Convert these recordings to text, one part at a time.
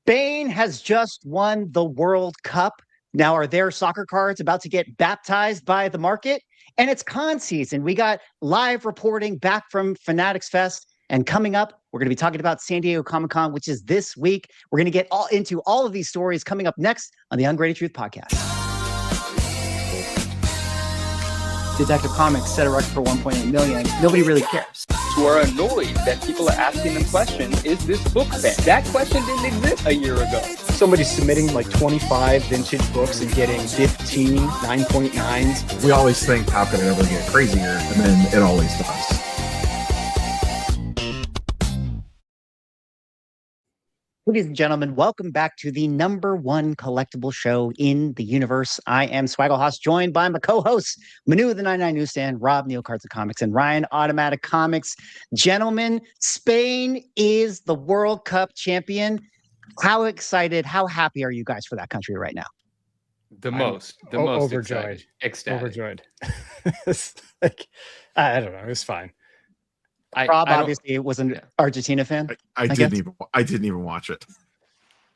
Spain has just won the World Cup. Now, are their soccer cards about to get baptized by the market? And it's con season. We got live reporting back from Fanatics Fest. And coming up, we're going to be talking about San Diego Comic-Con, which is this week. We're going to get into all of these stories coming up next on the Ungraded Truth podcast. Detective Comics set a record for 1.8 million. Nobody really cares. Who are annoyed that people are asking the question, is this book fan? That question didn't exist a year ago. Somebody's submitting like 25 vintage books and getting 15 9.9s. We always think, how can it ever get crazier? And then it always does. Ladies and gentlemen, welcome back to the #1 collectible show in the universe. I am Swaggle Haas, joined by my co-hosts, Manu of the 99 Newsstand, Rob Neal Cards of Comics, and Ryan Automatic Comics. Gentlemen, Spain is the World Cup champion. How excited, how happy are you guys for that country right now? The most overjoyed. Ecstatic. Overjoyed. It's like, I don't know. It's fine. Rob obviously was an Argentina fan. I didn't even watch it.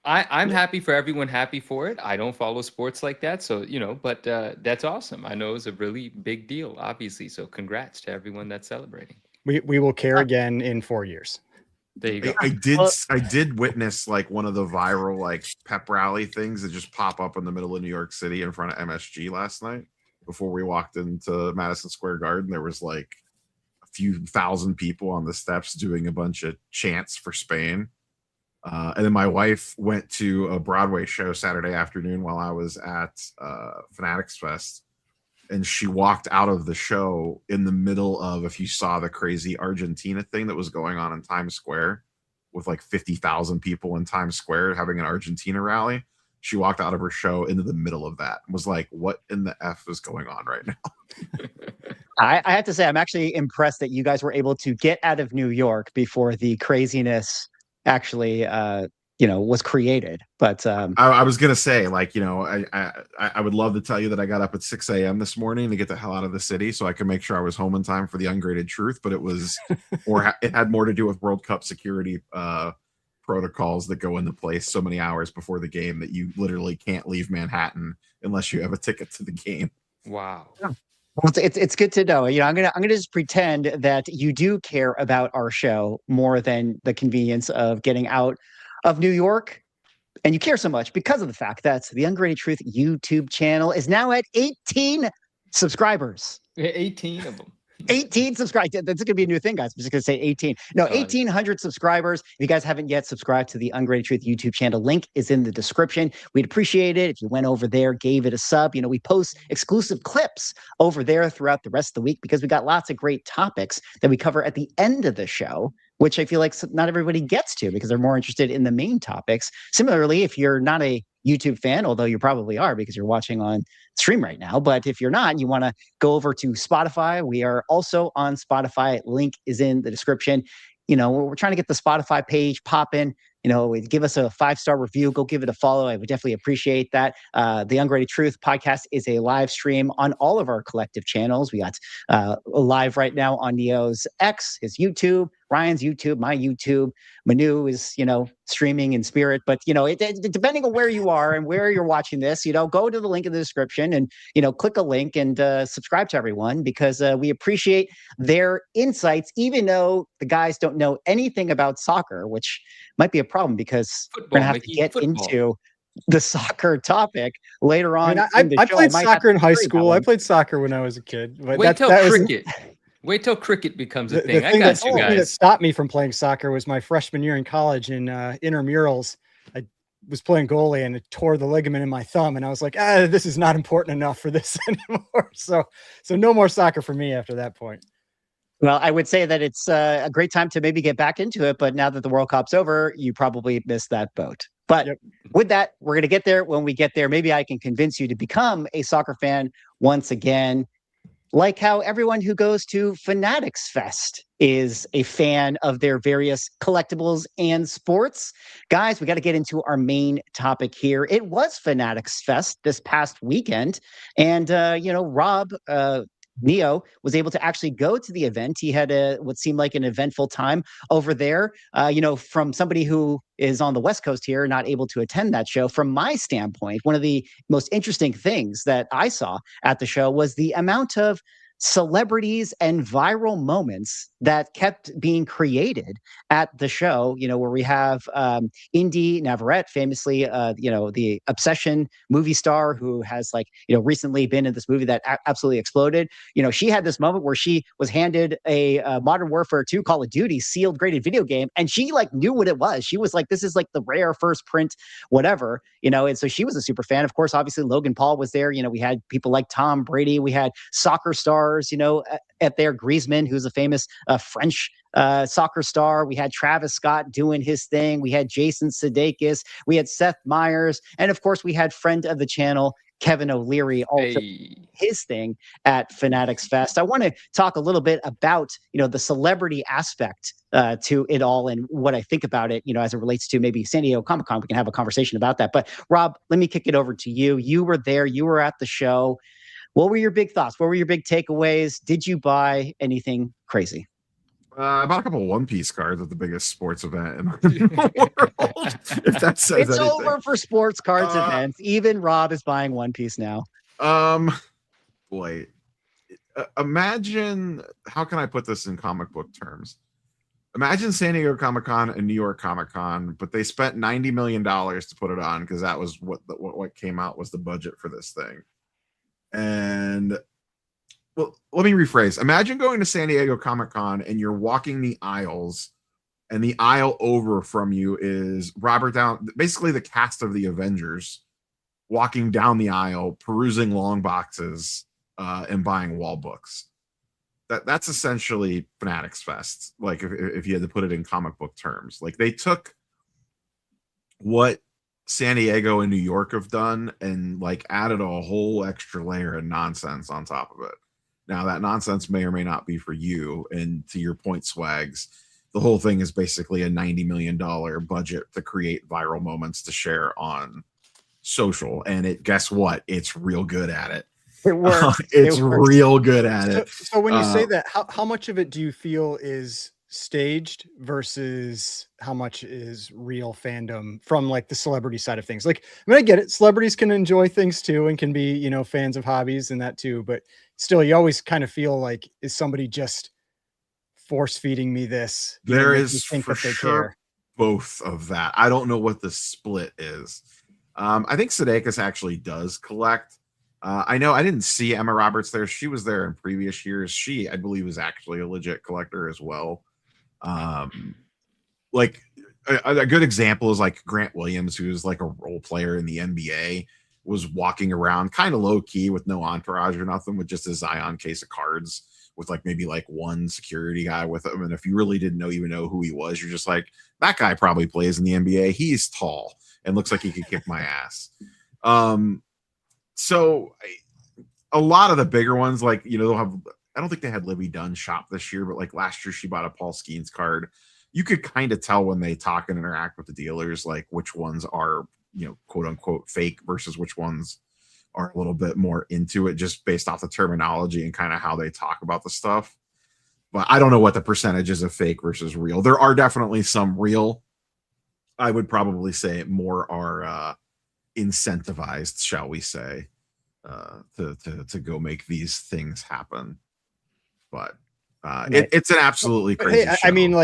I'm happy for everyone happy for it. I don't follow sports like that, so but that's awesome. I know it was a really big deal, obviously. So congrats to everyone that's celebrating. We will care again in 4 years. There you go. I did witness like one of the viral like pep rally things that just pop up in the middle of New York City in front of MSG last night before we walked into Madison Square Garden. There was like few thousand people on the steps doing a bunch of chants for Spain. And then my wife went to a Broadway show Saturday afternoon while I was at Fanatics Fest. And she walked out of the show in the middle of, if you saw the crazy Argentina thing that was going on in Times Square with like 50,000 people in Times Square having an Argentina rally. She walked out of her show into the middle of that and was like, what in the F is going on right now? I have to say, I'm actually impressed that you guys were able to get out of New York before the craziness actually, was created. But I was gonna say, like, I would love to tell you that I got up at 6 a.m. this morning to get the hell out of the city so I could make sure I was home in time for the Ungraded Truth. But it was, it had more to do with World Cup security protocols that go into place so many hours before the game that you literally can't leave Manhattan unless you have a ticket to the game. Wow. Yeah. Well, it's good to know. I'm gonna just pretend that you do care about our show more than the convenience of getting out of New York, and you care so much because of the fact that the Ungraded Truth YouTube channel is now at 18 subscribers. 18 of them. 18 subscribers. That's going to be a new thing, guys. I'm just going to say 18. No, 1,800 subscribers. If you guys haven't yet subscribed to the Ungraded Truth YouTube channel, link is in the description. We'd appreciate it if you went over there, gave it a sub. We post exclusive clips over there throughout the rest of the week because we got lots of great topics that we cover at the end of the show, which I feel like not everybody gets to because they're more interested in the main topics. Similarly, if you're not a YouTube fan, although you probably are because you're watching on stream right now, but if you're not, you want to go over to Spotify. We are also on Spotify. Link is in the description. We're trying to get the Spotify page popping. Give us a 5-star review. Go give it a follow. I would definitely appreciate that. The Ungraded Truth podcast is a live stream on all of our collective channels. We got live right now on Neo's X, his YouTube, Ryan's YouTube, my YouTube. Manu is, streaming in spirit. But, depending on where you are and where you're watching this, go to the link in the description and, click a link and subscribe to everyone because we appreciate their insights, even though the guys don't know anything about soccer, which might be a problem because we're going to have to get into the soccer topic later on. I played soccer in high school. I played soccer when I was a kid. But Wait till cricket becomes a thing. The thing that stopped me from playing soccer was my freshman year in college in intramurals. I was playing goalie and it tore the ligament in my thumb. And I was like, this is not important enough for this anymore. So no more soccer for me after that point. Well, I would say that it's a great time to maybe get back into it. But now that the World Cup's over, you probably missed that boat. But with that, we're going to get there. When we get there, maybe I can convince you to become a soccer fan once again. Like how everyone who goes to Fanatics Fest is a fan of their various collectibles and sports. Guys, we got to get into our main topic here. It was Fanatics Fest this past weekend. And, Rob Neo was able to actually go to the event. He had what seemed like an eventful time over there. From somebody who is on the West Coast here, not able to attend that show. From my standpoint, one of the most interesting things that I saw at the show was the amount of celebrities and viral moments that kept being created at the show, where we have Indy Navarrete, famously, the Obsession movie star who has recently been in this movie that absolutely exploded. She had this moment where she was handed a Modern Warfare 2 Call of Duty sealed graded video game, and she knew what it was. She was like, this is the rare first print, whatever, and so she was a super fan. Of course, obviously Logan Paul was there. We had people like Tom Brady. We had soccer stars, at there. Griezmann, who's a famous French soccer star. We had Travis Scott doing his thing. We had Jason Sudeikis. We had Seth Meyers. And of course, we had friend of the channel, Kevin O'Leary, also his thing at Fanatics Fest. I want to talk a little bit about, the celebrity aspect to it all and what I think about it, as it relates to maybe San Diego Comic-Con. We can have a conversation about that. But Rob, let me kick it over to you. You were there. You were at the show. What were your big thoughts? What were your big takeaways? Did you buy anything crazy? I bought a couple of One Piece cards at the biggest sports event in the world. If that says it's anything. Over for sports cards events. Even Rob is buying One Piece now. Boy, imagine, how can I put this in comic book terms? Imagine San Diego Comic-Con and New York Comic-Con, but they spent $90 million to put it on because that was what came out was the budget for this thing. And well, let me rephrase. Imagine going to San Diego Comic-Con and you're walking the aisles, and the aisle over from you is Robert Downey, basically the cast of the Avengers, walking down the aisle, perusing long boxes, and buying wall books. That's essentially Fanatics Fest. If you had to put it in comic book terms, they took what San Diego and New York have done and added a whole extra layer of nonsense on top of it. Now that nonsense may or may not be for you. And to your point, Swags, the whole thing is basically a $90 million budget to create viral moments to share on social. And guess what? It's real good at it. It works. It's real good at it. So when you say that, how much of it do you feel is staged versus how much is real fandom from the celebrity side of things? I get it. Celebrities can enjoy things too and can be, fans of hobbies and that too. But still, you always kind of feel is somebody just force feeding me this? There is for sure both of that. I don't know what the split is. I think Sudeikis actually does collect. I know I didn't see Emma Roberts there. She was there in previous years. She, I believe, is actually a legit collector as well. A good example is Grant Williams, who's a role player in the NBA, was walking around kind of low key with no entourage or nothing, with just a Zion case of cards with maybe one security guy with him. And if you really didn't even know who he was, you're just that guy probably plays in the NBA. He's tall and looks like he could kick my ass. So a lot of the bigger ones, they'll have, I don't think they had Libby Dunn shop this year, but last year she bought a Paul Skeens card. You could kind of tell when they talk and interact with the dealers, which ones are, quote unquote fake versus which ones are a little bit more into it, just based off the terminology and kind of how they talk about the stuff. But I don't know what the percentages of fake versus real. There are definitely some real. I would probably say more are incentivized, shall we say, to go make these things happen. But it's an absolutely crazy show. I mean,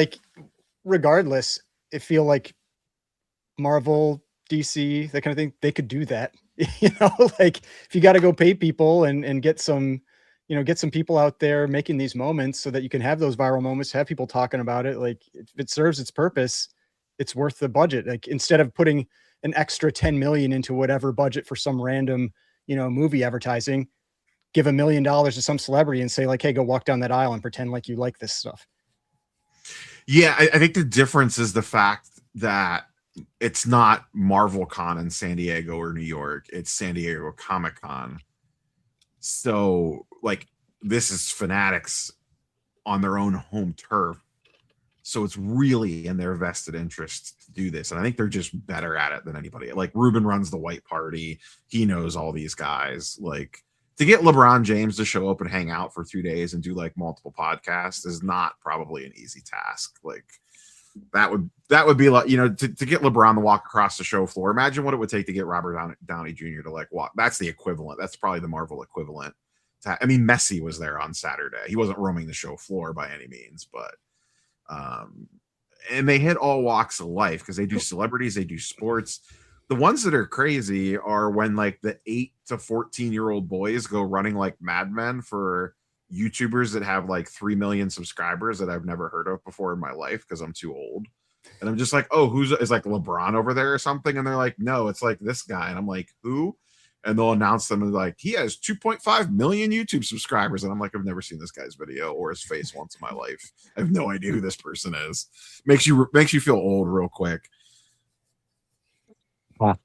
regardless, it feel like Marvel, DC, that kind of thing, they could do that. If you got to go pay people and get some, get some people out there making these moments so that you can have those viral moments, have people talking about it. If it serves its purpose, it's worth the budget. Instead of putting an extra 10 million into whatever budget for some random, movie advertising, give $1 million to some celebrity and say hey, go walk down that aisle and pretend like you like this stuff. Yeah. I think the difference is the fact that it's not Marvel Con in San Diego or New York. It's San Diego Comic-Con. So this is Fanatics on their own home turf. So it's really in their vested interest to do this. And I think they're just better at it than anybody. Ruben runs the White Party. He knows all these guys. to get LeBron James to show up and hang out for 2 days and do like multiple podcasts is not probably an easy task. Like that would be like, to get LeBron to walk across the show floor. Imagine what it would take to get Robert Downey Jr. to like walk. That's the equivalent. That's probably the Marvel equivalent. I mean, Messi was there on Saturday. He wasn't roaming the show floor by any means, but and they hit all walks of life because they do celebrities, they do sports. The ones that are crazy are when like the 8 to 14-year-old boys go running like madmen for YouTubers that have like 3 million subscribers that I've never heard of before in my life because I'm too old. And I'm just like, oh, is like LeBron over there or something? And they're like, no, it's like this guy. And I'm like, who? And they'll announce them and like, he has 2.5 million YouTube subscribers. And I'm like, I've never seen this guy's video or his face once in my life. I have no idea who this person is. Makes you feel old real quick. Wow.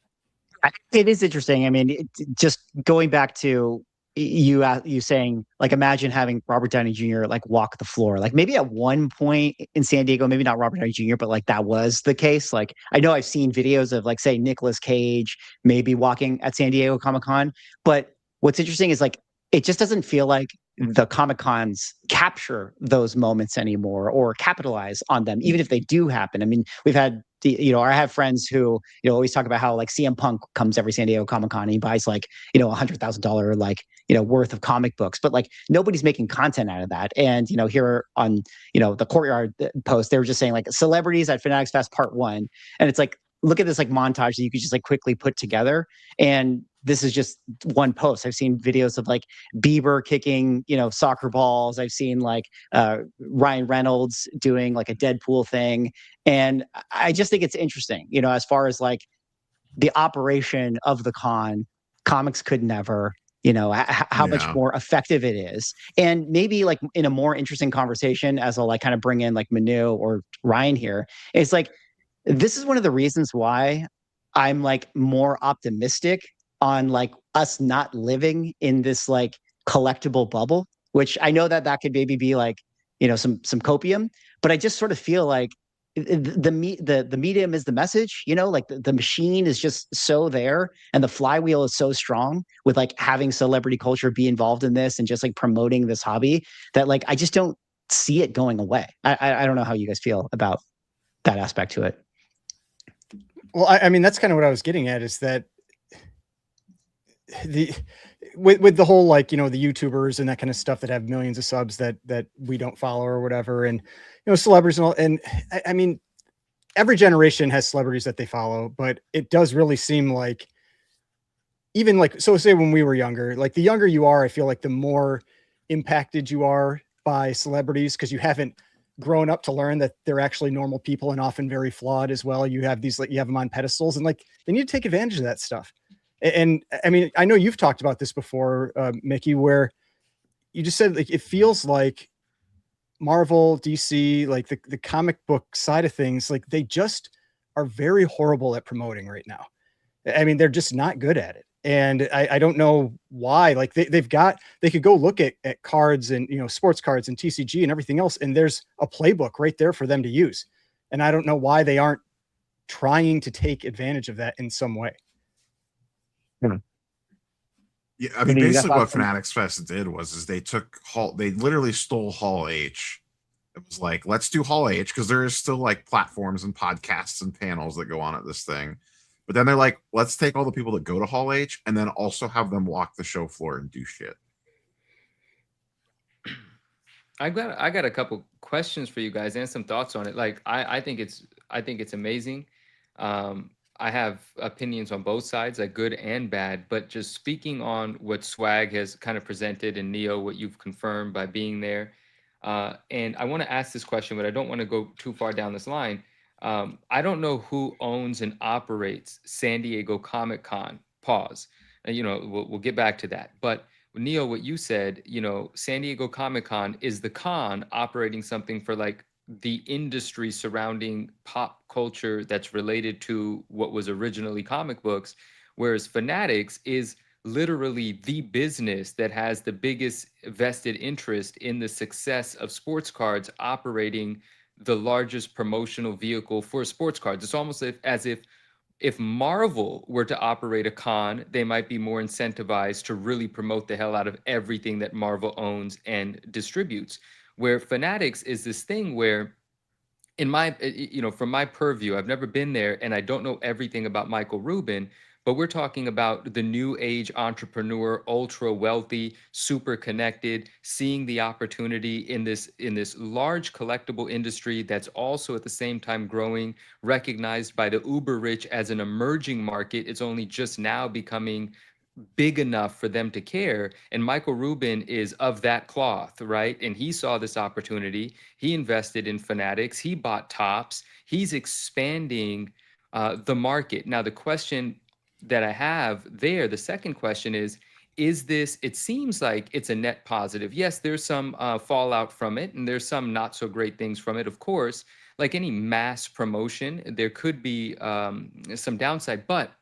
It is interesting. I mean, just going back to you saying, like, imagine having Robert Downey Jr. like walk the floor. Like maybe at one point in San Diego, maybe not Robert Downey Jr., but like that was the case. Like I know I've seen videos of like, say, Nicolas Cage maybe walking at San Diego Comic-Con. But what's interesting is like it just doesn't feel like the Comic-Cons capture those moments anymore or capitalize on them, even if they do happen. I mean, we've had I have friends who, always talk about how like CM Punk comes every San Diego Comic-Con and he buys like, $100,000 like, worth of comic books, but like nobody's making content out of that. And, here on, the Courtyard post, they were just saying like celebrities at Fanatics Fest Part 1. And it's like, look at this like montage that you could just like quickly put together. And this is just one post. I've seen videos of like Bieber kicking, soccer balls. I've seen like Ryan Reynolds doing like a Deadpool thing. And I just think it's interesting, as far as like the operation of the con, comics could never, how much more effective it is. And maybe like in a more interesting conversation, as I'll like kind of bring in like Manu or Ryan here, it's like, this is one of the reasons why I'm like more optimistic on like us not living in this like collectible bubble, which I know that could maybe be like, some copium, but I just sort of feel like the medium is the message, like the machine is just so there and the flywheel is so strong with like having celebrity culture be involved in this and just like promoting this hobby that like I just don't see it going away. I don't know how you guys feel about that aspect to it. Well, I mean, that's kind of what I was getting at, is that with the whole, like, the YouTubers and that kind of stuff that have millions of subs that we don't follow or whatever. And, celebrities and all. And I mean, every generation has celebrities that they follow, but it does really seem like even like, so say when we were younger, like the younger you are, I feel like the more impacted you are by celebrities because you haven't grown up to learn that they're actually normal people and often very flawed as well. You have these, like, you have them on pedestals and like they need to take advantage of that stuff. And I mean, I know you've talked about this before, Mickey, where you just said like it feels like Marvel, DC, like the comic book side of things, like they just are very horrible at promoting right now. I mean, they're just not good at it. And I don't know why. Like they could go look at cards and, sports cards and TCG and everything else. And there's a playbook right there for them to use. And I don't know why they aren't trying to take advantage of that in some way. Yeah, I mean, basically what Fanatics Fest did was they literally stole Hall H. It was like, let's do Hall H because there is still like platforms and podcasts and panels that go on at this thing. But then they're like, let's take all the people that go to Hall H and then also have them walk the show floor and do shit. I got a couple questions for you guys and some thoughts on it. Like, I think it's amazing. I have opinions on both sides, like good and bad, but just speaking on what Swag has kind of presented and Neo, what you've confirmed by being there. And I want to ask this question, but I don't want to go too far down this line. I don't know who owns and operates San Diego Comic-Con. Pause. We'll get back to that. But Neo, what you said, San Diego Comic-Con is the con operating something for like the industry surrounding pop culture that's related to what was originally comic books, whereas Fanatics is literally the business that has the biggest vested interest in the success of sports cards, operating the largest promotional vehicle for sports cards. It's almost as if if Marvel were to operate a con, they might be more incentivized to really promote the hell out of everything that Marvel owns and distributes. Where Fanatics is this thing where, in my, from my purview, I've never been there and I don't know everything about Michael Rubin, but we're talking about the new age entrepreneur, ultra wealthy, super connected, seeing the opportunity in this large collectible industry that's also at the same time growing, recognized by the uber rich as an emerging market. It's only just now becoming big enough for them to care. And Michael Rubin is of that cloth, right? And he saw this opportunity. He invested in Fanatics. He bought Tops. He's expanding the market. Now, the question that I have there, the second question is this, it seems like it's a net positive. Yes, there's some fallout from it, and there's some not so great things from it, of course. Like any mass promotion, there could be some downside, but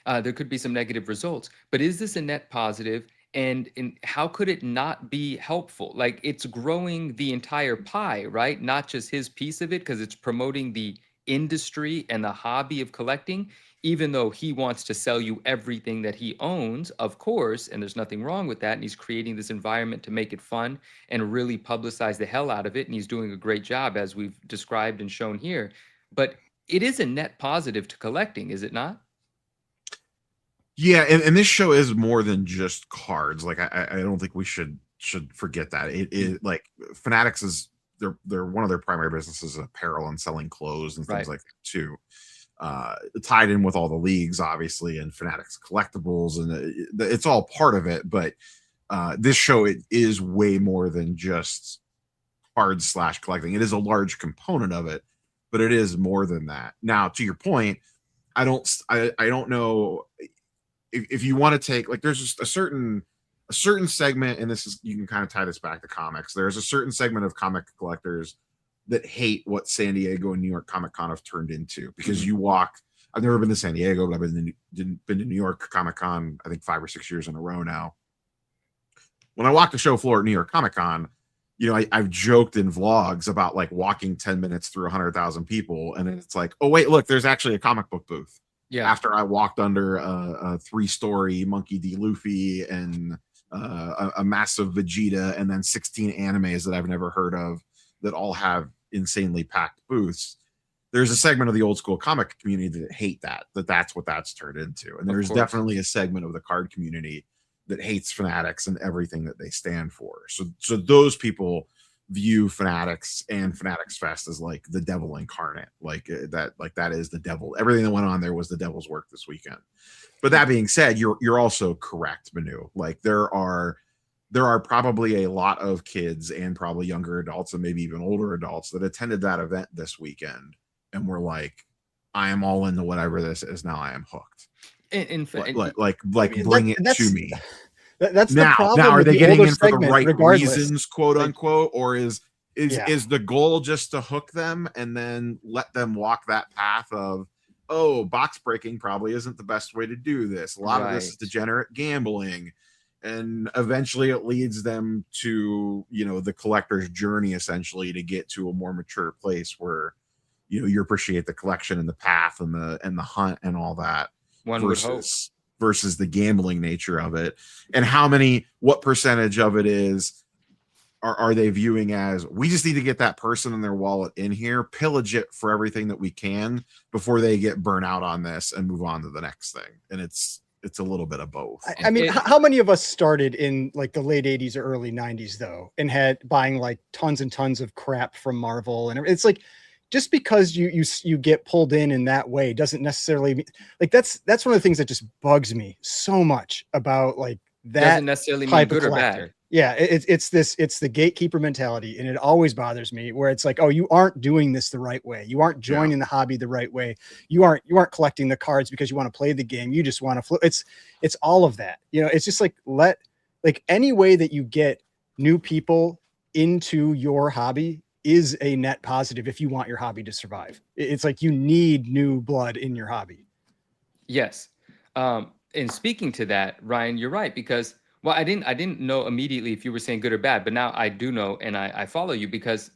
there could be some negative results. But is this a net positive? And how could it not be helpful? Like, it's growing the entire pie, right? Not just his piece of it, because it's promoting the industry and the hobby of collecting, even though he wants to sell you everything that he owns, of course, and there's nothing wrong with that. And he's creating this environment to make it fun and really publicize the hell out of it. And he's doing a great job, as we've described and shown here. But it is a net positive to collecting, is it not? Yeah, and this show is more than just cards. Like I don't think we should forget that. It is like Fanatics is they're one of their primary businesses is apparel and selling clothes and things like that too. Tied in with all the leagues, obviously, and Fanatics collectibles, and it's all part of it. But this show, it is way more than just cards / collecting. It is a large component of it, but it is more than that. Now, to your point, I don't know if you want to take, like, there's just a certain segment, and this is, you can kind of tie this back to comics. There's a certain segment of comic collectors that hate what San Diego and New York Comic Con have turned into, because you walk. I've never been to San Diego, but I've been to New York Comic Con, I think 5 or 6 years in a row now. When I walk the show floor at New York Comic Con, I've joked in vlogs about like walking 10 minutes through 100,000 people, and then it's like, oh wait, look, there's actually a comic book booth. Yeah. After I walked under a 3-story Monkey D. Luffy and a massive Vegeta, and then 16 animes that I've never heard of that all have insanely packed booths. There's a segment of the old school comic community that hate that's what that's turned into. And there's definitely a segment of the card community that hates Fanatics and everything that they stand for. So those people view Fanatics and Fanatics Fest as like the devil incarnate, like that is the devil. Everything that went on there was the devil's work this weekend. But that being said, you're also correct, Manu. Like there are probably a lot of kids and probably younger adults and maybe even older adults that attended that event this weekend and were like, I am all into whatever this is now. I am hooked. Bring it to me. That's the problem. Now, are they getting in for the right regardless. reasons, quote unquote, or is the goal just to hook them and then let them walk that path of, oh, box breaking probably isn't the best way to do this. A lot of this is degenerate gambling, and eventually it leads them to the collector's journey, essentially, to get to a more mature place where you appreciate the collection and the path and the hunt and all that. One would hope. Versus the gambling nature of it, and what percentage of it are they viewing as, we just need to get that person and their wallet in here, pillage it for everything that we can before they get burnt out on this and move on to the next thing. And it's a little bit of both. I mean, how many of us started in like the late 80s or early 90s though, and had buying like tons and tons of crap from Marvel? And it's like, just because you get pulled in that way doesn't necessarily mean, like, that's one of the things that just bugs me so much about like that. Doesn't necessarily mean good or bad. Yeah, it's the gatekeeper mentality, and it always bothers me where it's like, oh, you aren't doing this the right way. You aren't joining the hobby the right way. You aren't collecting the cards because you want to play the game. You just want to flip. It's all of that. It's just like, any way that you get new people into your hobby is a net positive if you want your hobby to survive. It's like you need new blood in your hobby. Yes. And speaking to that, Ryan, you're right, because I didn't know immediately if you were saying good or bad, but now I do know, and I follow you, because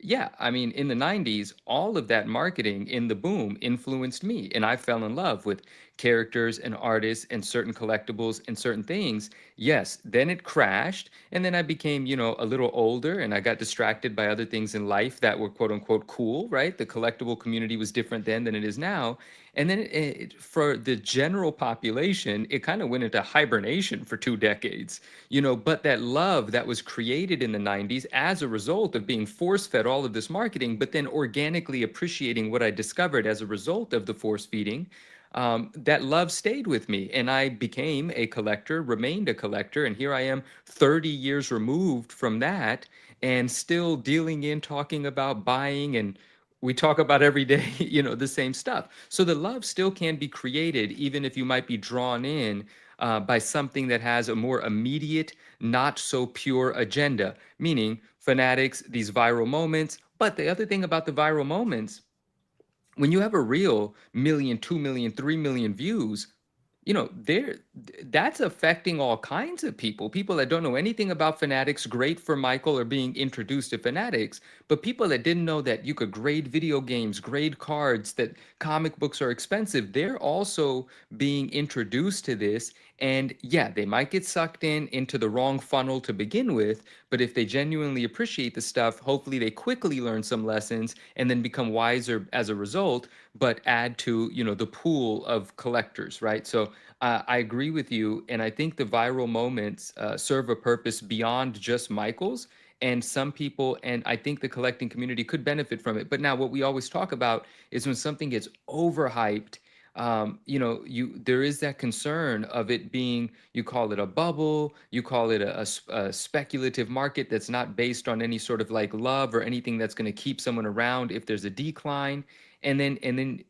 Yeah, I mean, in the 90s, all of that marketing in the boom influenced me, and I fell in love with characters and artists and certain collectibles and certain things. Yes, then it crashed, and then I became, a little older and I got distracted by other things in life that were quote unquote cool, right? The collectible community was different then than it is now. And then for the general population, it kind of went into hibernation for 2 decades, but that love that was created in the 90s as a result of being force fed all of this marketing, but then organically appreciating what I discovered as a result of the force feeding, that love stayed with me. And I became a collector, remained a collector. And here I am 30 years removed from that and still dealing in, talking about buying, and we talk about every day, the same stuff. So the love still can be created, even if you might be drawn in by something that has a more immediate, not so pure agenda, meaning Fanatics, these viral moments. But the other thing about the viral moments, when you have a real million, 2 million, 3 million views, there that's affecting all kinds of people that don't know anything about Fanatics. Great for Michael, or being introduced to Fanatics, but people that didn't know that you could grade video games, grade cards, that comic books are expensive, they're also being introduced to this. And yeah, they might get sucked into the wrong funnel to begin with, but if they genuinely appreciate the stuff, hopefully they quickly learn some lessons and then become wiser as a result, but add to, the pool of collectors, right? So I agree with you, and I think the viral moments serve a purpose beyond just Michael's. And some people, and I think the collecting community could benefit from it. But now, what we always talk about is when something gets overhyped. There is that concern of it being, you call it a bubble, you call it a speculative market that's not based on any sort of like love or anything that's going to keep someone around if there's a decline. And then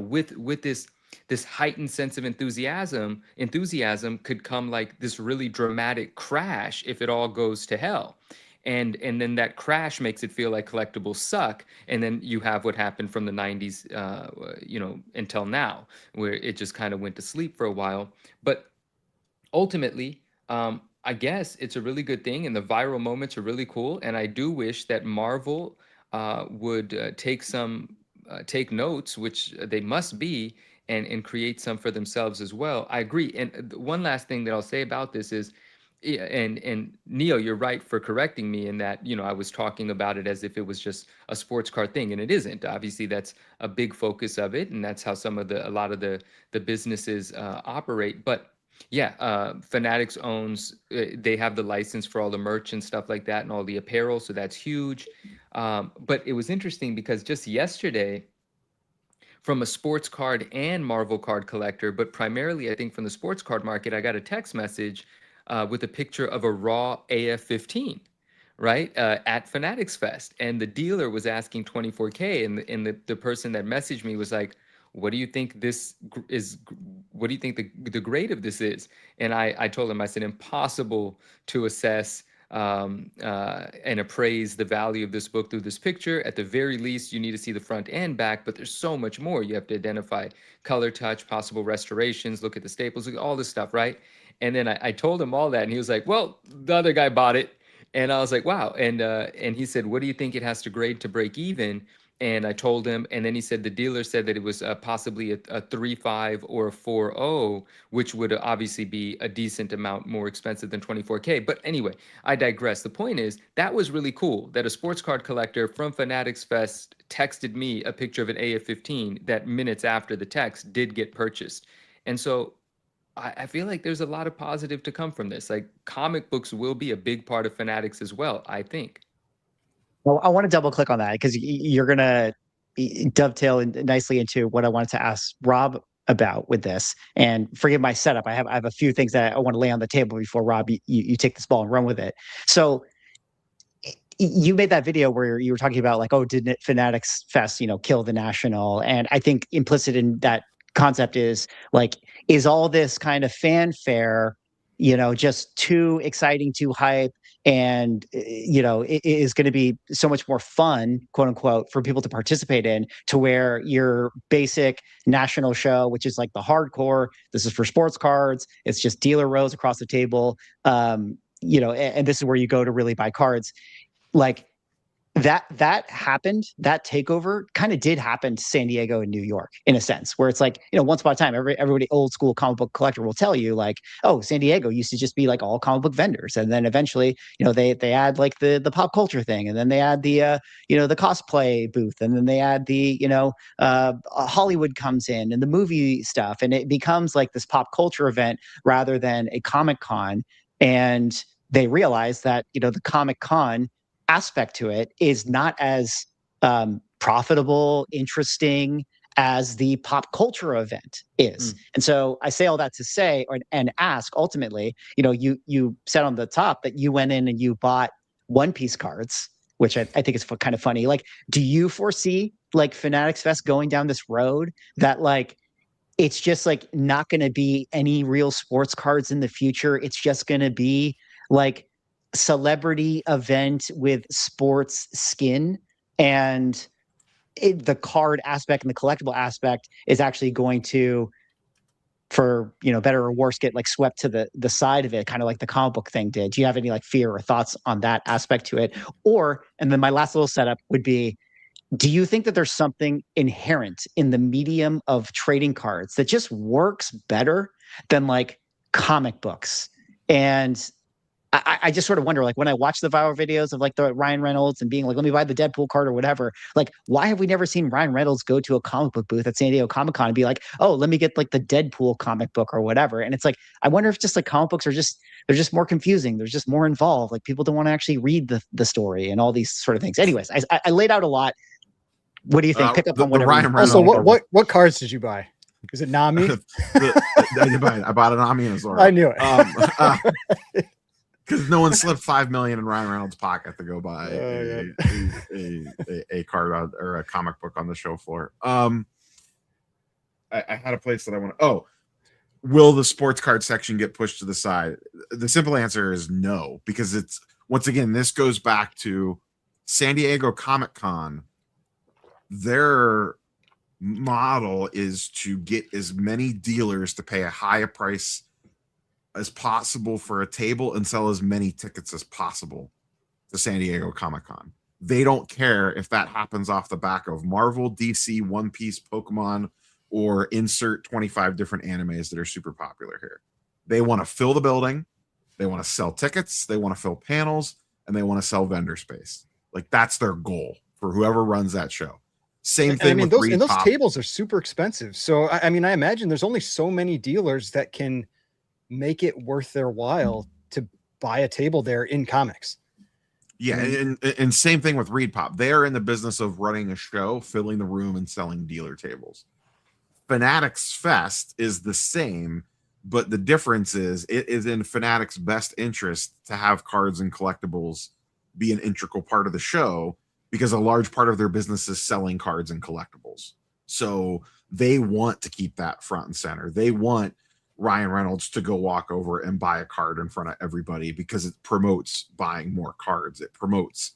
with this heightened sense of enthusiasm could come like this really dramatic crash if it all goes to hell. And then that crash makes it feel like collectibles suck, and then you have what happened from the 90s until now, where it just kind of went to sleep for a while. But ultimately, I guess it's a really good thing, and the viral moments are really cool. And I do wish that Marvel would take notes, which they must be, and create some for themselves as well. I agree. And one last thing that I'll say about this is, yeah, and Neo, you're right for correcting me in that, I was talking about it as if it was just a sports car thing, and it isn't. Obviously, that's a big focus of it, and that's how a lot of the businesses operate. But yeah, Fanatics owns. They have the license for all the merch and stuff like that, and all the apparel, so that's huge. But it was interesting because just yesterday, from a sports card and Marvel card collector, but primarily I think from the sports card market, I got a text message with a picture of a raw AF-15, right, at Fanatics Fest, and the dealer was asking 24K, and the person that messaged me was like, "What do you think this is? What do you think the grade of this is?" And I told him, I said, impossible to assess and appraise the value of this book through this picture. At the very least, you need to see the front and back, but there's so much more. You have to identify color touch, possible restorations, look at the staples, look at all this stuff, right? And then I told him all that, and he was like, "Well, the other guy bought it." And I was like, "Wow." And he said, "What do you think it has to grade to break even?" And I told him, and then he said the dealer said that it was possibly a 3.5 or a 4.0, which would obviously be a decent amount more expensive than 24K. But anyway, I digress. The point is, that was really cool that a sports card collector from Fanatics Fest texted me a picture of an AF-15 that minutes after the text did get purchased. And so I feel like there's a lot of positive to come from this. Like, comic books will be a big part of Fanatics as well, I think. Well, I want to double click on that because you're going to dovetail nicely into what I wanted to ask Rob about with this. And forgive my setup. I have a few things that I want to lay on the table before Rob, you take this ball and run with it. So you made that video where you were talking about like, oh, didn't Fanatics Fest, kill the National? And I think implicit in that concept is like, is all this kind of fanfare, just too exciting, too hype, and it is going to be so much more fun, quote unquote, for people to participate in, to where your basic national show, which is like the hardcore, this is for sports cards, it's just dealer rows across the table, and this is where you go to really buy cards. Like, that happened. That takeover kind of did happen to San Diego and New York in a sense, where it's like, once upon a time, everybody old school comic book collector will tell you like, oh, San Diego used to just be like all comic book vendors, and then eventually, they add like the pop culture thing, and then they add the the cosplay booth, and then they add the Hollywood comes in and the movie stuff, and it becomes like this pop culture event rather than a Comic Con, and they realize that the Comic Con aspect to it is not as profitable, interesting as the pop culture event is. And so I say all that to say and ask ultimately, you said on the top that you went in and you bought One Piece cards, which I think is kind of funny. Like, do you foresee like Fanatics Fest going down this road that like it's just like not going to be any real sports cards in the future? It's just going to be like celebrity event with sports skin, and the card aspect and the collectible aspect is actually going to, for better or worse, get like swept to the side of it, kind of like the comic book thing did. Do you have any like fear or thoughts on that aspect to it? And then my last little setup would be, do you think that there's something inherent in the medium of trading cards that just works better than like comic books? And I just sort of wonder, like when I watch the viral videos of like the Ryan Reynolds and being like, let me buy the Deadpool card or whatever, like why have we never seen Ryan Reynolds go to a comic book booth at San Diego Comic-Con and be like, oh, let me get like the Deadpool comic book or whatever? And it's like, I wonder if just like comic books they're just more confusing. They're just more involved. Like people don't want to actually read the story and all these sort of things. Anyways, I laid out a lot. What do you think? Pick up on whatever. Ryan Reynolds. Also, what cards did you buy? Is it Nami? I bought a Nami and a Zoro. I knew it. Because no one slipped $5 million in Ryan Reynolds' pocket to go buy a card or a comic book on the show floor. I had a place that I want to. Oh, will the sports card section get pushed to the side? The simple answer is no, because it's, once again, this goes back to San Diego Comic-Con. Their model is to get as many dealers to pay a higher price as possible for a table and sell as many tickets as possible to San Diego Comic-Con. They don't care if that happens off the back of Marvel, DC, One Piece, Pokemon, or insert 25 different animes that are super popular here. They want to fill the building, they want to sell tickets, they want to fill panels, and they want to sell vendor space. Like that's their goal for whoever runs that show. Same thing. I mean, those tables are super expensive. So I mean, I imagine there's only so many dealers that can make it worth their while to buy a table there in comics. Yeah, and same thing with Reed Pop. They are in the business of running a show, filling the room, and selling dealer tables. Fanatics Fest is the same, but the difference is it is in Fanatics' best interest to have cards and collectibles be an integral part of the show, because a large part of their business is selling cards and collectibles. So they want to keep that front and center. They want Ryan Reynolds to go walk over and buy a card in front of everybody, because it promotes buying more cards. It promotes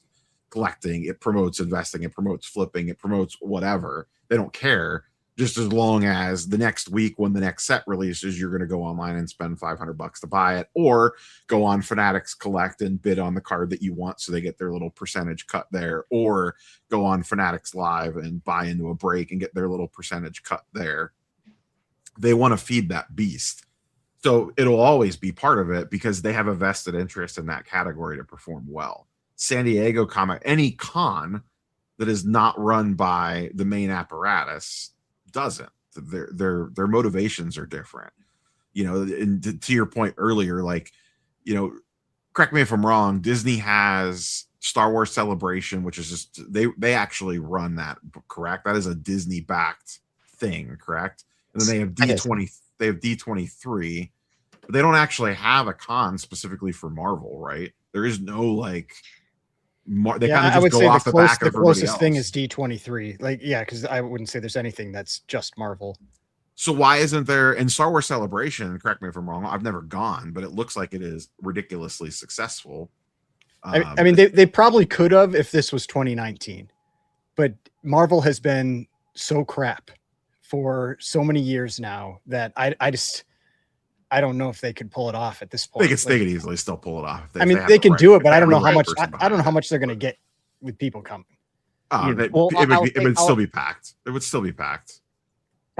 collecting. It promotes investing. It promotes flipping. It promotes whatever. They don't care, just as long as the next week when the next set releases, you're going to go online and spend $500 to buy it, or go on Fanatics Collect and bid on the card that you want so they get their little percentage cut there, or go on Fanatics Live and buy into a break and get their little percentage cut there. They want to feed that beast. So it'll always be part of it, because they have a vested interest in that category to perform well. San Diego any con that is not run by the main apparatus doesn't. Their motivations are different. And to your point earlier, like, correct me if I'm wrong, Disney has Star Wars Celebration, which is just they actually run that, correct? That is a Disney backed thing, correct? And then they have D23, but they don't actually have a con specifically for Marvel, right? There is no like they kind of just go off the back of everybody else. The closest thing is D23. Like, yeah, because I wouldn't say there's anything that's just Marvel. So why isn't there in Star Wars Celebration? Correct me if I'm wrong. I've never gone, but it looks like it is ridiculously successful. I mean, they probably could have if this was 2019, but Marvel has been so crap for so many years now that I don't know if they could pull it off at this point. They could easily still pull it off. They can do it, but I don't know how much. I don't know how much they're going to get with people coming. Well, it would still be packed. It would still be packed.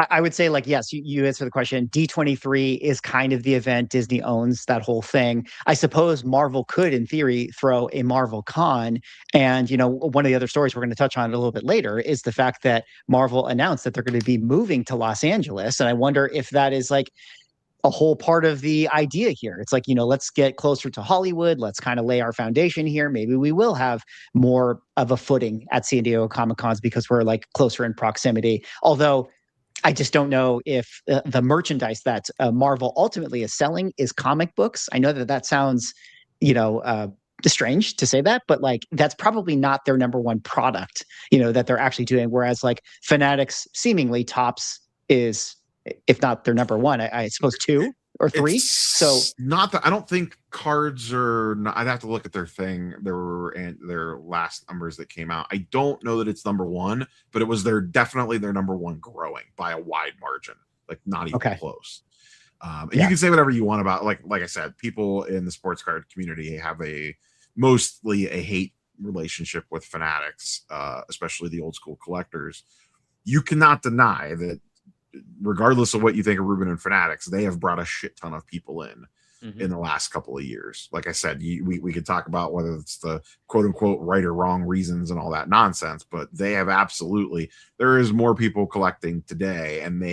I would say, like, yes, you answer the question. D23 is kind of the event. Disney owns that whole thing. I suppose Marvel could, in theory, throw a Marvel Con. And, one of the other stories we're going to touch on a little bit later is the fact that Marvel announced that they're going to be moving to Los Angeles. And I wonder if that is like a whole part of the idea here. It's like, let's get closer to Hollywood. Let's kind of lay our foundation here. Maybe we will have more of a footing at San Diego Comic Cons because we're like closer in proximity. Although I just don't know if the merchandise that Marvel ultimately is selling is comic books. I know that sounds, strange to say that, but like that's probably not their number one product, that they're actually doing. Whereas like Fanatics seemingly tops is, if not their number one, I suppose 2 or 3. So not that I don't think cards are. I'd have to look at their thing. Their last numbers that came out. I don't know that it's number 1, but it was definitely their number 1 growing by a wide margin, like not even close. And you can say whatever you want about like I said, people in the sports card community have mostly a hate relationship with Fanatics, especially the old school collectors. You cannot deny that, regardless of what you think of Ruben and Fanatics, they have brought a shit ton of people in the last couple of years. Like I said, we could talk about whether it's the quote unquote right or wrong reasons and all that nonsense, but they have there is more people collecting today. And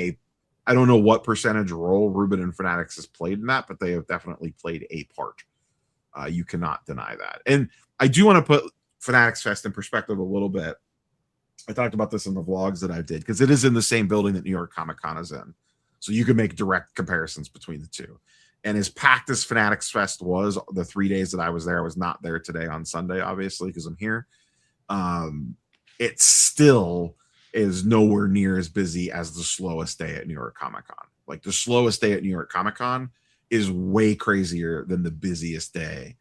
I don't know what percentage role Ruben and Fanatics has played in that, but they have definitely played a part. You cannot deny that. And I do want to put Fanatics Fest in perspective a little bit. I talked about this in the vlogs that I did because it is in the same building that New York Comic Con is in. So you can make direct comparisons between the two. And as packed as Fanatics Fest was the 3 days that I was there, I was not there today on Sunday, obviously, because I'm here. It still is nowhere near as busy as the slowest day at New York Comic Con. Like the slowest day at New York Comic Con is way crazier than the busiest day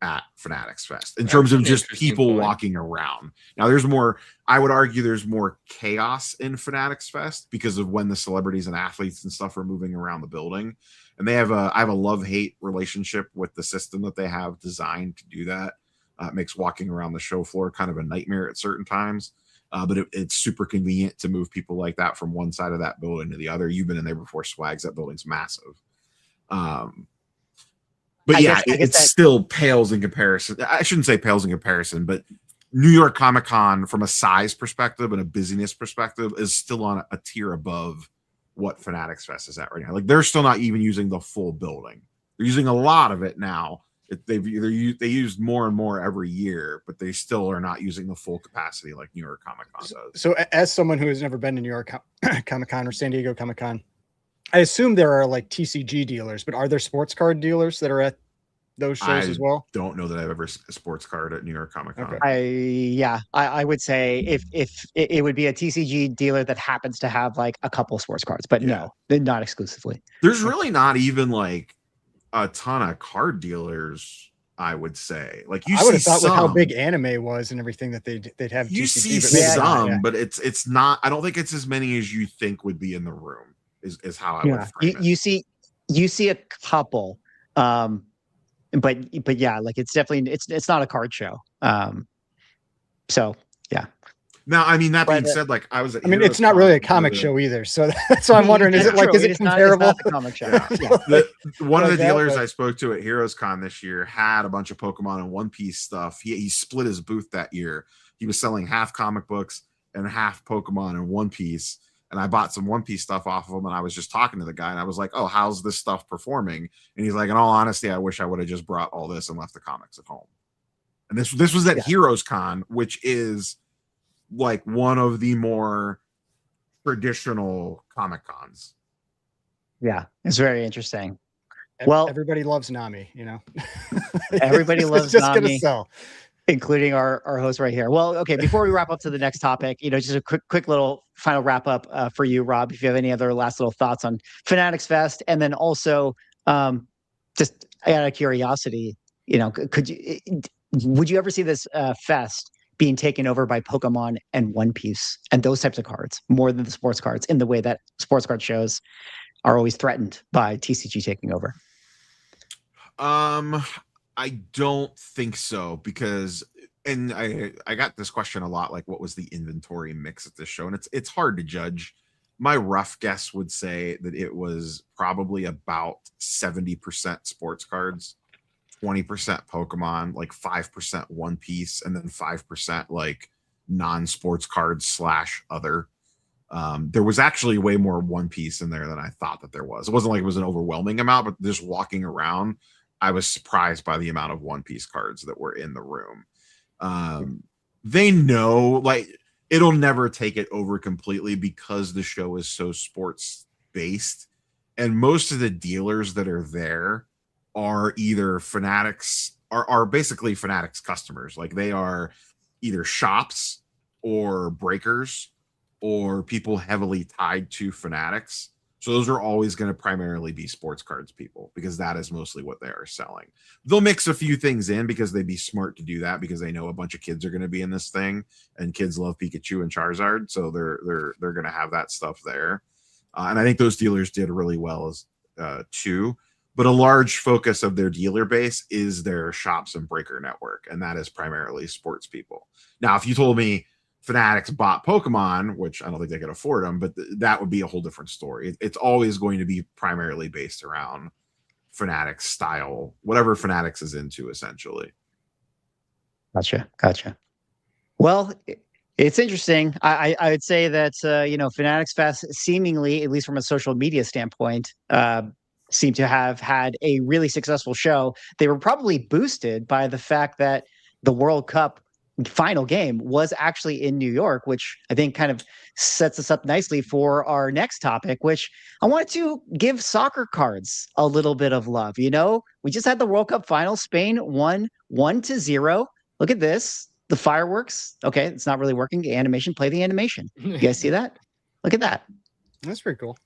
at Fanatics Fest in terms of just people walking around. Now I would argue there's more chaos in Fanatics Fest because of when the celebrities and athletes and stuff are moving around the building. And I have a love-hate relationship with the system that they have designed to do that. It makes walking around the show floor kind of a nightmare at certain times. But it's super convenient to move people like that from one side of that building to the other. You've been in there before, Swags. That building's massive. But it still pales in comparison. I shouldn't say pales in comparison, but New York Comic Con, from a size perspective and a busyness perspective, is still on a tier above what Fanatics Fest is at right now. Like they're still not even using the full building. They're using a lot of it now. They use more and more every year, but they still are not using the full capacity like New York Comic Con does. So as someone who has never been to New York Comic Con or San Diego Comic Con, I assume there are like TCG dealers, but are there sports card dealers that are at those shows as well? Don't know that I've ever a sports card at New York Comic Con. Okay. I would say if it would be a TCG dealer that happens to have like a couple of sports cards, but no, they're not exclusively. There's really not even like a ton of card dealers, I would say. Like I would have thought with how big anime was and everything that they'd have. You TCG, see some, but it's not. I don't think it's as many as you think would be in the room. Is how I would frame it. You see a couple, but yeah, like it's definitely it's not a card show. So yeah. Now, I mean, that being said, like it's not really a comic show either. So that's why I'm wondering, is it comparable? Not the comic show. One of the dealers I spoke to at Heroes Con this year had a bunch of Pokemon and One Piece stuff. He split his booth that year. He was selling half comic books and half Pokemon and One Piece. And I bought some One Piece stuff off of him, and I was just talking to the guy, and I was like, "Oh, how's this stuff performing?" And he's like, "In all honesty, I wish I would have just brought all this and left the comics at home." And this was at Heroes Con, which is like one of the more traditional Comic Cons. Yeah, it's very interesting. Well, everybody loves Nami, Everybody loves just Nami. Gonna sell. Including our host right here. Well, okay, before we wrap up to the next topic, just a quick little final wrap up for you, Rob, if you have any other last little thoughts on Fanatics Fest. And then also, just out of curiosity, would you ever see this fest being taken over by Pokemon and One Piece and those types of cards more than the sports cards, in the way that sports card shows are always threatened by TCG taking over? I don't think so, because And I got this question a lot, like what was the inventory mix at this show? And it's hard to judge. My rough guess would say that it was probably about 70% sports cards, 20% Pokemon, like 5% One Piece, and then 5% like non-sports cards slash other. There was actually way more One Piece in there than I thought that there was. It wasn't like it was an overwhelming amount, but just walking around, I was surprised by the amount of One Piece cards that were in the room. They know, like, it'll never take it over completely because the show is so sports based, and most of the dealers that are there are either Fanatics, are basically Fanatics customers. Like, they are either shops or breakers or people heavily tied to Fanatics. So those are always going to primarily be sports cards people, because that is mostly what they are selling. They'll mix a few things in because they'd be smart to do that, because they know a bunch of kids are going to be in this thing, and kids love Pikachu and Charizard, so they're going to have that stuff there. And I think those dealers did really well as too. But a large focus of their dealer base is their shops and breaker network, and that is primarily sports people. Now, if you told me Fanatics bought Pokemon, which I don't think they could afford them, but that would be a whole different story. It's always going to be primarily based around Fanatics style, whatever Fanatics is into, essentially. Gotcha. Well, it's interesting. I would say that Fanatics Fest seemingly, at least from a social media standpoint, seem to have had a really successful show. They were probably boosted by the fact that the World Cup final game was actually in New York, which I think kind of sets us up nicely for our next topic, which I wanted to give soccer cards a little bit of love. We just had the World Cup final. Spain won 1-0. Look at this. The fireworks. Okay, it's not really working. Animation. Play the animation. You guys see that? Look at that. That's pretty cool.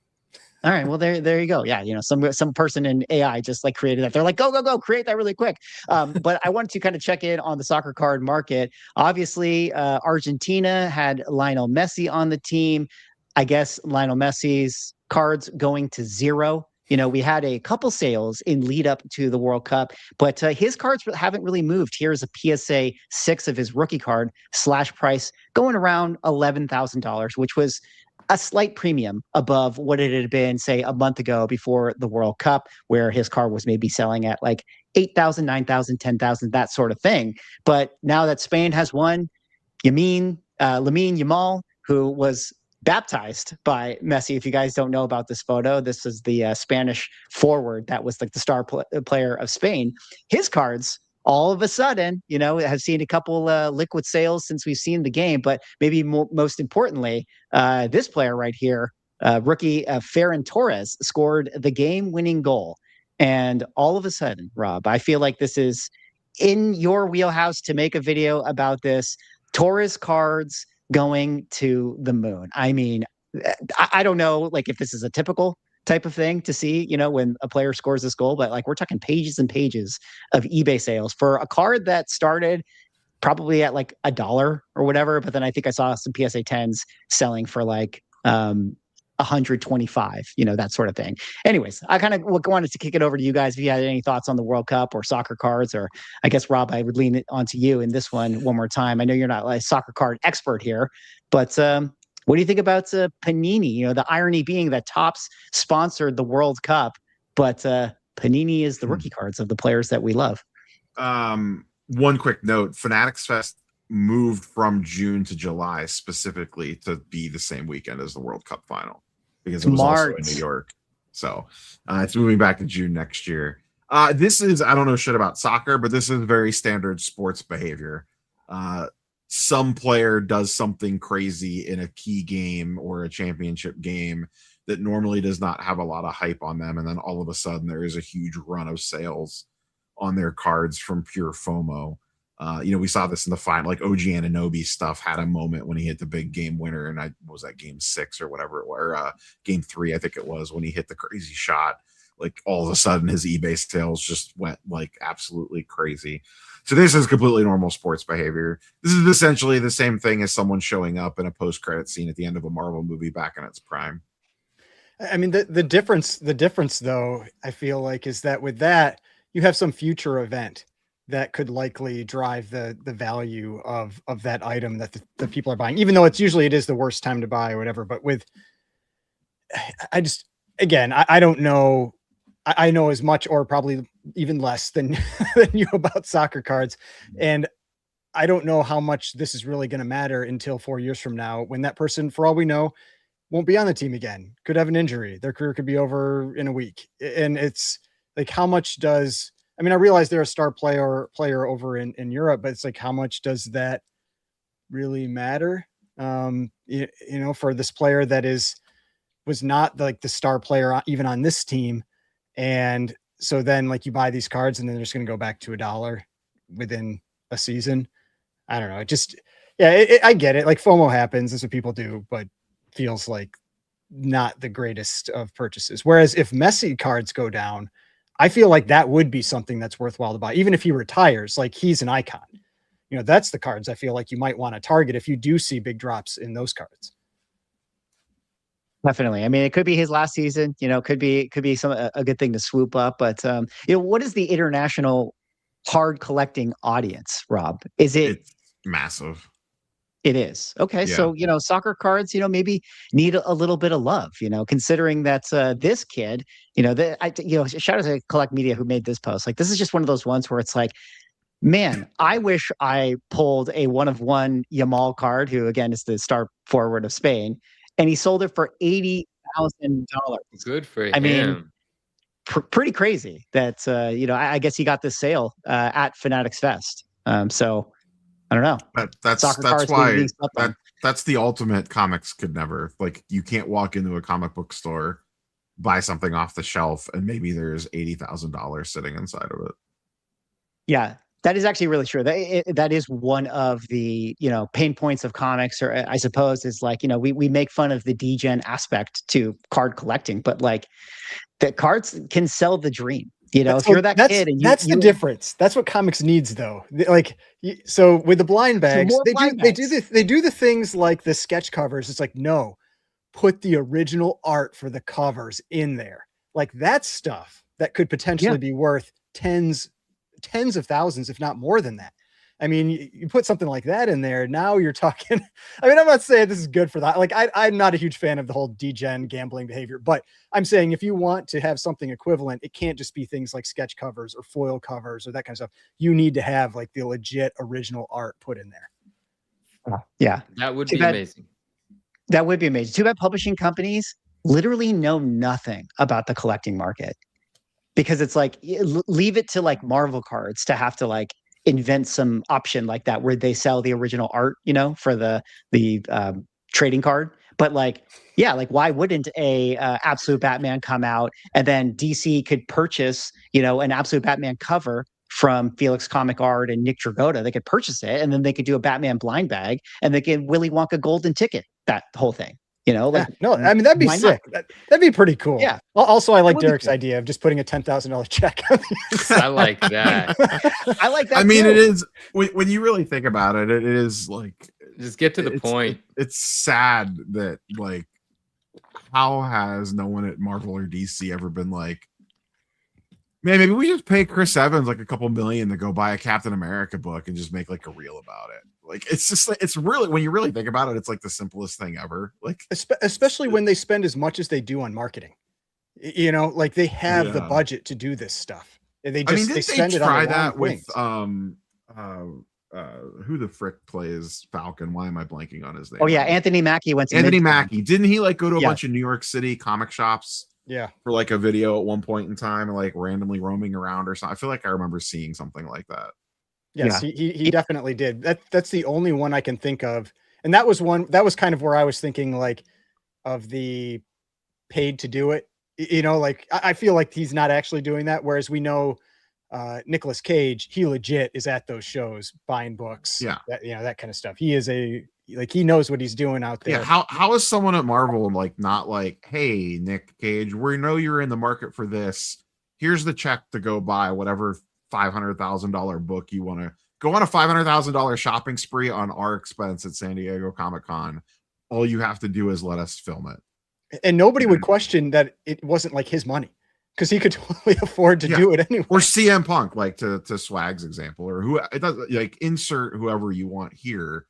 All right, well there you go. Yeah, some person in AI just like created that. They're like, go, create that really quick. But I wanted to kind of check in on the soccer card market. Obviously, Argentina had Lionel Messi on the team. I guess Lionel Messi's cards going to zero. We had a couple sales in lead up to the World Cup, but his cards haven't really moved. Here's a PSA 6 of his rookie card / price going around $11,000, which was a slight premium above what it had been, say, a month ago before the World Cup, where his car was maybe selling at like 8,000, 9,000, 10,000, that sort of thing. But now that Spain has won, Lamine Yamal, who was baptized by Messi. If you guys don't know about this photo, this is the Spanish forward that was like the star player of Spain. His cards all of a sudden, have seen a couple liquid sales since we've seen the game. But maybe most importantly, this player right here, rookie Ferran Torres, scored the game-winning goal. And all of a sudden, Rob, I feel like this is in your wheelhouse to make a video about this. Torres cards going to the moon. I mean, I don't know, like, if this is a typical type of thing to see, when a player scores this goal, but like, we're talking pages and pages of eBay sales for a card that started probably at like $1 or whatever. But then I think I saw some PSA 10s selling for like 125, that sort of thing. Anyways, I kind of wanted to kick it over to you guys if you had any thoughts on the World Cup or soccer cards, or I guess, Rob, I would lean it onto you in this one more time. I know you're not like a soccer card expert here, but what do you think about Panini? The irony being that Topps sponsored the World Cup, but Panini is the rookie cards of the players that we love. One quick note: Fanatics Fest moved from June to July specifically to be the same weekend as the World Cup final, because it was also in New York. So it's moving back to June next year. This is, I don't know shit about soccer, but this is very standard sports behavior. Some player does something crazy in a key game or a championship game that normally does not have a lot of hype on them, and then all of a sudden there is a huge run of sales on their cards from pure FOMO. We saw this in the final, like OG Anunoby stuff had a moment when he hit the big game winner, and was that game 6 or whatever, or game 3, I think it was, when he hit the crazy shot. Like, all of a sudden his eBay sales just went like absolutely crazy. So this is completely normal sports behavior. This is essentially the same thing as someone showing up in a post-credit scene at the end of a Marvel movie back in its prime. I mean, the difference though, I feel like, is that with that, you have some future event that could likely drive the value of that item that the people are buying, even though it is the worst time to buy or whatever. But I just, again, I don't know. I know as much or probably even less than than you about soccer cards, and I don't know how much this is really going to matter until 4 years from now, when that person, for all we know, won't be on the team again, could have an injury, their career could be over in a week. And it's like, how much does, I mean, I realize they're a star player over in Europe, but it's like, how much does that really matter? You know, for this player that was not like the star player even on this team. And so then like you buy these cards and then they're just going to go back to $1 within a season. I don't know. It just, yeah, I get it. Like FOMO happens. That's what people do, but feels like not the greatest of purchases. Whereas if Messi cards go down, I feel like that would be something that's worthwhile to buy. Even if he retires, like he's an icon, you know, that's the cards I feel like you might want to target if you do see big drops in those cards. Definitely. I mean, it could be his last season, you know, could be a good thing to swoop up. But you know, what is the international card collecting audience, Rob? It's massive. It is. Okay. Yeah. So, you know, soccer cards, you know, maybe need a little bit of love, you know, considering that this kid, you know, shout out to Collect Media who made this post. Like, this is just one of those ones where it's like, man, I wish I pulled a 1-of-1 Yamal card, who again is the star forward of Spain, and he sold it for $80,000. Good for him. I mean, pretty crazy that, you know, I guess he got this sale at Fanatics Fest. So I don't know. That's why that's the ultimate. Comics could never, like, you can't walk into a comic book store, buy something off the shelf, and maybe there's $80,000 sitting inside of it. Yeah, that is actually really true. That is one of the, you know, pain points of comics, or I suppose, is like, you know, we make fun of the degen aspect to card collecting, but like the cards can sell the dream. You know, if you're that kid, and that's the difference. That's what comics needs, though. Like, so with the blind bags, they do the things like the sketch covers. It's like, no, put the original art for the covers in there. Like, that's stuff that could potentially be worth tens of thousands, if not more than that. I mean, you put something like that in there, now you're talking. I mean, I'm not saying this is good for that. Like, I'm not a huge fan of the whole degen gambling behavior, but I'm saying if you want to have something equivalent, it can't just be things like sketch covers or foil covers or that kind of stuff. You need to have like the legit original art put in there. Yeah. That would be amazing. That would be amazing. Too bad publishing companies literally know nothing about the collecting market, because it's like, leave it to like Marvel cards to have to like invent some option like that where they sell the original art, you know, for the trading card. But like, yeah, like why wouldn't a Absolute Batman come out and then DC could purchase, you know, an Absolute Batman cover from Felix Comic Art and Nick Dragotta? They could purchase it, and then they could do a Batman blind bag, and they could Willy Wonka golden ticket that whole thing. You know, like, no, I mean, that'd be sick. That'd be pretty cool. Yeah. Also, I like Derek's idea of just putting a $10,000 check on I like that. I like that. I mean, it is, when you really think about it, it is like, just get to the point. It's sad that, like, how has no one at Marvel or DC ever been like, man, maybe we just pay Chris Evans like a couple million to go buy a Captain America book and just make like a reel about it. Like, it's just like, it's really, when you really think about it, it's like the simplest thing ever. Like, especially when they spend as much as they do on marketing, you know, like they have the budget to do this stuff. They just, they spend it on that with who the frick plays Falcon? Why am I blanking on his name? Oh yeah, Anthony Mackie went to Anthony Mackie. Didn't he like go to a bunch of New York City comic shops? Yeah, for like a video at one point in time, and like randomly roaming around or something. I feel like I remember seeing something like that. Yes, he definitely did. That's the only one I can think of, and that was kind of where I was thinking like of the paid to do it. You know, like I feel like he's not actually doing that, whereas we know Nicolas Cage, he legit is at those shows buying books. Yeah, that kind of stuff. He is he knows what he's doing out there. Yeah, how is someone at Marvel like not like, hey, Nick Cage, we know you're in the market for this. Here's the check to go buy whatever $500,000 book you want to go on a $500,000 shopping spree on our expense at San Diego Comic-Con. All you have to do is let us film it. And nobody would question that it wasn't like his money. because he could totally afford to do it anyway. Or CM Punk, like to Swag's example, or who it does, like insert whoever you want here.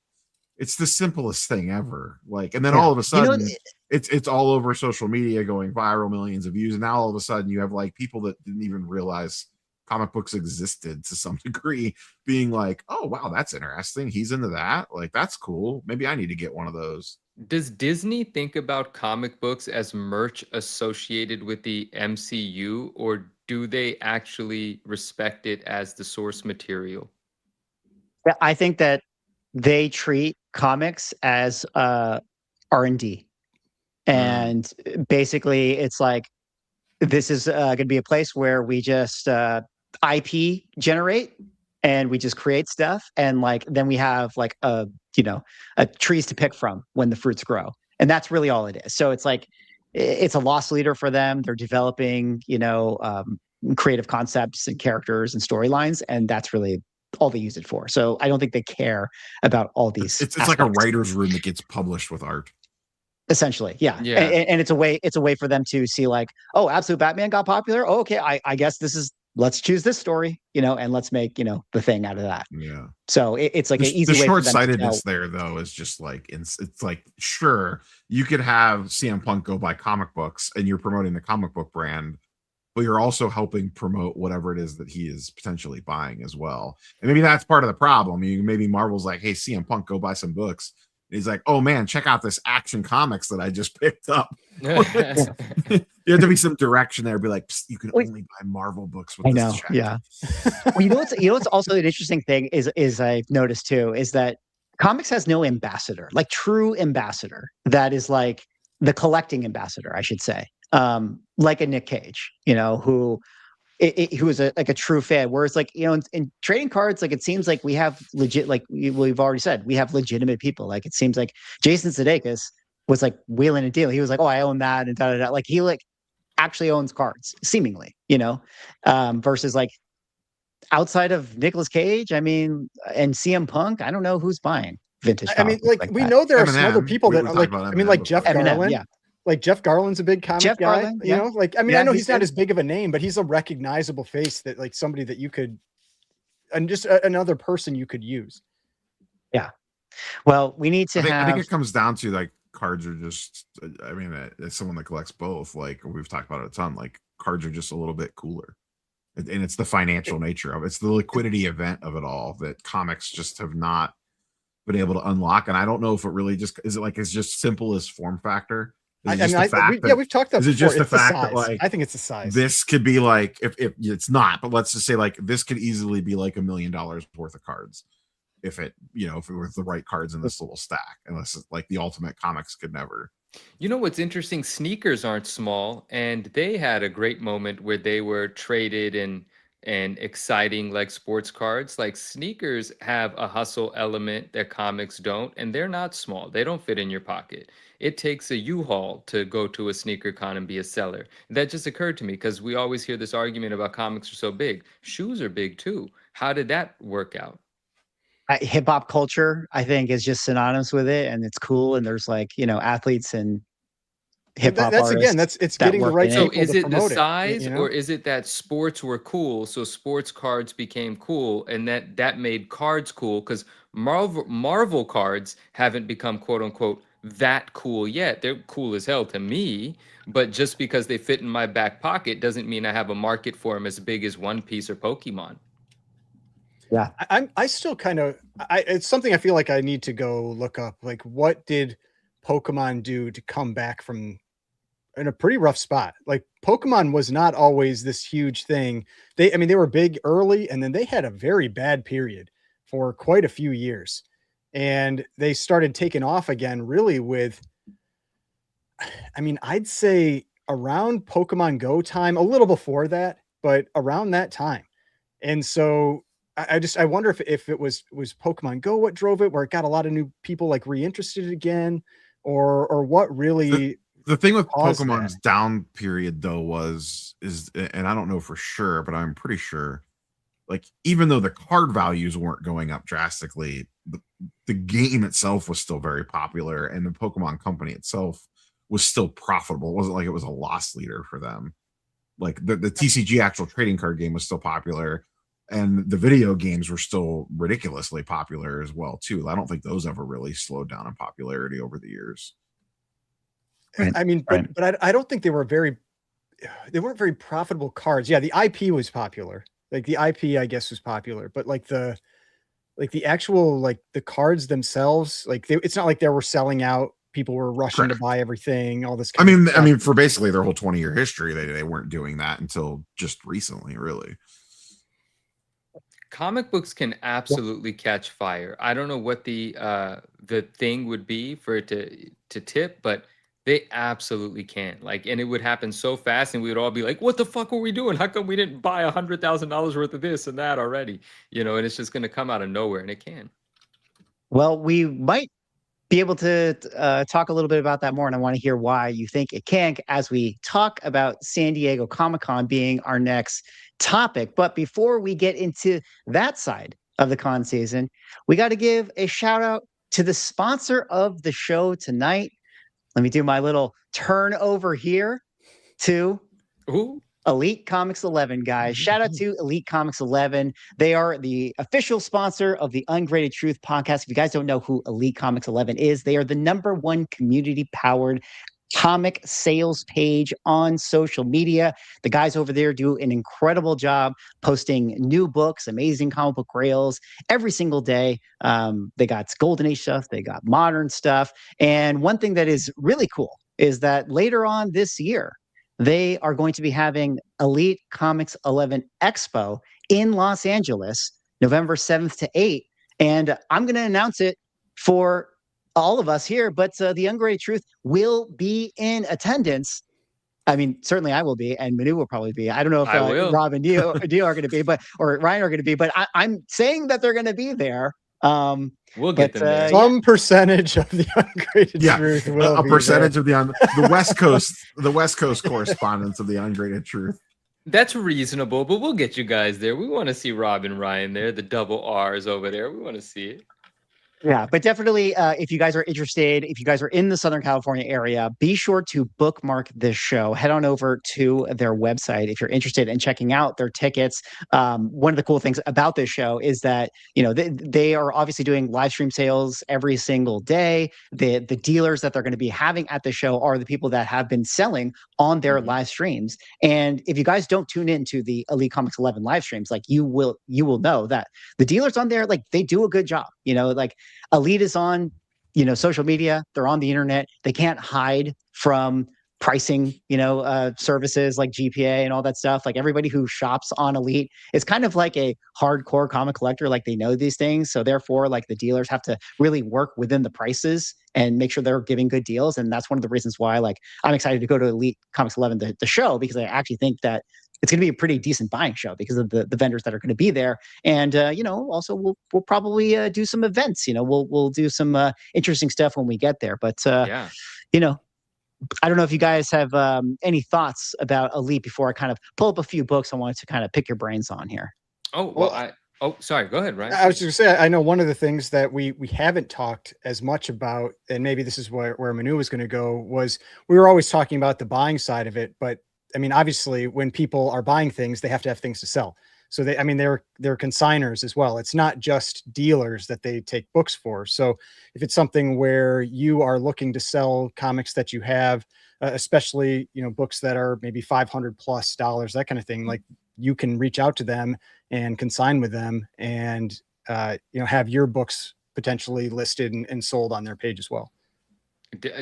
It's the simplest thing ever. Like, and then all of a sudden, it's all over social media, going viral, millions of views, and now all of a sudden you have like people that didn't even realize comic books existed to some degree, being like, "Oh wow, that's interesting. He's into that. Like, that's cool. Maybe I need to get one of those." Does Disney think about comic books as merch associated with the MCU, or do they actually respect it as the source material? I think that they treat comics as R&D. And basically it's like, this is going to be a place where we just IP generate, and we just create stuff, and like then we have like a trees to pick from when the fruits grow, and that's really all it is. So it's like it's a loss leader for them. They're developing creative concepts and characters and storylines, and that's really all they use it for. So I don't think they care about all these. It's like a writer's room that gets published with art. Essentially, yeah. And it's a way for them to see like, oh, Absolute Batman got popular. Oh, okay, I guess let's choose this story, and let's make the thing out of that. Yeah. So it's like an easy way. The short-sightedness there, though, is just like it's like, sure, you could have CM Punk go buy comic books, and you're promoting the comic book brand, but you're also helping promote whatever it is that he is potentially buying as well. And maybe that's part of the problem. Maybe Marvel's like, hey, CM Punk, go buy some books. He's like, oh man, check out this Action Comics that I just picked up. You have to be some direction there. Be like, you can only buy Marvel books with this check. Yeah. Well, what's also an interesting thing is I've noticed too, is that comics has no ambassador, like true ambassador. That is like the collecting ambassador, I should say. Like a Nick Cage, who is like a true fan. Whereas like, in trading cards, like it seems like we have legit, like we've already said, we have legitimate people. Like it seems like Jason Sudeikis was like wheeling a deal. He was like, oh, I own that and da. Like he like actually owns cards, seemingly, versus like outside of Nicolas Cage, I mean, and CM Punk, I don't know who's buying vintage. I mean, like we know there are some other people that like, I mean, like Jeff Garland. Yeah. Like Jeff Garland's a big comic guy, Garland, like, I mean, I know he's not as big of a name, but he's a recognizable face that like somebody that you could, and just another person you could use. Yeah. Well, we need to I think it comes down to like cards are just, I mean, as someone that collects both, like we've talked about it a ton, like cards are just a little bit cooler. And it's the financial nature of it. It's the liquidity event of it all that comics just have not been able to unlock. And I don't know if it really just, is it like, it's just simple as form factor? We've talked about. Is it just the fact that like I think it's the size. This could be like if it's not, but let's just say like this could easily be like $1 million worth of cards if it were the right cards in this little stack. Unless it's like the Ultimate Comics could never. You know what's interesting? Sneakers aren't small, and they had a great moment where they were traded and exciting like sports cards. Like sneakers have a hustle element that comics don't, and they're not small. They don't fit in your pocket. It takes a U-Haul to go to a sneaker con and be a seller. That just occurred to me because we always hear this argument about comics are so big. Shoes are big too. How did that work out? Hip hop culture, I think, is just synonymous with it, and it's cool. And there's like athletes and hip hop. That's again, it's getting the right. So is it the size, or is it that sports were cool, so sports cards became cool, and that made cards cool? Because Marvel cards haven't become quote unquote that cool yet. They're cool as hell to me, but just because they fit in my back pocket doesn't mean I have a market for them as big as One Piece or Pokemon. Yeah, I still kind of, it's something I feel like I need to go look up. Like, what did Pokemon do to come back from in a pretty rough spot? Like, Pokemon was not always this huge thing. They were big early, and then they had a very bad period for quite a few years. And they started taking off again, really with, I'd say around Pokemon Go time, a little before that, but around that time. And so I wonder if it was Pokemon Go what drove it, where it got a lot of new people like reinterested again, or what really. The thing with Pokemon's down period though is, and I don't know for sure, but I'm pretty sure, like even though the card values weren't going up drastically, the game itself was still very popular, and the Pokemon company itself was still profitable. It wasn't like it was a loss leader for them. like the TCG actual trading card game was still popular, and the video games were still ridiculously popular as well too. I don't think those ever really slowed down in popularity over the years. Right, I mean, right. but I don't think they weren't very profitable cards. Yeah, the IP was popular. Like the IP, I guess, was popular, but like the actual like the cards themselves, like it's not like they were selling out. People were rushing to Correct. buy everything. All this. I Kind of mean, stuff. for basically their whole 20-year history, they weren't doing that until just recently, really. Comic books can absolutely catch fire. I don't know what the thing would be for it to tip, but they absolutely can. Like, and it would happen so fast, and we would all be like, "What the fuck were we doing? How come we didn't buy $100,000 worth of this and that already?" You know, and it's just going to come out of nowhere, and it can. Well, we might be able to talk a little bit about that more, and I want to hear why you think it can as we talk about San Diego Comic-Con being our next topic. But before we get into that side of the con season, we got to give a shout out to the sponsor of the show tonight. Let me do my little turn over here to Ooh. Elite Comics 11, guys. Shout out to Elite Comics 11. They are the official sponsor of the Ungraded Truth podcast. If you guys don't know who Elite Comics 11 is, they are the #1 community-powered comic sales page on social media. The guys over there do an incredible job posting new books, amazing comic book rails every single day. They got Golden Age stuff, they got modern stuff. And one thing that is really cool is that later on this year, they are going to be having Elite Comics 11 Expo in Los Angeles, November 7th to 8th. And I'm going to announce it for all of us here, but the Ungraded Truth will be in attendance. I mean, certainly I will be, and Manu will probably be. I don't know if Rob and Dio are going to be, or Ryan are going to be, but I'm saying that they're going to be there. We'll get them there. Some percentage of the Ungraded Truth will a be percentage there. of the West Coast, the West Coast correspondents of the Ungraded Truth. That's reasonable, but we'll get you guys there. We want to see Rob and Ryan there, the double R's over there. We want to see it. Yeah, but definitely, if you guys are interested, if you guys are in the Southern California area, be sure to bookmark this show. Head on over to their website if you're interested in checking out their tickets. One of the cool things about this show is that, you know, they are obviously doing live stream sales every single day. The dealers that they're going to be having at the show are the people that have been selling on their live streams. And if you guys don't tune into the Elite Comics 11 live streams, like you will know that the dealers on there, like they do a good job. You know, like Elite is on, you know, social media. They're on the internet. They can't hide from pricing, you know, services like GPA and all that stuff. Like everybody who shops on Elite is kind of like a hardcore comic collector. Like they know these things. So therefore, like the dealers have to really work within the prices and make sure they're giving good deals. And that's one of the reasons why, like, I'm excited to go to Elite Comics 11, the show, because I actually think that it's going to be a pretty decent buying show because of the vendors that are going to be there. And, you know, also we'll probably do some events, you know, we'll do some interesting stuff when we get there. But, Yeah, you know, I don't know if you guys have any thoughts about Elite before I kind of pull up a few books I wanted to kind of pick your brains on here. Oh, well, sorry. Go ahead, Ryan. I was just going to say, I know one of the things that we haven't talked as much about, and maybe this is where Manu was going to go, was we were always talking about the buying side of it. But I mean, obviously when people are buying things, they have to have things to sell. So they're consigners as well. It's not just dealers that they take books for. So if it's something where you are looking to sell comics that you have, especially, you know, books that are maybe $500+, that kind of thing, like you can reach out to them and consign with them and, you know, have your books potentially listed and sold on their page as well.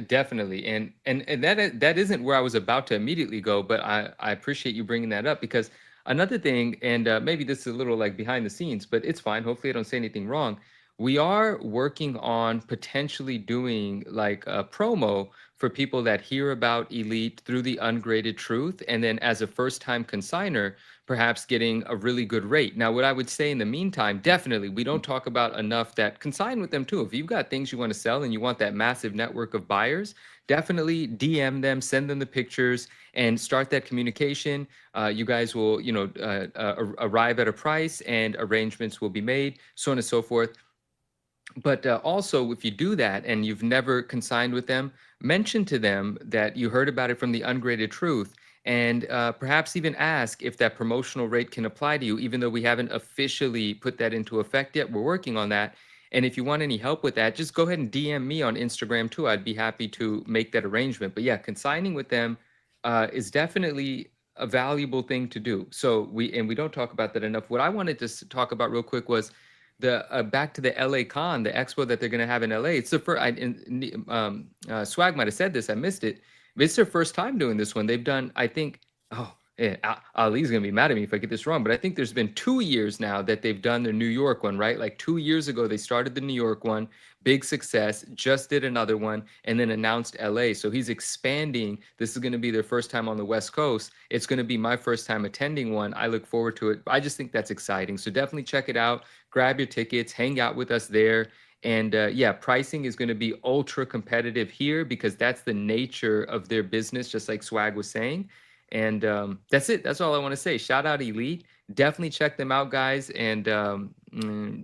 Definitely. And that isn't where I was about to immediately go, but I appreciate you bringing that up, because another thing, and maybe this is a little like behind the scenes, but it's fine. Hopefully I don't say anything wrong. We are working on potentially doing like a promo for people that hear about Elite through the Ungraded Truth, and then as a first-time consigner, perhaps getting a really good rate. Now, what I would say in the meantime, definitely, we don't talk about enough that consign with them too. If you've got things you want to sell and you want that massive network of buyers, definitely DM them, send them the pictures, and start that communication. You guys will, you know, arrive at a price, and arrangements will be made, so on and so forth. But also, if you do that and you've never consigned with them, mention to them that you heard about it from the Ungraded Truth, and perhaps even ask if that promotional rate can apply to you, even though we haven't officially put that into effect yet. We're working on that. And if you want any help with that, just go ahead and DM me on Instagram too. I'd be happy to make that arrangement. But yeah, consigning with them is definitely a valuable thing to do. So we don't talk about that enough. What I wanted to talk about real quick was the back to the LA Con, the expo that they're going to have in LA. It's the first. Swag might have said this. I missed it. But it's their first time doing this one. They've done, I think. Oh, yeah, Ali's gonna be mad at me if I get this wrong, but I think there's been 2 years now that they've done the New York one, right? Like 2 years ago, they started the New York one, big success, just did another one, and then announced LA. So he's expanding. This is gonna be their first time on the West Coast. It's gonna be my first time attending one. I look forward to it. I just think that's exciting. So definitely check it out. Grab your tickets, hang out with us there. And yeah, pricing is going to be ultra competitive here because that's the nature of their business, just like Swag was saying. And that's it. That's all I want to say. Shout out Elite. Definitely check them out, guys. And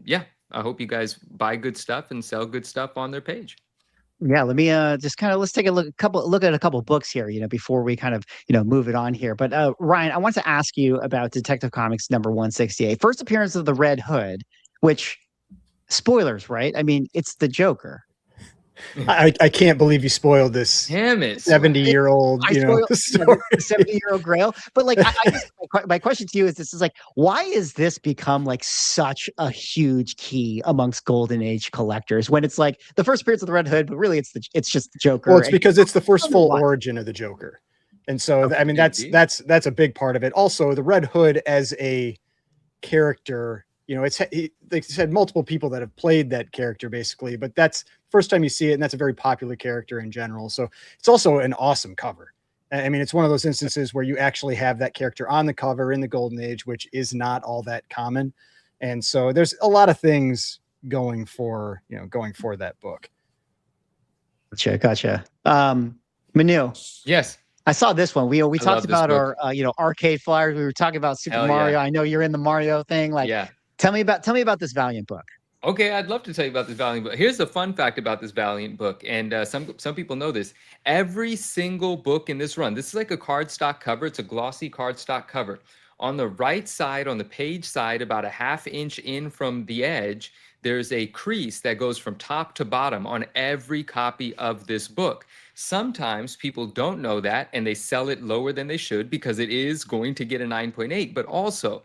yeah, I hope you guys buy good stuff and sell good stuff on their page. Yeah, let me just kind of let's take a look at a couple books here, before we kind of move it on here. But Ryan, I want to ask you about Detective Comics number 168, first appearance of the Red Hood, which spoilers, right? I mean, it's the Joker. I can't believe you spoiled this. Damn it. 70-year-old, story. 70-year-old Grail. But like, I guess my question to you is this: is like, why is this become like such a huge key amongst Golden Age collectors when it's like the first appearance of the Red Hood, but really it's just the Joker? Well, it's because it's the first full origin of the Joker, and so I mean that's a big part of it. Also, the Red Hood as a character. They said multiple people that have played that character basically, but that's first time you see it, and that's a very popular character in general. So it's also an awesome cover. I mean, it's one of those instances where you actually have that character on the cover in the Golden Age, which is not all that common. And so there's a lot of things going for that book. Gotcha. Manu. Yes. I saw this one. We talked about our arcade flyers. We were talking about Super Mario. Yeah. I know you're in the Mario thing. Like, yeah. Tell me about this Valiant book. Okay, I'd love to tell you about this Valiant book. Here's the fun fact about this Valiant book, and some people know this. Every single book in this run, this is like a cardstock cover. It's a glossy cardstock cover. On the right side, on the page side, about a ½ inch in from the edge, there's a crease that goes from top to bottom on every copy of this book. Sometimes people don't know that, and they sell it lower than they should because it is going to get a 9.8, but also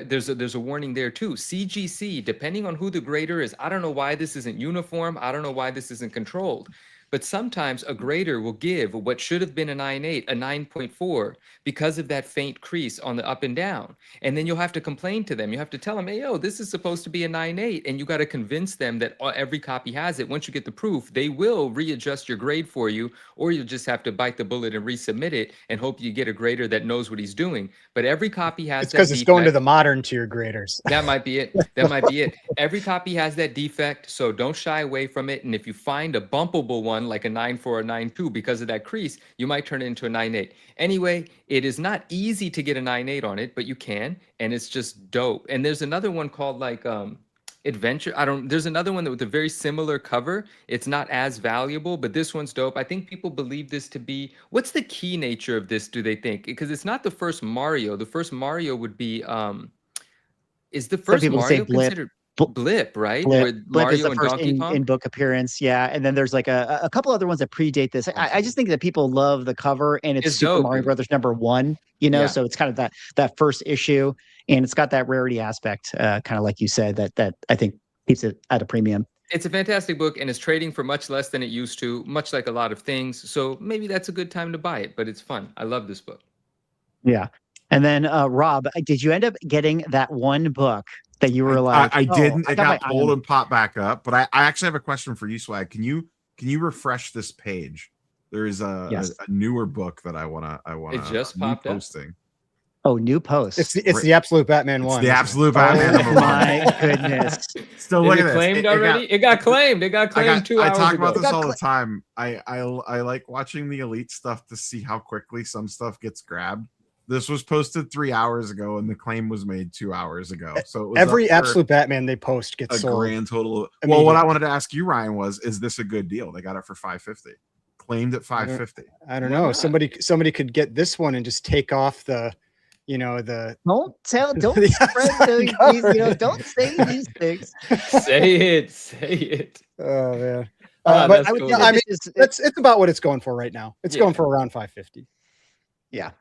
there's a warning there too. CGC, depending on who the grader is, I don't know why this isn't uniform. I don't know why this isn't controlled. But sometimes a grader will give what should have been a 9.8, a 9.4 because of that faint crease on the up and down. And then you'll have to complain to them. You have to tell them, hey, yo, this is supposed to be a 9.8. And you got to convince them that every copy has it. Once you get the proof, they will readjust your grade for you, or you'll just have to bite the bullet and resubmit it and hope you get a grader that knows what he's doing. But every copy has that defect. It's because it's going to the modern tier graders. That might be it. That might be it. Every copy has that defect, so don't shy away from it. And if you find a bumpable one, like a 9.4 or 9.2, because of that crease, you might turn it into a 9.8. Anyway, it is not easy to get a 9.8 on it, but you can, and it's just dope. And there's another one called like Adventure. There's another one with a very similar cover. It's not as valuable, but this one's dope. I think people believe this to be, what's the key nature of this, do they think? Because it's not the first Mario. The first Mario would be, is the first Mario considered Blip, right? Blip is the first in-book appearance, yeah. And then there's like a couple other ones that predate this. I just think that people love the cover, and it's Super Mario Brothers #1, so it's kind of that first issue, and it's got that rarity aspect, kind of like you said, that I think keeps it at a premium. It's a fantastic book, and it's trading for much less than it used to, much like a lot of things. So maybe that's a good time to buy it, but it's fun. I love this book. Yeah. And then Rob, did you end up getting that one book that you were like, I didn't. It got pulled and popped back up. But I actually have a question for you, Swag. Can you refresh this page? There is a newer book that I wanna. It just popped posting. Oh, new post. It's the Absolute Batman one. The Absolute Batman. Oh my goodness! Still look at this. Claimed already? It got claimed. It got claimed 2 hours ago. I talk about this all the time. I like watching the Elite stuff to see how quickly some stuff gets grabbed. This was posted 3 hours ago, and the claim was made 2 hours ago. So it was every Absolute Batman they post gets sold. A grand total. Well, what I wanted to ask you, Ryan, is this a good deal? They got it for $550. claimed at 550. I don't Why know. not? Somebody could get this one and just take off the, the Don't spread outside these, cover. don't say these things. Say it. Oh man. Oh, But that's cool. I mean, This is- it's about what it's going for right now. It's going for around 550. Yeah.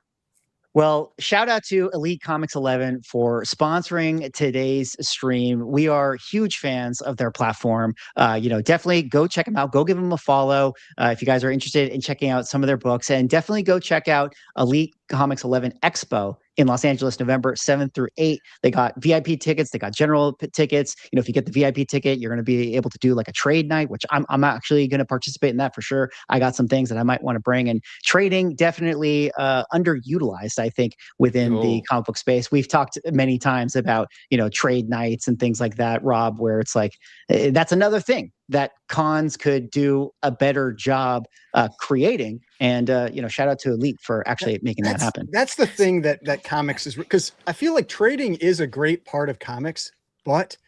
Well, shout out to Elite Comics 11 for sponsoring today's stream. We are huge fans of their platform. Definitely go check them out. Go give them a follow if you guys are interested in checking out some of their books, and definitely go check out Elite Comics 11 Expo in Los Angeles, November 7th through 8th. They got VIP tickets. They got general tickets. If you get the VIP ticket, you're going to be able to do like a trade night, which I'm actually going to participate in that for sure. I got some things that I might want to bring, and trading definitely underutilized, I think, within the comic book space. We've talked many times about, trade nights and things like that, Rob, where it's like, that's another thing that cons could do a better job creating. And, shout out to Elite for actually making that happen. That's the thing that comics is, because I feel like trading is a great part of comics, but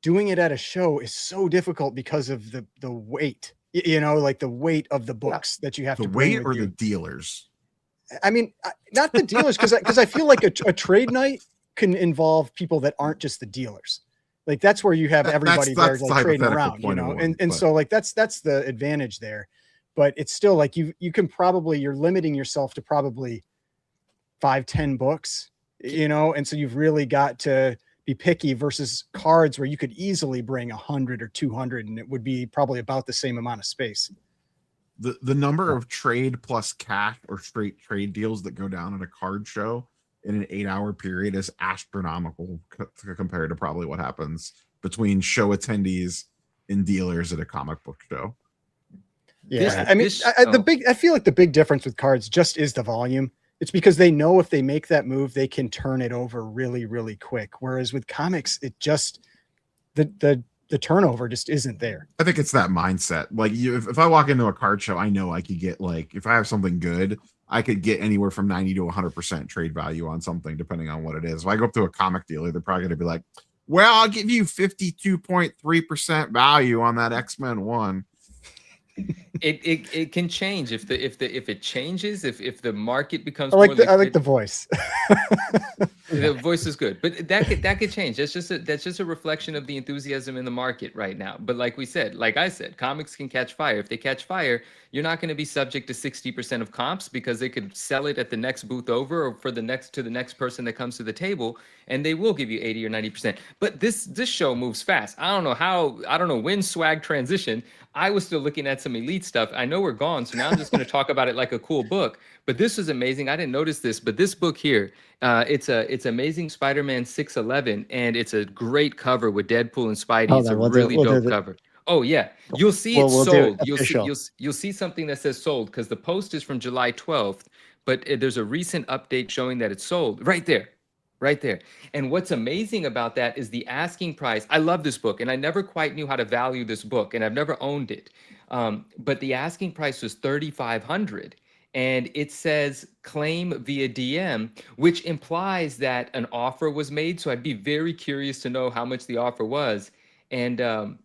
doing it at a show is so difficult because of the weight, like the weight of the books that you have The to bring weight with or you. the dealers? I mean, not the dealers, because I feel like a trade night can involve people that aren't just the dealers. Like that's where you have everybody there that's the like trading hypothetical around, point of one, and but- so like that's the advantage there. But it's still like you can probably, you're limiting yourself to probably 5-10 books, and so you've really got to be picky versus cards where you could easily bring 100 or 200 and it would be probably about the same amount of space. The number of trade plus cash or straight trade deals that go down at a card show in an 8-hour period is astronomical compared to probably what happens between show attendees and dealers at a comic book show. Yeah, I feel like the big difference with cards just is the volume. It's because they know if they make that move, they can turn it over really, really quick. Whereas with comics, it just the turnover just isn't there. I think it's that mindset. Like if I walk into a card show, I know I could get, like, if I have something good, I could get anywhere from 90 to 100% trade value on something, depending on what it is. If I go up to a comic dealer, they're probably going to be like, well, I'll give you 52.3% value on that X-Men one. It can change if it changes, if the market becomes I like the voice. The voice is good, but that could change. That's just a reflection of the enthusiasm in the market right now. But like I said, comics can catch fire. If they catch fire, you're not going to be subject to 60% of comps, because they could sell it at the next booth over, or to the next person that comes to the table, and they will give you 80 or 90%. But this show moves fast. I don't know when swag transitioned. I was still looking at some Elite stuff. I know we're gone, so now I'm just going to talk about it like a cool book. But this was amazing. I didn't notice this, but this book here, it's Amazing Spider-Man 611, and it's a great cover with Deadpool and Spidey. It's a really dope cover. Oh yeah, you'll see it sold. You'll see something that says sold, because the post is from July 12th, but there's a recent update showing that it's sold right there. Right there. And what's amazing about that is the asking price. I love this book, and I never quite knew how to value this book, and I've never owned it. But the asking price was $3,500, and it says claim via DM, which implies that an offer was made. So I'd be very curious to know how much the offer was. And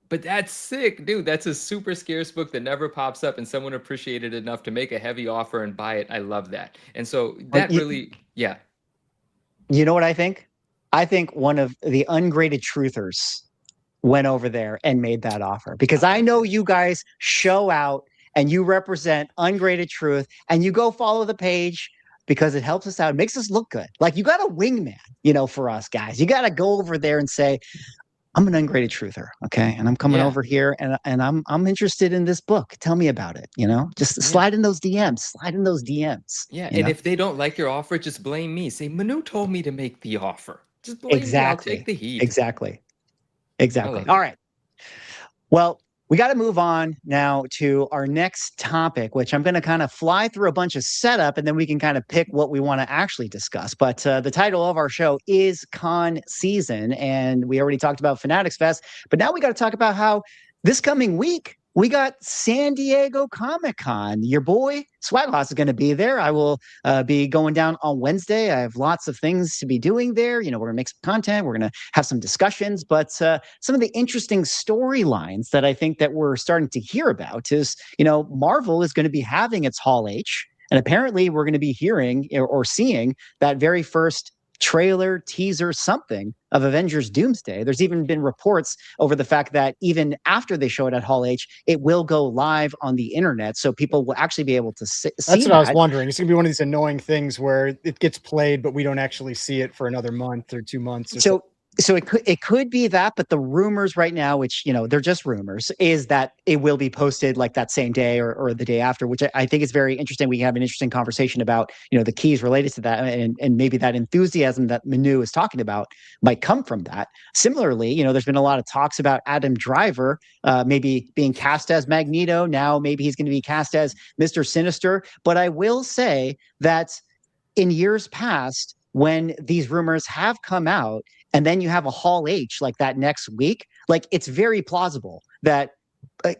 but that's sick, dude. That's a super scarce book that never pops up, and someone appreciated it enough to make a heavy offer and buy it. I love that. And so that yeah. You know what I think? I think one of the ungraded truthers went over there and made that offer, because I know you guys show out and you represent ungraded truth, and you go follow the page because it helps us out. It makes us look good. Like, you got a wingman, for us guys. You got to go over there and say, I'm an ungraded truther, okay? And I'm coming over here, and I'm interested in this book. Tell me about it, Just slide in those DMs. Slide in those DMs. Yeah, and if they don't like your offer, just blame me. Say, Manu told me to make the offer. Just blame me. I'll take the heat. Exactly. All right. Well, we got to move on now to our next topic, which I'm going to kind of fly through a bunch of setup, and then we can kind of pick what we want to actually discuss. But the title of our show is Con Season, and we already talked about Fanatics Fest, but now we got to talk about how this coming week we got San Diego Comic-Con. Your boy Swagloss is going to be there. I will be going down on Wednesday. I have lots of things to be doing there. We're going to make some content. We're going to have some discussions. But some of the interesting storylines that I think that we're starting to hear about is, Marvel is going to be having its Hall H. And apparently we're going to be hearing or seeing that very first trailer, teaser, something of Avengers Doomsday. There's even been reports over the fact that even after they show it at Hall H, it will go live on the internet. So people will actually be able to see That's what I was wondering. It's going to be one of these annoying things where it gets played, but we don't actually see it for another month or 2 months. Or so it could be that, but the rumors right now, which, they're just rumors, is that it will be posted like that same day or the day after, which I think is very interesting. We have an interesting conversation about, the keys related to that, and maybe that enthusiasm that Manu is talking about might come from that. Similarly, there's been a lot of talks about Adam Driver maybe being cast as Magneto. Now maybe he's going to be cast as Mr. Sinister. But I will say that in years past, when these rumors have come out, and then you have a Hall H like that next week, like it's very plausible that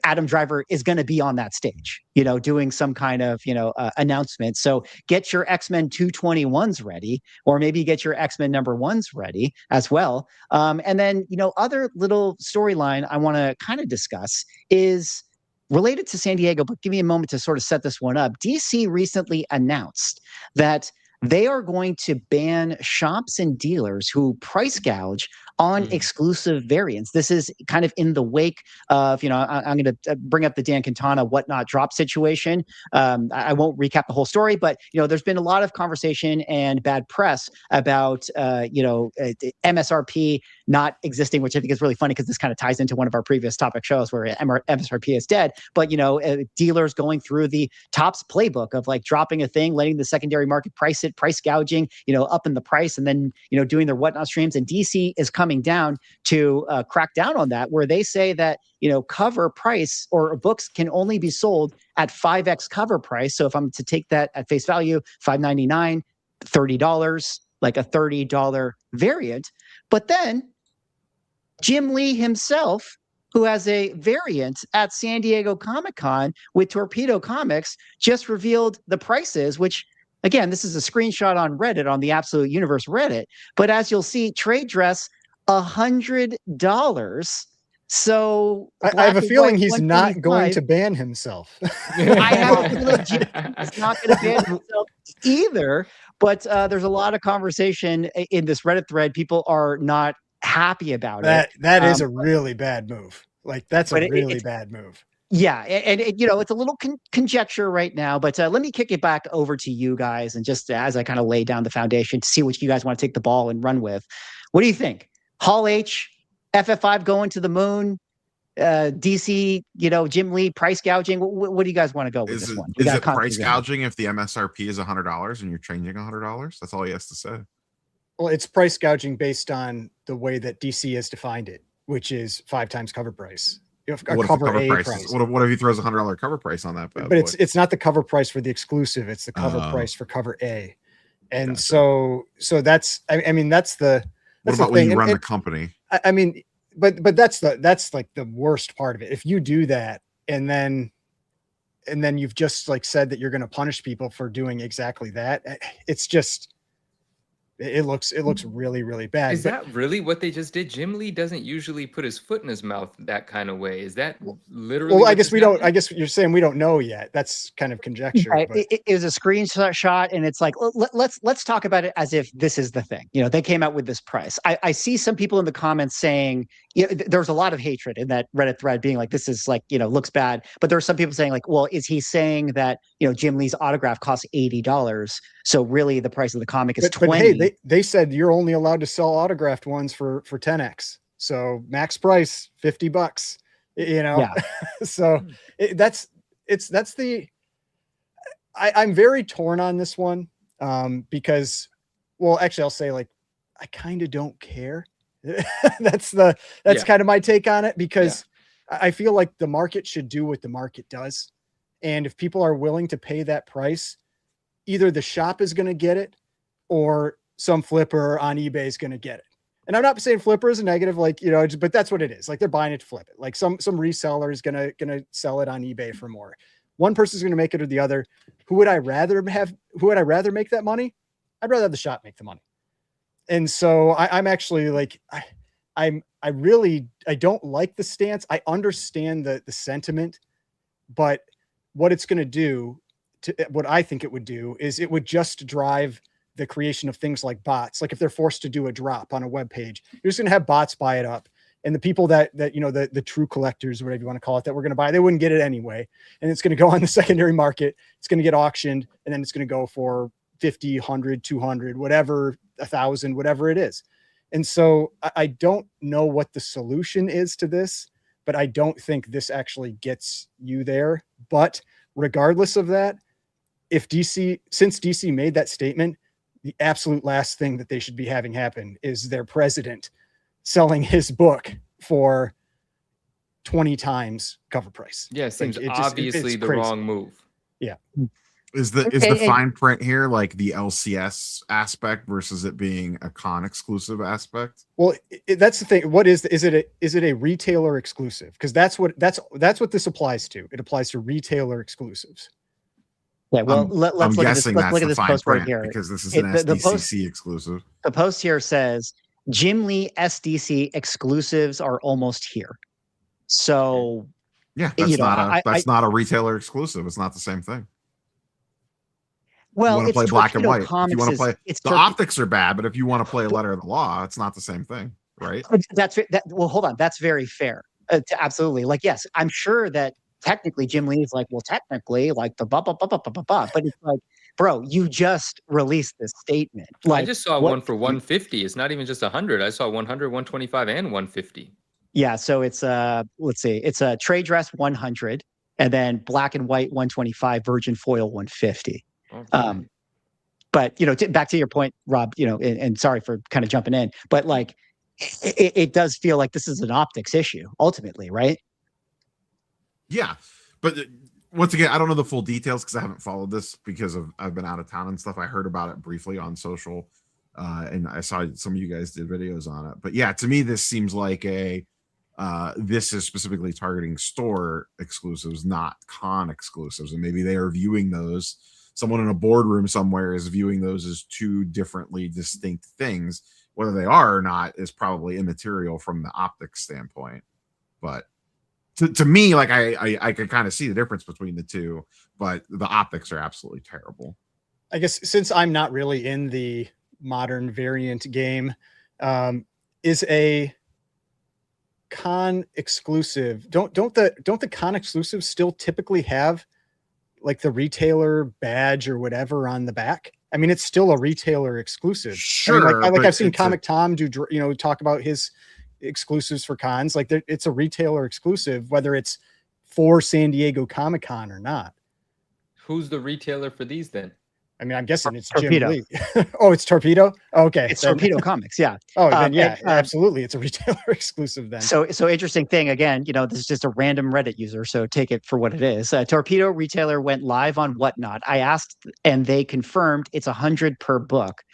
Adam Driver is going to be on that stage, doing some kind of, announcement. So get your X-Men 221s ready, or maybe get your X-Men #1s ready as well. And then, other little storyline I want to kind of discuss is related to San Diego, but give me a moment to sort of set this one up. DC recently announced that they are going to ban shops and dealers who price gouge on exclusive variants. This is kind of in the wake of, I'm going to bring up the Dan Quintana whatnot drop situation. I won't recap the whole story, but, there's been a lot of conversation and bad press about, MSRP not existing, which I think is really funny because this kind of ties into one of our previous topic shows where MSRP is dead. But, dealers going through the Topps playbook of like dropping a thing, letting the secondary market price it, price gouging, up in the price, and then, doing their whatnot streams. And DC is coming down to crack down on that, where they say that, cover price or books can only be sold at 5x cover price. So if I'm to take that at face value, $5.99, $30, like a $30 variant. But then Jim Lee himself, who has a variant at San Diego Comic-Con with Torpedo Comics, just revealed the prices, which, again, this is a screenshot on Reddit, on the Absolute Universe Reddit. But as you'll see, trade dress, $100. So I have a feeling he's not going to ban himself. I have a feeling he's not going to ban himself either. But there's a lot of conversation in this Reddit thread. People are not happy about it. That is a really bad move. Like, that's a really bad move. Yeah, and it's a little conjecture right now, but let me kick it back over to you guys, and just as I kind of lay down the foundation to see what you guys want to take the ball and run with. What do you think? Hall H, FF5 going to the moon, DC, Jim Lee price gouging. What do you guys want to go with this one? Is it price gouging if the MSRP is $100 and you're changing $100? That's all he has to say. Well, it's price gouging based on the way that DC has defined it, which is 5 times cover price. What if he throws $100 cover price on that? But it's not the cover price for the exclusive; it's the cover price for cover A. And so that's that's the. What about when you run the company? But that's like the worst part of it. If you do that and then you've just like said that you're going to punish people for doing exactly that, it's just. It looks really, really bad. Is that really what they just did? Jim Lee doesn't usually put his foot in his mouth that kind of way. Is that literally? Well, I guess we don't. I guess you're saying we don't know yet. That's kind of conjecture. Right. It was a screenshot, and it's like let's talk about it as if this is the thing. They came out with this price. I see some people in the comments saying, there's a lot of hatred in that Reddit thread, being like, this is like looks bad. But there are some people saying like, well, is he saying that Jim Lee's autograph costs $80? So really, the price of the comic is $20. But hey, they said you're only allowed to sell autographed ones for 10x. So max price $50. Yeah. So I'm very torn on this one because, well, actually, I'll say like I kind of don't care. That's kind of my take on it, because I feel like the market should do what the market does, and if people are willing to pay that price, either the shop is going to get it or some flipper on eBay is going to get it. And I'm not saying flipper is a negative, like, you know, but that's what it is. Like they're buying it to flip it. Like some reseller is gonna sell it on eBay for more. One person's gonna make it or the other. Who would I rather have? Who would I rather make that money? I'd rather have the shop make the money. And so I'm actually like, I don't like the stance. I understand the sentiment, but what it's going to do, what I think it would do, is it would just drive the creation of things like bots. Like if they're forced to do a drop on a web page, you're just going to have bots buy it up. And the people that you know, the true collectors, whatever you want to call it, that we're going to buy, they wouldn't get it anyway. And it's going to go on the secondary market. It's going to get auctioned, and then it's going to go for 50, 100, 200, whatever, 1,000, whatever it is. And so I don't know what the solution is to this, but I don't think this actually gets you there. But regardless of that, since DC made that statement, the absolute last thing that they should be having happen is their president selling his book for 20 times cover price. Yeah, it seems obviously the wrong move. Yeah. Is the fine print here like the LCS aspect versus it being a con exclusive aspect? Well, that's the thing. What is it a retailer exclusive? Because that's what this applies to. It applies to retailer exclusives. Yeah, well, let's look at this. Let's look at this post right here because this is an SDCC exclusive. The post here says Jim Lee SDC exclusives are almost here. So yeah, that's not a retailer exclusive. It's not the same thing. Well, you want to play black and white. If you want to play, the optics are bad, but if you want to play a letter of the law, it's not the same thing, right? Well, hold on. That's very fair. Absolutely. Like, yes, I'm sure that technically Jim Lee is like, well, technically, like the but it's like, bro, you just released this statement. Like, I just saw one for 150. It's not even just 100. I saw 100, 125, and 150. Yeah. So it's let's see, it's a trade dress 100, and then black and white 125, virgin foil 150. Okay. But you know, back to your point, Rob, you know, and sorry for kind of jumping in, but like it does feel like this is an optics issue ultimately, right? Yeah, but once again, I don't know the full details because I haven't followed this because I've been out of town and stuff. I heard about it briefly on social, and I saw some of you guys did videos on it. But yeah, to me, this seems like this is specifically targeting store exclusives, not con exclusives, and maybe they are viewing those. Someone in a boardroom somewhere is viewing those as two differently distinct things. Whether they are or not is probably immaterial from the optics standpoint. But to me, like I can kind of see the difference between the two, but the optics are absolutely terrible. I guess since I'm not really in the modern variant game, is a con exclusive. Don't the con exclusives still typically have like the retailer badge or whatever on the back? I mean, it's still a retailer exclusive. Sure. I mean, I've seen Comic Tom do, you know, talk about his exclusives for cons. Like it's a retailer exclusive, whether it's for San Diego Comic-Con or not. Who's the retailer for these then? I mean, I'm guessing it's Torpedo. Jim Lee. Oh, it's Torpedo? Okay. It's Torpedo Comics, yeah. Oh, then yeah, absolutely. It's a retailer exclusive then. So interesting thing, again, you know, this is just a random Reddit user, so take it for what it is. Torpedo retailer went live on Whatnot. I asked, and they confirmed it's 100 per book,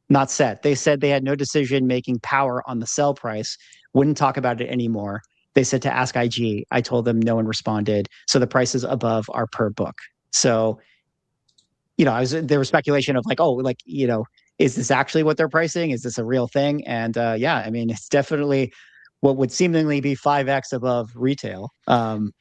not set. They said they had no decision-making power on the sell price, wouldn't talk about it anymore. They said to ask IG. I told them no one responded. So the prices above are per book. So, you know, there was speculation of like, oh, like, you know, is this actually what they're pricing? Is this a real thing? And yeah, I mean, it's definitely what would seemingly be 5x above retail. Can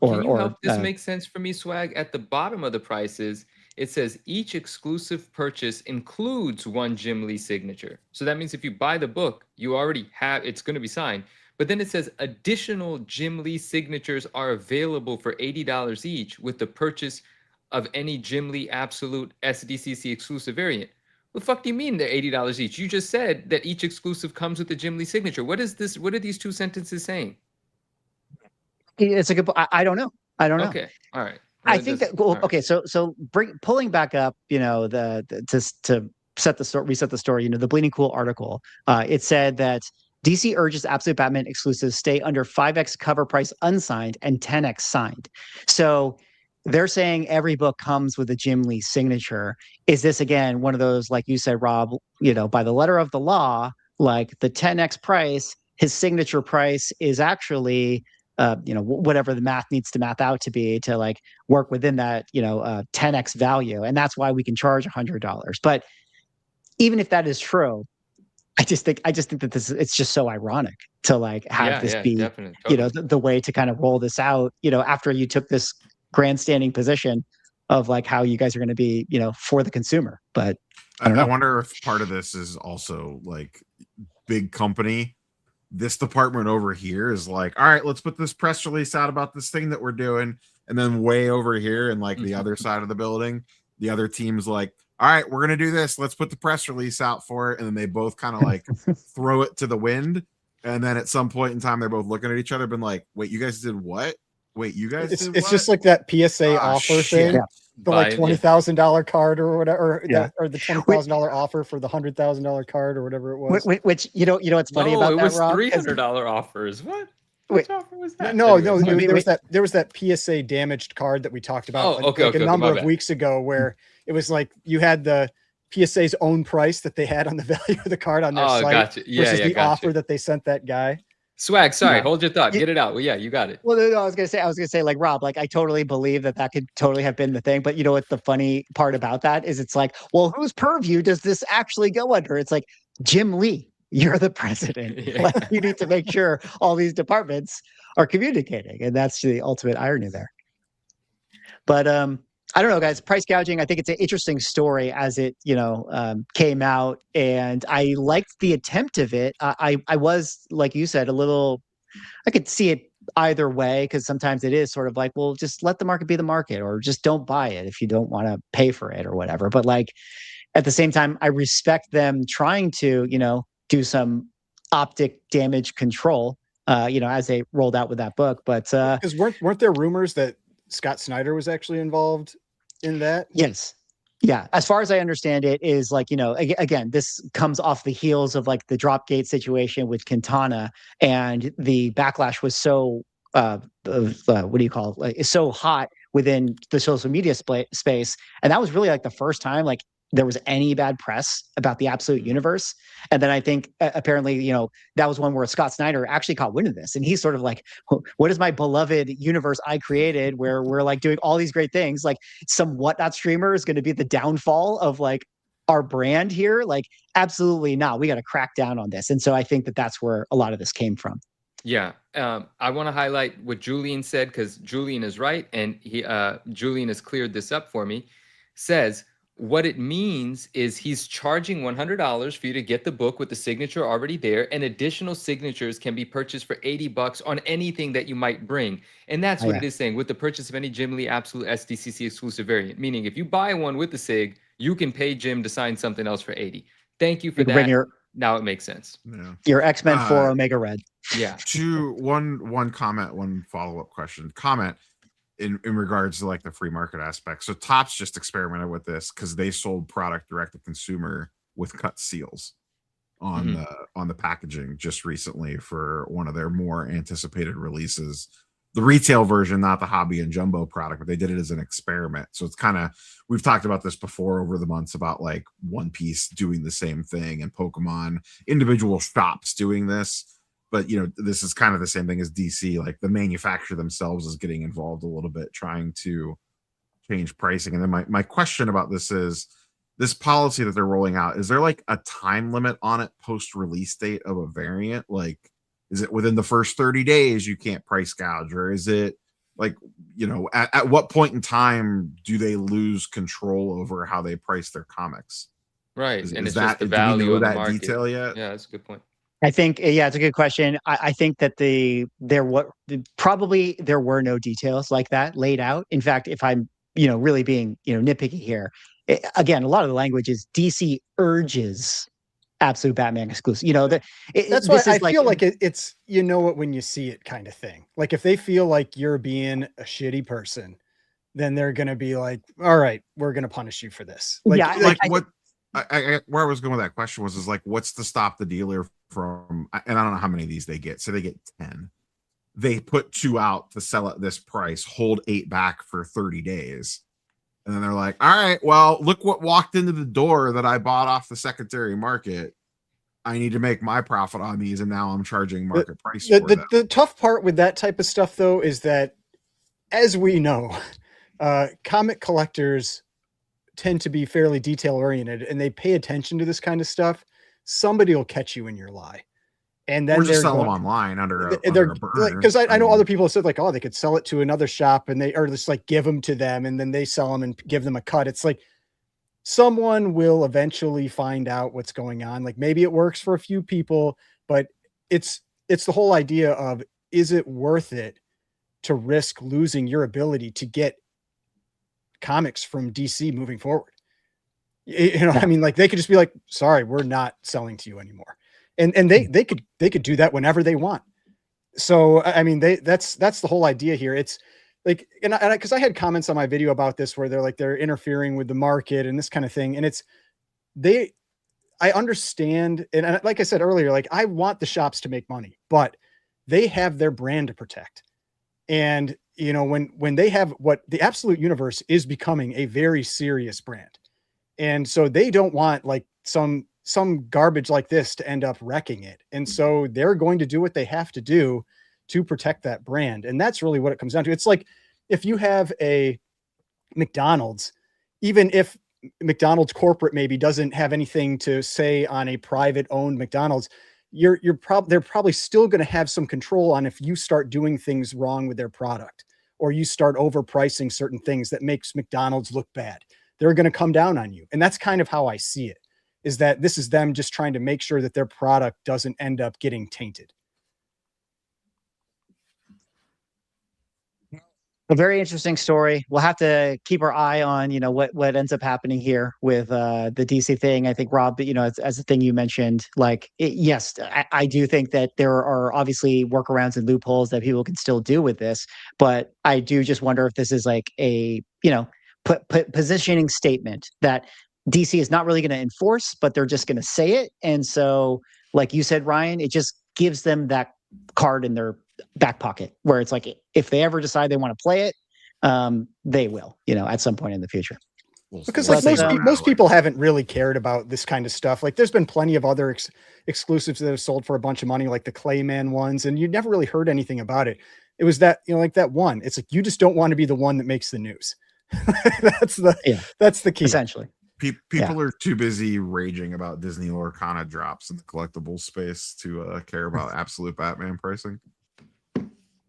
you help this make sense for me, Swag? At the bottom of the prices, it says each exclusive purchase includes one Jim Lee signature. So that means if you buy the book, you already have, it's going to be signed. But then it says additional Jim Lee signatures are available for $80 each with the purchase of any Jim Lee Absolute SDCC exclusive variant. What the fuck do you mean they're $80 each? You just said that each exclusive comes with the Jim Lee signature. What is this? What are these two sentences saying? It's a good. I don't know. I don't know. Okay. All right. I think that. Well, okay. So pulling back up, you know, to set the story, reset the story. You know, the Bleeding Cool article. It said that DC urges Absolute Batman exclusives stay under 5x cover price unsigned and 10x signed. So they're saying every book comes with a Jim Lee signature. Is this again one of those, like you said, Rob, you know, by the letter of the law, like the 10x price, his signature price is actually whatever the math needs to math out to be to like work within that 10x value, and that's why we can charge $100. But even if that is true, I just think that it's just so ironic to like have this be definitely, totally. the way to kind of roll this out, after you took this grandstanding position of like how you guys are going to be, for the consumer. But I don't know. I wonder if part of this is also like big company. This department over here is like, all right, let's put this press release out about this thing that we're doing. And then way over here in like the other side of the building, the other team's like, all right, we're going to do this. Let's put the press release out for it. And then they both kind of like throw it to the wind. And then at some point in time, they're both looking at each other, been like, wait, you guys did what? Wait, you guys did it's what? just like that PSA offer thing. Yeah. The like $20,000 card or whatever, or the $20,000 offer for the $100,000 card or whatever it was. Which what's funny about that, Rob? It was $300 offers. What? Which offer was that? No, there was that PSA damaged card that we talked about a number of weeks ago, where it was like you had the PSA's own price that they had on the value of the card on their site gotcha. versus the offer that they sent that guy. Swag, sorry, hold your thought. Get it out. Well, yeah, you got it. Well, no, I was gonna say, like Rob, like I totally believe that could totally have been the thing. But you know what the funny part about that is? It's like, well, whose purview does this actually go under? It's like, Jim Lee, you're the president. Yeah. Like, you need to make sure all these departments are communicating, and that's the ultimate irony there. But I don't know, guys. Price gouging, I think it's an interesting story as it, came out, and I liked the attempt of it. I was, like you said, I could see it either way, because sometimes it is sort of like, well, just let the market be the market, or just don't buy it if you don't want to pay for it or whatever. But like at the same time, I respect them trying to, do some optic damage control, as they rolled out with that book. But because weren't there rumors that Scott Snyder was actually involved in that? Yes. Yeah. As far as I understand it, is like, again, this comes off the heels of like the Dropgate situation with Quintana, and the backlash was so, what do you call it? Like, it's so hot within the social media space. And that was really like the first time like there was any bad press about the Absolute Universe. And then I think apparently, that was one where Scott Snyder actually caught wind of this. And he's sort of like, what is my beloved universe I created where we're like doing all these great things? Like some whatnot streamer is going to be the downfall of like our brand here? Like, absolutely not. We got to crack down on this. And so I think that that's where a lot of this came from. Yeah. I want to highlight what Julian said, because Julian is right. And Julian has cleared this up for me. Says, what it means is he's charging $100 for you to get the book with the signature already there, and additional signatures can be purchased for $80 on anything that you might bring. And that's what it is saying, with the purchase of any Jim Lee Absolute SDCC exclusive variant. Meaning, if you buy one with the sig, you can pay Jim to sign something else for $80. Thank you for that. Now it makes sense. Yeah. Your X-Men 4 Omega Red. Yeah. One comment, one follow-up question. Comment in regards to like the free market aspect. So Topps just experimented with this because they sold product direct to consumer with cut seals on the packaging just recently for one of their more anticipated releases. The retail version, not the hobby and jumbo product, but they did it as an experiment. So it's kind of, we've talked about this before over the months about like One Piece doing the same thing and Pokemon individual shops doing this. But, this is kind of the same thing as DC. Like the manufacturer themselves is getting involved a little bit, trying to change pricing. And then my question about this is, this policy that they're rolling out, is there like a time limit on it post-release date of a variant? Like, is it within the first 30 days you can't price gouge? Or is it like, at what point in time do they lose control over how they price their comics? Right. Is it's that, just the value of that the market. detail yet? Yeah, that's a good point. I think, it's a good question. I think that there were no details like that laid out. In fact, if I'm, really being, nitpicky here, again, a lot of the language is DC urges Absolute Batman exclusive. That's why I feel like it's, it when you see it kind of thing. Like if they feel like you're being a shitty person, then they're going to be like, all right, we're going to punish you for this. Where I was going with that question was like, what's to stop the dealer from, and I don't know how many of these they get. So they get 10. They put 2 out to sell at this price, hold 8 back for 30 days. And then they're like, all right, well, look what walked into the door that I bought off the secondary market. I need to make my profit on these, and now I'm charging market price for them. The tough part with that type of stuff, though, is that, as we know, comic collectors tend to be fairly detail oriented, and they pay attention to this kind of stuff. Somebody will catch you in your lie, and then Or just they're sell them going, online under a they're burner. because I know mean, other people have said like, oh, they could sell it to another shop, and they or just like give them to them, and then they sell them and give them a cut. It's like someone will eventually find out what's going on. Like maybe it works for a few people, but it's the whole idea of, is it worth it to risk losing your ability to get comics from DC moving forward? You know, I mean, like they could just be like, sorry, we're not selling to you anymore. And they could do that whenever they want. So, I mean, that's the whole idea here. It's like, and because I had comments on my video about this where they're like, they're interfering with the market and this kind of thing. And I understand. And like I said earlier, like I want the shops to make money, but they have their brand to protect. And, you know, when they have what the Absolute Universe is becoming a very serious brand. And so they don't want like some garbage like this to end up wrecking it. And so they're going to do what they have to do to protect that brand. And that's really what it comes down to. It's like if you have a McDonald's, even if McDonald's corporate maybe doesn't have anything to say on a private owned McDonald's, they're probably still going to have some control on if you start doing things wrong with their product, or you start overpricing certain things that makes McDonald's look bad. They're going to come down on you. And that's kind of how I see it, is that this is them just trying to make sure that their product doesn't end up getting tainted. A very interesting story. We'll have to keep our eye on, you know, what ends up happening here with the DC thing. I think, Rob, you know, as the thing you mentioned, like, yes, I do think that there are obviously workarounds and loopholes that people can still do with this, but I do just wonder if this is like a, you know, positioning statement that DC is not really going to enforce, but they're just going to say it. And so, like you said, Ryan, it just gives them that card in their back pocket where it's like, if they ever decide they want to play it, they will, you know, at some point in the future. Because like most people haven't really cared about this kind of stuff. Like there's been plenty of other exclusives that have sold for a bunch of money, like the Clayman ones, and you never really heard anything about it. It was that, you know, like that one, it's like, you just don't want to be the one that makes the news. That's the key. Essentially. People are too busy raging about Disney Lorcana drops in the collectible space to care about absolute Batman pricing.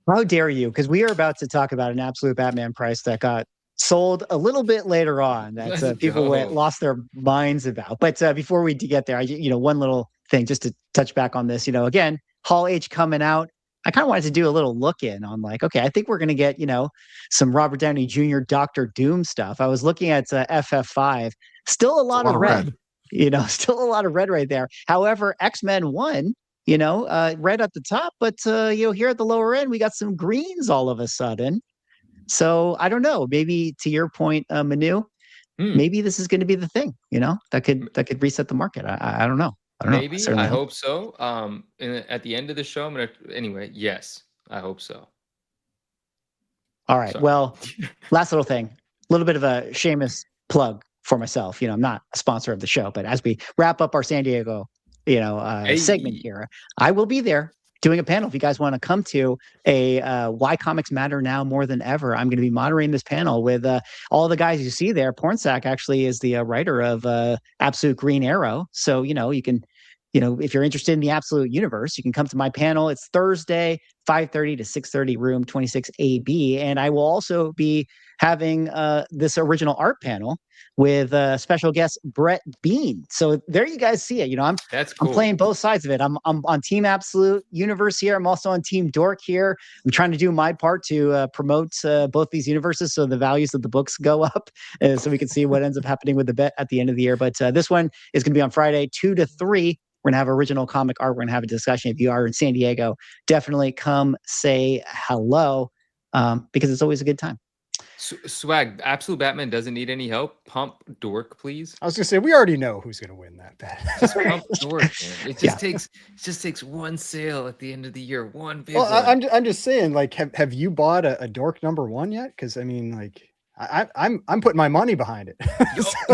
How dare you? Because we are about to talk about an absolute Batman price that got sold a little bit later on that people lost their minds about. But before we get there, one little thing just to touch back on this, again, Hall H coming out. I kind of wanted to do a little look in on like, okay, I think we're going to get, some Robert Downey Jr. Dr. Doom stuff. I was looking at FF5, still a lot of red, still a lot of red right there. However, X-Men 1, red at the top, but, here at the lower end, we got some greens all of a sudden. So I don't know, maybe to your point, Manu, maybe this is going to be the thing, that could reset the market. I don't know. Maybe. I hope so. At the end of the show, yes, I hope so. All right. Well, last little thing, a little bit of a shameless plug for myself. I'm not a sponsor of the show, but as we wrap up our San Diego, segment here, I will be there doing a panel. If you guys want to come to a Why Comics Matter Now More Than Ever, I'm going to be moderating this panel with all the guys you see there. Pornsack actually is the writer of Absolute Green Arrow. So, you can, if you're interested in the Absolute Universe, you can come to my panel. It's Thursday, 5:30 to 6:30, room 26AB. And I will also be having this original art panel with special guest Brett Bean. So there you guys see it. That's cool. I'm playing both sides of it. I'm on Team Absolute Universe here. I'm also on Team Dork here. I'm trying to do my part to promote both these universes so the values of the books go up, so we can see what ends up happening with the bet at the end of the year. But this one is going to be on Friday, 2 to 3. We're going to have original comic art. We're going to have a discussion. If you are in San Diego, definitely come say hello, because it's always a good time. Swag, Absolute Batman doesn't need any help. Pump Dork, please. I was gonna say, we already know who's gonna win that bet. Just pump Dork, man. It just takes one sale at the end of the year, one big one. I'm just saying, like, have you bought a Dork #1 yet? Because I'm putting my money behind it.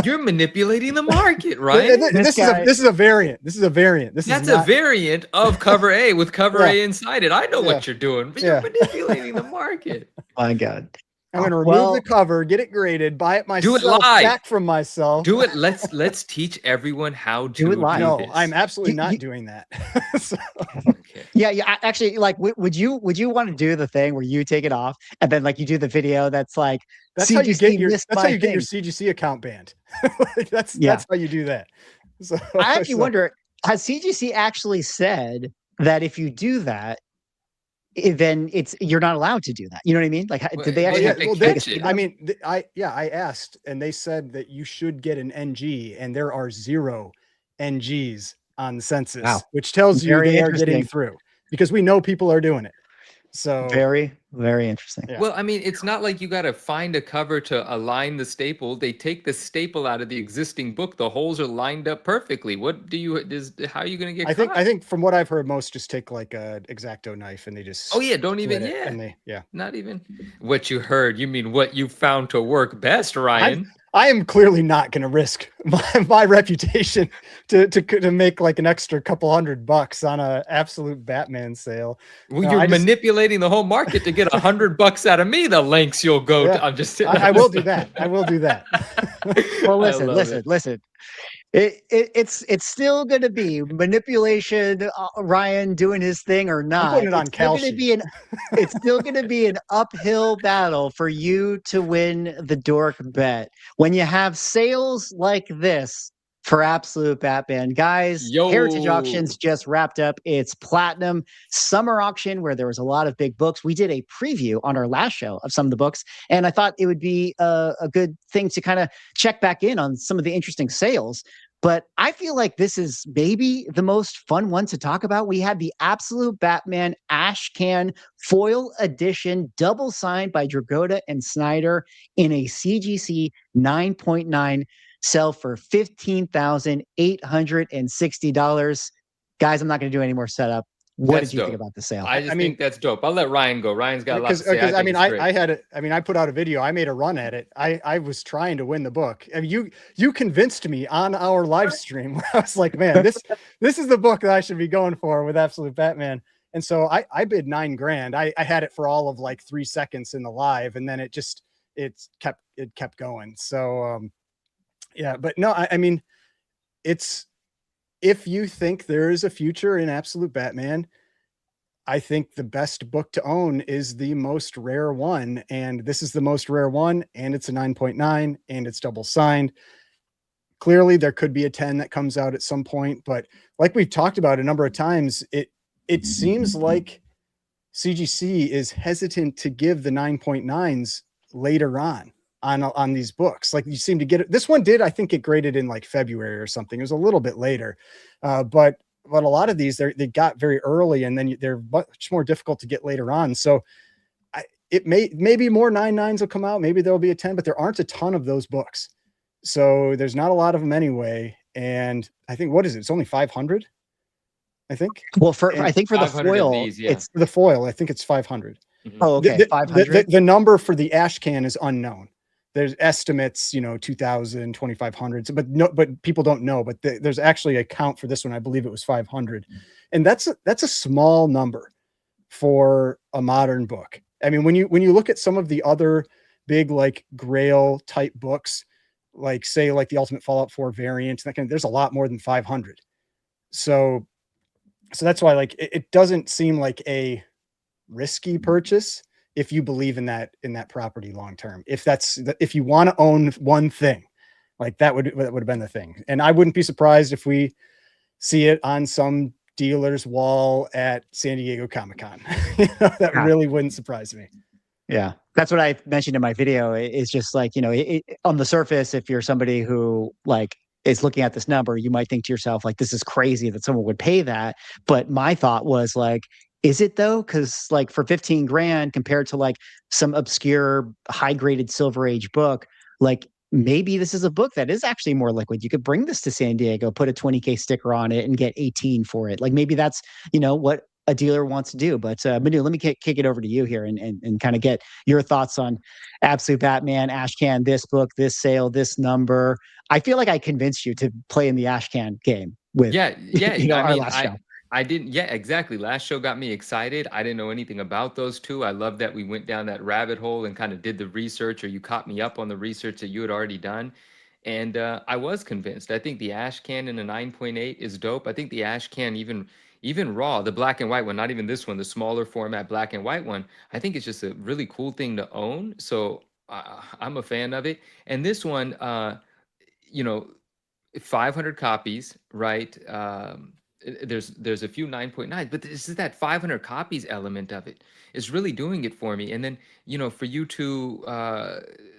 You're manipulating the market, right? This is a variant. This is a variant. That's a variant of cover A with cover A inside it. I know Yeah. what you're doing, but you're manipulating the market. My God. I'm going to remove the cover, get it graded, buy it myself, do it live. back from myself. Do it. Let's teach everyone how to do it live. No, this. I'm absolutely not doing that. So. Okay. Yeah. Actually, like, would you want to do the thing where you take it off and then like you do the video that's like that's how you get your thing. CGC account banned. Like, that's how you do that. So I actually wonder, has CGC actually said that if you do that, then you're not allowed to do that? You know what I mean? Like, did they actually? I asked, and they said that you should get an NG, and there are 0 NGs on the census, which tells you they are getting through, because we know people are doing it. So very, very interesting. Yeah. Well, I mean, it's not like you got to find a cover to align the staple. They take the staple out of the existing book. The holes are lined up perfectly. How are you going to get? I think from what I've heard, most just take like a X-Acto knife and they just. Oh yeah, don't even not even what you heard. You mean what you found to work best, Ryan? I am clearly not going to risk my reputation to make like an extra couple $100 on a absolute Batman sale. Well, you're manipulating the whole market to get $100 out of me. The lengths you'll go to. I'm just. I will do that. I will do that. Well, listen. It's still going to be manipulation. Ryan doing his thing or not. I'm putting it on Kalshi. It's still going to be an uphill battle for you to win the dork bet when you have sales like this for Absolute Batman. Guys, Heritage Auctions just wrapped up its Platinum Summer Auction where there was a lot of big books. We did a preview on our last show of some of the books, and I thought it would be a good thing to kind of check back in on some of the interesting sales. But I feel like this is maybe the most fun one to talk about. We had the Absolute Batman Ash Can Foil Edition, double signed by Dragotta and Snyder in a CGC 9.9 sell for $15,860. Guys, I'm not going to do any more setup. What did you think about the sale? I think that's dope. I'll let Ryan go. Ryan's got a lot to say. I put out a video. I made a run at it. I was trying to win the book. I mean, you convinced me on our live stream. I was like, man, this is the book that I should be going for with Absolute Batman. And so I bid $9,000. I had it for all of like 3 seconds in the live, and then it kept going. So yeah, but no, I mean, it's. If you think there is a future in Absolute Batman, I think the best book to own is the most rare one. And this is the most rare one. And it's a 9.9 and it's double signed. Clearly there could be a 10 that comes out at some point, but like we've talked about a number of times, it seems like CGC is hesitant to give the 9.9s later on these books. Like you seem to get it. This one did, I think, get graded in like February or something. It was a little bit later. But a lot of these they got very early, and then they're much more difficult to get later on. So maybe more 9.9s will come out. Maybe there'll be a 10, but there aren't a ton of those books. So there's not a lot of them anyway. And I think, what is it? It's only 500. I think. Well, I think for the foil, it's the foil. I think it's 500. Mm-hmm. Oh, okay. 500. The number for the Ash Can is unknown. There's estimates, 2,000, 2,500, but people don't know, but there's actually a count for this one. I believe it was 500. And that's a small number for a modern book. I mean, when you look at some of the other big, like Grail type books, like say like the Ultimate Fallout 4 variant, there's a lot more than 500. So that's why like, it doesn't seem like a risky purchase if you believe in that property long term. If you want to own one thing, like that would have been the thing. And I wouldn't be surprised if we see it on some dealer's wall at San Diego Comic-Con. Really wouldn't surprise me. Yeah, that's what I mentioned in my video. It's just like, on the surface, if you're somebody who like is looking at this number, you might think to yourself, like, this is crazy that someone would pay that. But my thought was like, is it though? Because like for $15,000 compared to like some obscure high graded Silver Age book, like maybe this is a book that is actually more liquid. You could bring this to San Diego, put a $20,000 sticker on it and get 18 for it. Like maybe that's, what a dealer wants to do. But Manu, let me kick it over to you here and kind of get your thoughts on Absolute Batman, Ashcan, this book, this sale, this number. I feel like I convinced you to play in the Ashcan game with yeah. our last show. I didn't. Yeah, exactly. Last show got me excited. I didn't know anything about those two. I love that we went down that rabbit hole and kind of did the research, or you caught me up on the research that you had already done. And I was convinced. I think the ash can in a 9.8 is dope. I think the ash can even raw, the black and white one, not even this one, the smaller format black and white one. I think it's just a really cool thing to own. So I'm a fan of it. And this one, you know, 500 copies, right? There's a few 9.9, but this is that 500 copies element of it is really doing it for me. And then, you know, for you to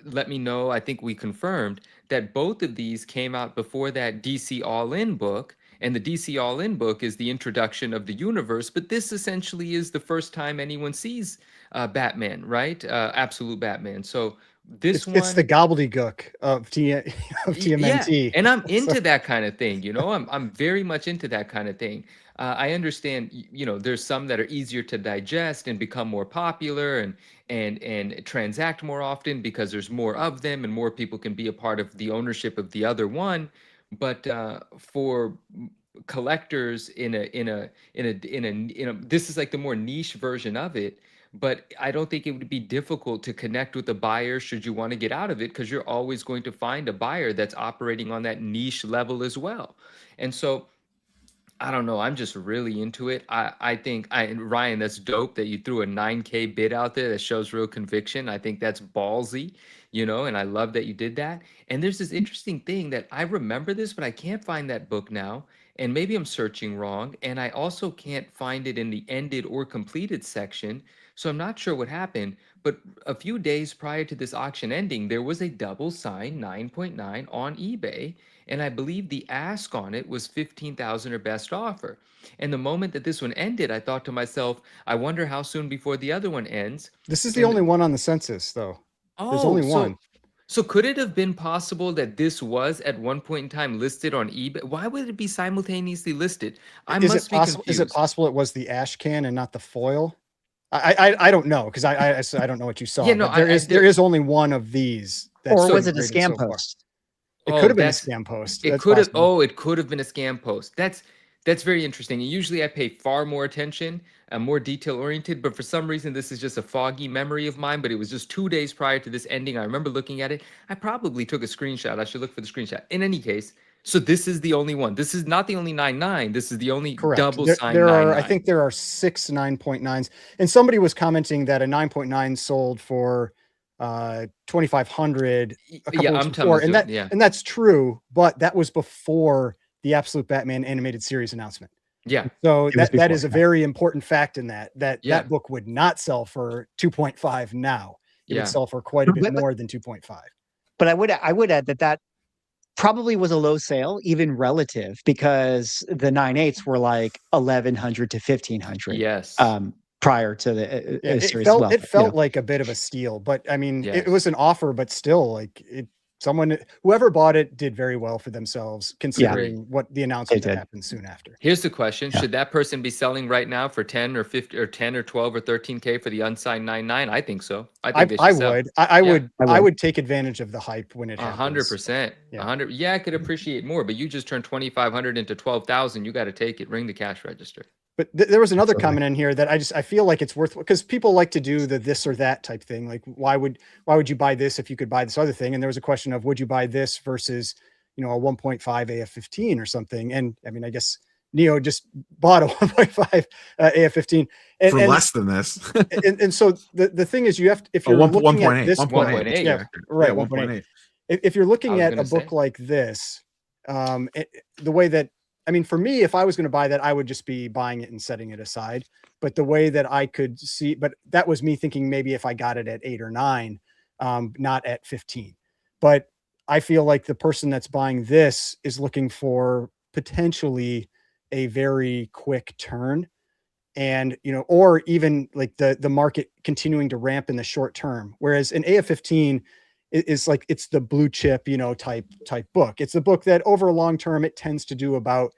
let me know, I think we confirmed that both of these came out before that DC All In book. And the DC All In book is the introduction of the universe, but this essentially is the first time anyone sees Batman, right? Absolute Batman. So this it's the gobbledygook of TMNT. Yeah, and I'm into that kind of thing. You know, I'm very much into that kind of thing. I understand, you know, there's some that are easier to digest and become more popular and transact more often because there's more of them and more people can be a part of the ownership of the other one. But for collectors in a this is like the more niche version of it. But I don't think it would be difficult to connect with a buyer should you want to get out of it, because you're always going to find a buyer that's operating on that niche level as well. And so I don't know. I'm just really into it. I think Ryan, that's dope that you threw a 9K bid out there. That shows real conviction. I think that's ballsy, you know, and I love that you did that. And there's this interesting thing that I remember this, but I can't find that book now. And maybe I'm searching wrong. And I also can't find it in the ended or completed section. So I'm not sure what happened. But a few days prior to this auction ending, there was a double signed 9.9 on eBay. And I believe the ask on it was 15,000 or best offer. And the moment that this one ended, I thought to myself, I wonder how soon before the other one ends. This is the only one on the census, though. There's only one. So could it have been possible that this was at one point in time listed on eBay? Why would it be simultaneously listed? Is it possible it was the ash can and not the foil? I don't know, because I don't know what you saw. Yeah, no, there is only one of these. Or was it a scam post? It could have been a scam post. It could have. Oh, it could have been a scam post. That's very interesting. And usually I pay far more attention. I'm more detail oriented, but for some reason this is just a foggy memory of mine. But it was just 2 days prior to this ending. I remember looking at it. I probably took a screenshot. I should look for the screenshot. In any case, so this is the only one. This is not the only 9.9. This is the only double signed 9.9. I think there are 6 9.9s, and somebody was commenting that a 9.9 sold for 2,500 a couple weeks before, and that's true, but that was before the Absolute Batman animated series announcement. Yeah. So that is a very important fact in that book would not sell for 2.5 now. It would sell for quite a bit more than 2.5. But I would add that probably was a low sale, even relative, because the 9.8s were like 1,100 to 1,500. Yes. Prior to the series. It felt like a bit of a steal, but I mean, it was an offer, but still, like whoever bought it did very well for themselves, considering what the announcement that happened soon after. Here's the question: should that person be selling right now for 10 or 50 or 10 or 12 or 13K for the unsigned 9.9? I think so. I think I would take advantage of the hype when it happens. 100%. 100. Yeah, I could appreciate more, but you just turned 2,500 into 12,000. You got to take it. Ring the cash register. But there was another comment in here that I feel like it's worth, because people like to do the this or that type thing. Like, why would you buy this if you could buy this other thing? And there was a question of, would you buy this versus, you know, a 1.5 AF15 or something? And I mean, I guess Neo just bought a 1.5 AF15 for less than this. and so the thing is, you have to, if you're looking at this 1.8, yeah, right, 1.8. If you're looking at a book like this, the way that, I mean, for me, if I was going to buy that, I would just be buying it and setting it aside. But the way that I could see, but that was me thinking maybe if I got it at 8 or 9, not at 15. But I feel like the person that's buying this is looking for potentially a very quick turn, and, you know, or even like the market continuing to ramp in the short term. Whereas an AF15 is like, it's the blue chip, you know, type book. It's a book that over a long term, it tends to do about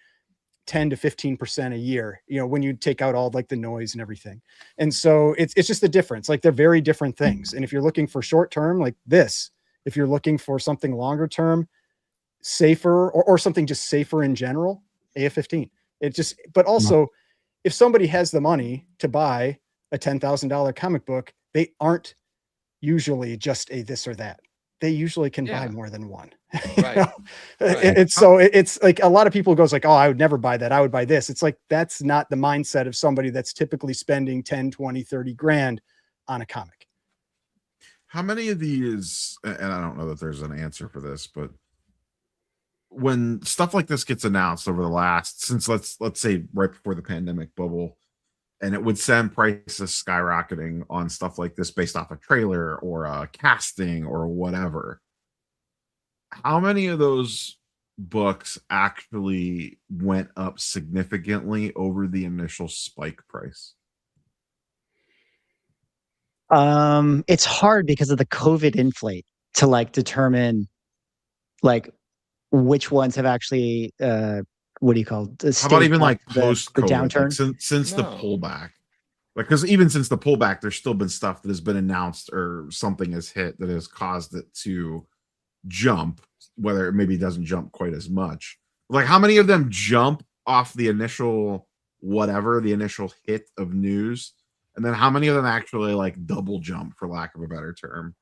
10 to 15% a year, you know, when you take out all like the noise and everything. And so it's just the difference. Like they're very different things. And if you're looking for short term, like this, if you're looking for something longer term, safer, or something just safer in general, AF-15. It just, but also if somebody has the money to buy a $10,000 comic book, they aren't usually just a this or that. They usually can buy more than one. Right. It's so it's like a lot of people goes like, oh, I would never buy that. I would buy this. It's like, that's not the mindset of somebody that's typically spending 10, 20, 30 grand on a comic. How many of these, and I don't know that there's an answer for this, but when stuff like this gets announced over the last, since let's say right before the pandemic bubble, and it would send prices skyrocketing on stuff like this based off a trailer or a casting or whatever, how many of those books actually went up significantly over the initial spike price? It's hard because of the COVID inflate to like determine like which ones have actually what do you call it? How about even like post the COVID, downturn? like since the pullback? Like, because even since the pullback, there's still been stuff that has been announced or something has hit that has caused it to jump, whether it maybe doesn't jump quite as much. Like, how many of them jump off the initial whatever, the initial hit of news? And then how many of them actually like double jump, for lack of a better term?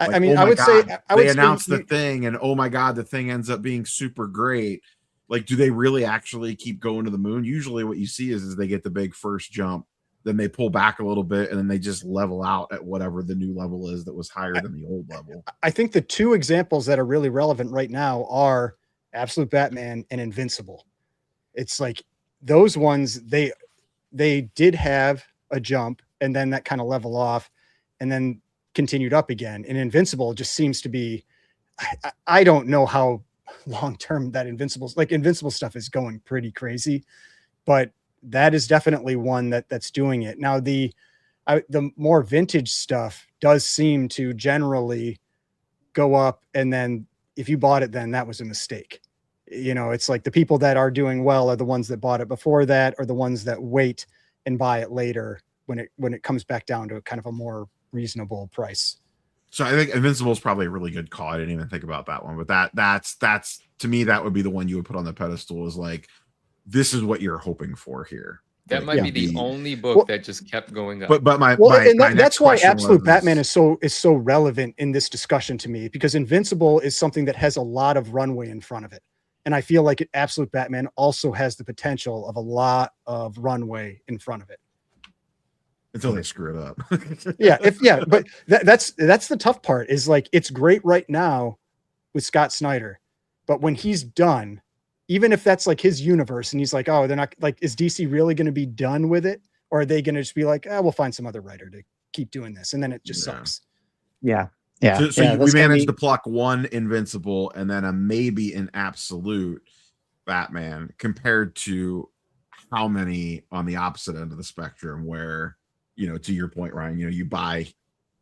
Like, I mean, oh I would say they announced the thing, and oh my God, the thing ends up being super great. Like, do they really actually keep going to the moon? Usually what you see is they get the big first jump, then they pull back a little bit, and then they just level out at whatever the new level is that was higher than the old level. I think the two examples that are really relevant right now are Absolute Batman and Invincible. It's like those ones, they did have a jump, and then that kind of level off, and then continued up again. And Invincible just seems to be, I don't know how long-term that Invincible stuff is going pretty crazy, but that is definitely one that's doing it. Now the more vintage stuff does seem to generally go up, and then if you bought it then, that was a mistake. You know, it's like the people that are doing well are the ones that bought it before that, or the ones that wait and buy it later when it comes back down to a kind of a more reasonable price. So I think Invincible is probably a really good call. I didn't even think about that one, but that's to me, that would be the one you would put on the pedestal, is like, this is what you're hoping for here. That like, might be the only book that just kept going up. But that's why Absolute Batman is so relevant in this discussion to me, because Invincible is something that has a lot of runway in front of it. And I feel like Absolute Batman also has the potential of a lot of runway in front of it. Until they screw it up. But that's the tough part, is like, it's great right now with Scott Snyder, but when he's done, even if that's like his universe and he's like, oh, they're not like, is DC really going to be done with it? Or are they going to just be like, we'll find some other writer to keep doing this? And then it just sucks. Yeah. So we managed to pluck one Invincible and then a maybe an Absolute Batman, compared to how many on the opposite end of the spectrum where, you know, to your point, Ryan, you know, you buy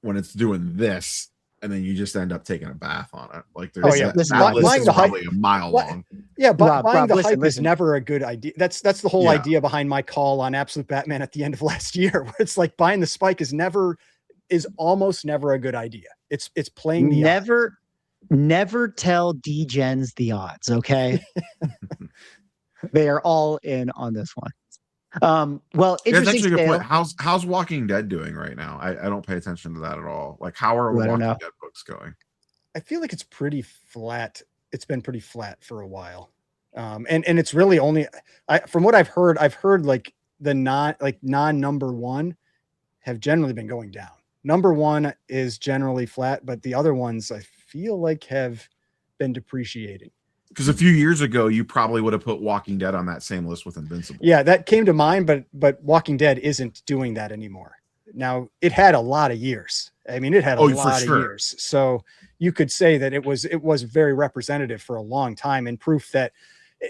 when it's doing this, and then you just end up taking a bath on it. Like, there's that list is probably a mile long. Yeah, but buying the hype is never a good idea. That's the whole idea behind my call on Absolute Batman at the end of last year, where it's like buying the spike is almost never a good idea. It's playing the never tell D-gens the odds, okay? They are all in on this one. Well, interesting. How's Walking Dead doing right now? I don't pay attention to that at all. Like, how are Walking Dead books going? I feel like it's pretty flat. It's been pretty flat for a while. And it's really only, from what I've heard like the non number one have generally been going down. Number one is generally flat, but the other ones I feel like have been depreciating. Because a few years ago, you probably would have put Walking Dead on that same list with Invincible. Yeah, that came to mind, but Walking Dead isn't doing that anymore. Now, it had a lot of years. I mean, it had a lot of years. So you could say that it was very representative for a long time, and proof that,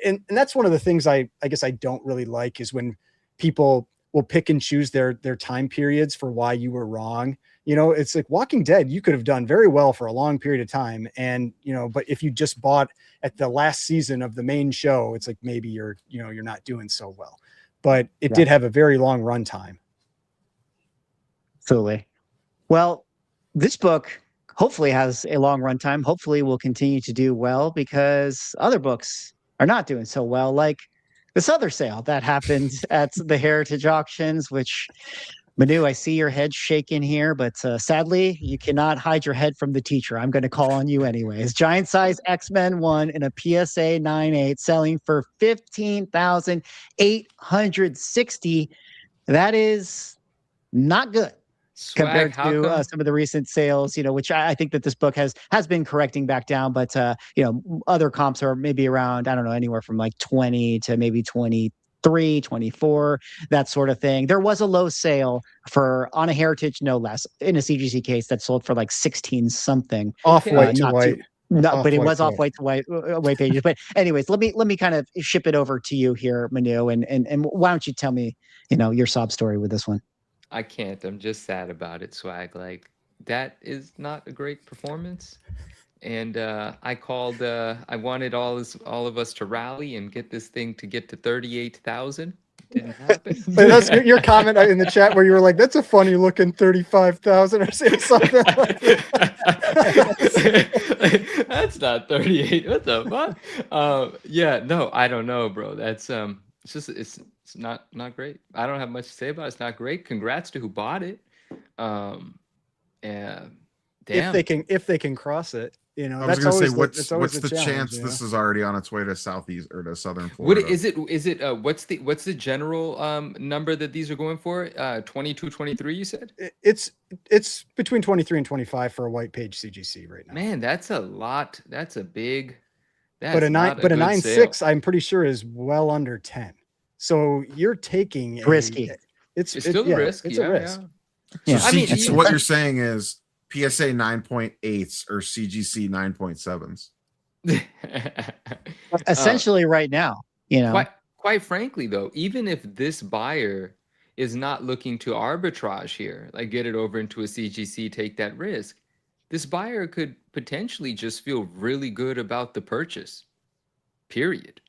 and that's one of the things I guess I don't really like, is when people will pick and choose their time periods for why you were wrong. You know, it's like Walking Dead, you could have done very well for a long period of time. And, but if you just bought at the last season of the main show, it's like maybe you're not doing so well. But it did have a very long run time. Absolutely. Well, this book hopefully has a long run time. Hopefully will continue to do well because other books are not doing so well, like this other sale that happened at the Heritage Auctions, which, Manu, I see your head shaking here, but sadly, you cannot hide your head from the teacher. I'm going to call on you anyways. Giant size X-Men 1 in a PSA 9.8 selling for $15,860. That is not good. Swag, Compared to some of the recent sales, which I think that this book has been correcting back down, but other comps are maybe around, I don't know, anywhere from like 20 to maybe 23, 24, that sort of thing. There was a low sale on a Heritage, no less, in a CGC case that sold for like 16 something. Off-white to white. No, but it was off-white to white pages. But anyways, let me kind of ship it over to you here, Manu, and why don't you tell me, your sob story with this one? I can't. I'm just sad about it, Swag. Like, that is not a great performance. And I called. I wanted all of us to rally and get this thing to get to 38,000. Didn't happen. But that's your comment in the chat where you were like, "That's a funny looking 35,000" or something. Like that. That's not 38. What the fuck? Yeah. No, I don't know, bro. That's It's just it's not great. I don't have much to say about it. It's not great. Congrats to who bought it. Yeah. Damn. If they can cross it, I was going to say, what's the chance this is already on its way to southeast or to southern Florida? What is it? What's the general number that these are going for? 22, 23, you said? It's between 23 and 25 for a white page CGC right now. Man, that's a lot. That's a big. But a 9.6, I'm pretty sure, is well under 10. So you're taking risky. It's still a risk. It's a risk. Yeah. So, so what you're saying is PSA 9.8s or CGC 9.7s. Essentially, right now, Quite frankly, though, even if this buyer is not looking to arbitrage here, like get it over into a CGC, take that risk, this buyer could potentially just feel really good about the purchase. Period.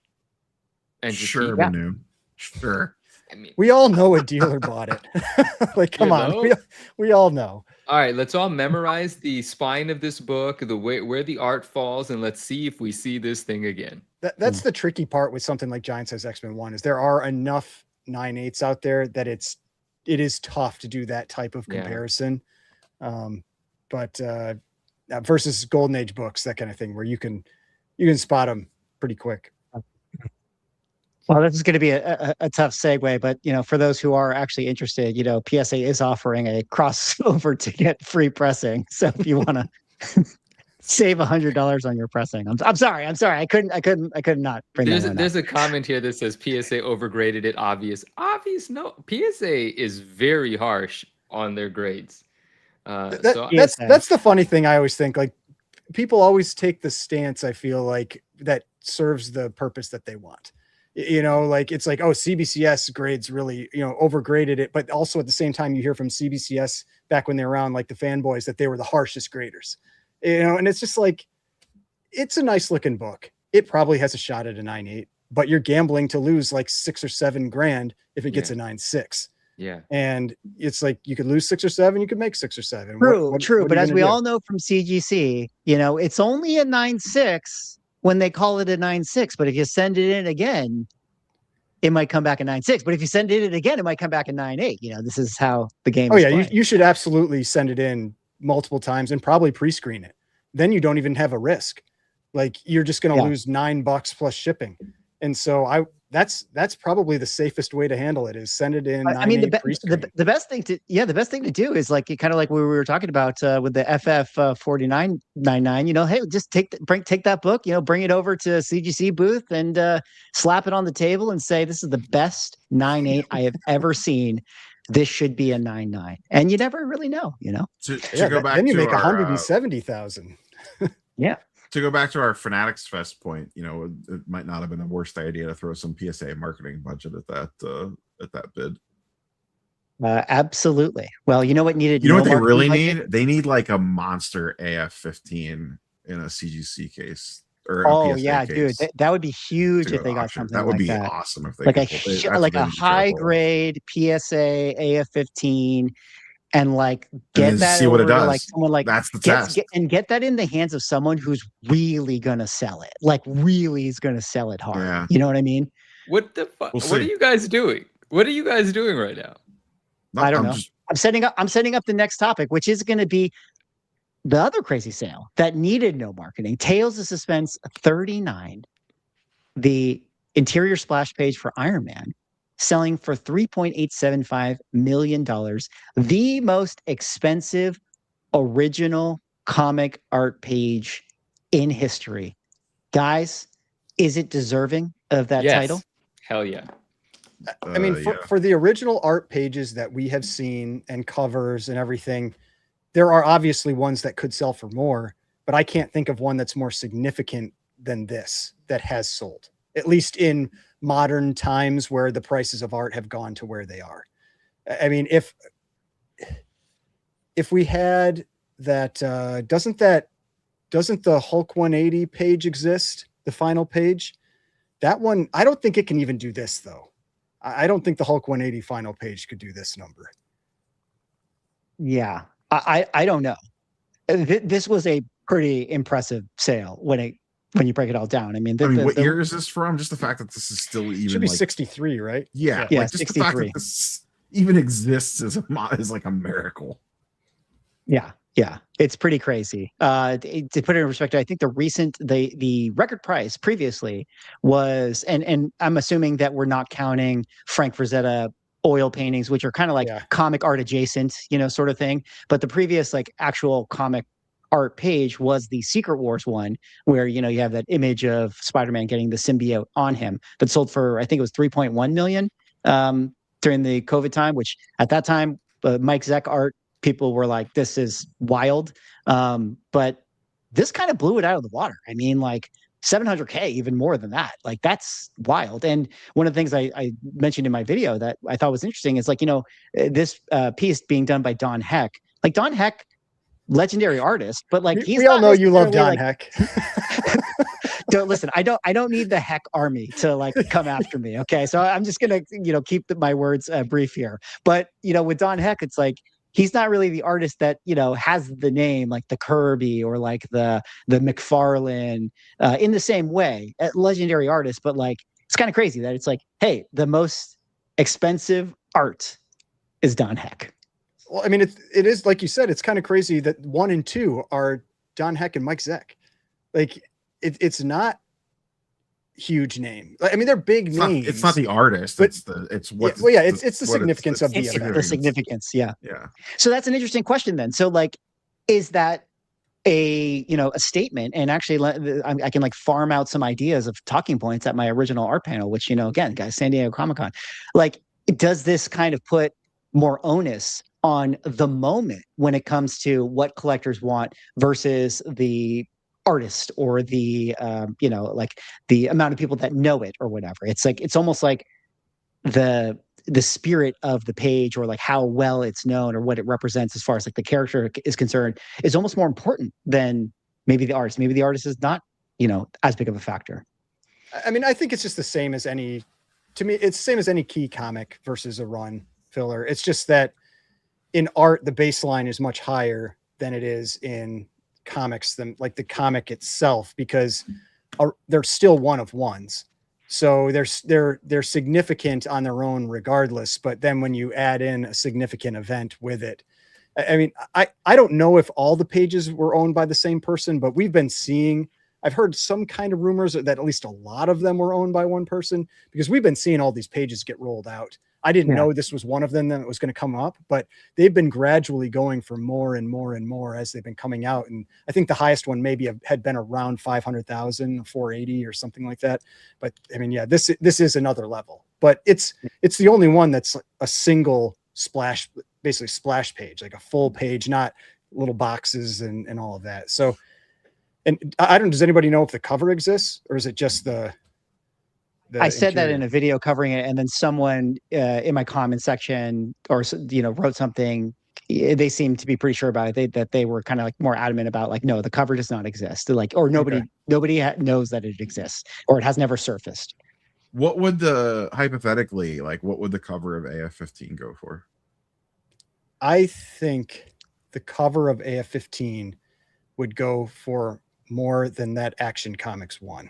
And just sure, Manu. Sure. I mean, we all know a dealer bought it. Like, come on, we all know. All right, let's all memorize the spine of this book, the way where the art falls, and let's see if we see this thing again. That's the tricky part with something like Giant Size X-Men 1 is there are enough 9.8s out there that it is tough to do that type of comparison. But versus Golden Age books, that kind of thing, where you can spot them pretty quick. Well, this is going to be a tough segue, but for those who are actually interested, PSA is offering a crossover to get free pressing. So if you want to save $100 on your pressing, I'm sorry, I could not bring that one There's a comment here that says PSA overgraded it. Obvious. No, PSA is very harsh on their grades. That's the funny thing. I always think, like, people always take the stance, I feel like, that serves the purpose that they want. Like, it's like, oh, CBCS grades really, overgraded it. But also at the same time, you hear from CBCS back when they were around, like the fanboys, that they were the harshest graders, and it's just like, it's a nice looking book. It probably has a shot at a 9.8, but you're gambling to lose like $6 or $7 if it gets a 9.6. Yeah. And it's like, you could lose 6 or 7, you could make 6 or 7. True. But as we all know from CGC, it's only a 9.6 when they call it a 9.6, but if you send it in again, it might come back a 9.6. But if you send it in again, it might come back a 9.8. This is how the game is played. You should absolutely send it in multiple times and probably pre-screen it. Then you don't even have a risk. Like, you're just going to lose $9 plus shipping. And so that's probably the safest way to handle it, is send it in. I mean, the best thing to do is like, kind of like what we were talking about with the FF 4999. Hey, just take that book, bring it over to CGC booth and slap it on the table and say, this is the best 9.8 I have ever seen. This should be a 9.9, and you never really know. To go back, then you to make our, 170,000. Yeah. To go back to our Fanatics Fest point, it might not have been the worst idea to throw some PSA marketing budget at that bid. Absolutely. Well, you know what needed You know no what they marketing really budget? need? They need like a monster AF-15 in a CGC case or a Oh PSA yeah, dude, case that would be to huge go if to they got auction. something That would like be that. awesome if they Like could pull. That's like what they a need to try to high pull off. grade PSA AF-15 and like And get then that see what it over to like does. someone like That's the test. get that in the hands of someone who's really gonna sell it. Like really is gonna sell it hard. Yeah. You know what I mean? What the fuck? We'll What are see. you guys doing? What are you guys doing right now? I don't I'm know. just I'm setting up the next topic, which is going to be the other crazy sale that needed no marketing. Tales of Suspense 39, the interior splash page for Iron Man, selling for $3.875 million, the most expensive original comic art page in history. Guys, is it deserving of that title? Yes. Hell yeah. I mean, yeah. for the original art pages that we have seen and covers and everything, there are obviously ones that could sell for more, but I can't think of one that's more significant than this that has sold, at least in modern times where the prices of art have gone to where they are. I mean, if we had that, doesn't the Hulk 180 page exist? The final page, that one, I don't think it can even do this though. I don't think the Hulk 180 final page could do this number. Yeah, I don't know. This was a pretty impressive sale when you break it all down. I mean, what year is this from? Just the fact that this is still even should be like 63, right? Yeah, Yeah, like just 63. the fact that this even exists is like a miracle. Yeah, it's pretty crazy. To put it in perspective, I think the record price previously was, and I'm assuming that we're not counting Frank Frazetta oil paintings, which are kind of like comic art adjacent, sort of thing. But the previous like actual comic art page was the Secret Wars one, where you have that image of Spider-Man getting the symbiote on him, that sold for I think it was 3.1 million during the COVID time, which at that time Mike Zeck art. People were like, this is wild. But this kind of blew it out of the water. I mean, like 700K, even more than that. Like, that's wild. And one of the things I mentioned in my video that I thought was interesting is like, this piece being done by Don Heck. Like, Don Heck, legendary artist, but like, we all know you love Don Heck. Don't listen. I don't need the Heck army to like come after me. Okay. So I'm just going to, keep my words brief here. But, with Don Heck, it's like, he's not really the artist that, has the name like the Kirby or like the McFarlane in the same way, legendary artist. But like, it's kind of crazy that it's like, hey, the most expensive art is Don Heck. Well, I mean, it is, like you said, it's kind of crazy that 1 and 2 are Don Heck and Mike Zeck. Like it's not huge name. I mean, they're big names. It's not the artist. But it's the significance of the event. The significance. Yeah. Yeah. So that's an interesting question then. So like, is that a statement? And actually I can like farm out some ideas of talking points at my original art panel, which, again, guys, San Diego Comic-Con, like, does this kind of put more onus on the moment when it comes to what collectors want versus the artist or the like the amount of people that know it or whatever? It's like, it's almost like the spirit of the page or like how well it's known or what it represents as far as like the character is concerned is almost more important than maybe the artist. Maybe the artist is not, as big of a factor. I mean, I think it's just the same as it's the same as any key comic versus a run filler. It's just that in art, the baseline is much higher than it is in comics, than like the comic itself, because they're still one of ones. So they're significant on their own regardless. But then when you add in a significant event with it, I mean, I don't know if all the pages were owned by the same person, but I've heard some kind of rumors that at least a lot of them were owned by one person, because we've been seeing all these pages get rolled out. I didn't know this was one of them that was going to come up, but they've been gradually going for more and more and more as they've been coming out. And I think the highest one maybe had been around 500,000, 480 or something like that. But I mean, yeah, this is another level, but it's the only one that's a single splash, basically splash page, like a full page, not little boxes and all of that. So, and does anybody know if the cover exists, or is it just I said that interior. in a video covering it, and then someone in my comment section or wrote something. They seemed to be pretty sure about it. That they were kind of like more adamant about like, no, the cover does not exist. They're like, or nobody knows that it exists, or it has never surfaced. What would hypothetically, like, what would the cover of AF-15 go for? I think the cover of AF-15 would go for more than that Action Comics one.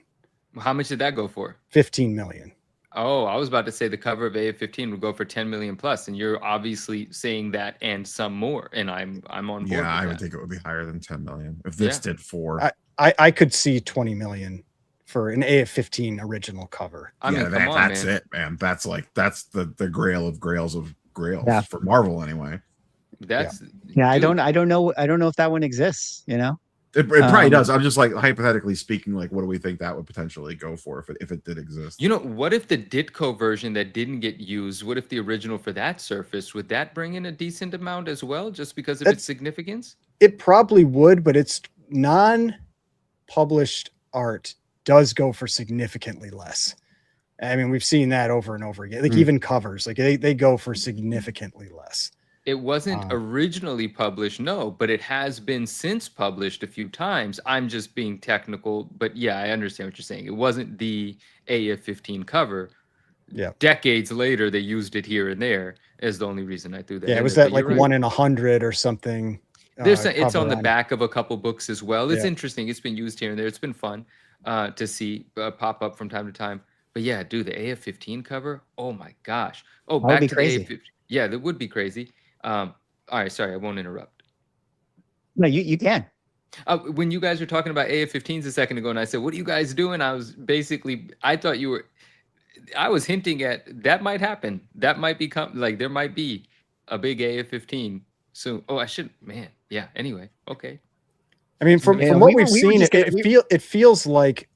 How much did that go for? 15 million. Oh, I was about to say the cover of AF-15 would go for 10 million plus, and you're obviously saying that and some more, and I'm on board. Yeah, with I that. would think it would be higher than 10 million if this did 4. I could see 20 million for an AF-15 original cover. I mean, come on, that's man. it, man. That's the grail of grails Yeah. for Marvel anyway. That's I dude, don't know if that one exists. It probably does. I'm just like hypothetically speaking, like what do we think that would potentially go for if it did exist? what if the Ditko version that didn't get used? What if the original for that surfaced? Would that bring in a decent amount as well, just because of its significance? It probably would, but its non-published art does go for significantly less. I mean, we've seen that over and over again. Like even covers, like they go for significantly less. It wasn't originally published, no, but it has been since published a few times. I'm just being technical, but yeah, I understand what you're saying. It wasn't the AF-15 cover. Yeah. Decades later, they used it here and there is the only reason I threw that. Yeah, it was that like 1 in 100 or something. It's on the back of a couple books as well. It's interesting. It's been used here and there. It's been fun to see pop up from time to time. But yeah, dude, the AF-15 cover. Oh my gosh. Oh, that back would be to crazy. the AF-15. Yeah, that would be crazy. All right, sorry, I won't interrupt. No, you can. When you guys were talking about AF-15s a second ago, and I said, "What are you guys doing?" I was I thought you were. I was hinting at that might happen. That might become like there might be a big AF-15 soon. Oh, I should, man. Yeah. Anyway, okay. I mean, from what we've seen, it feels like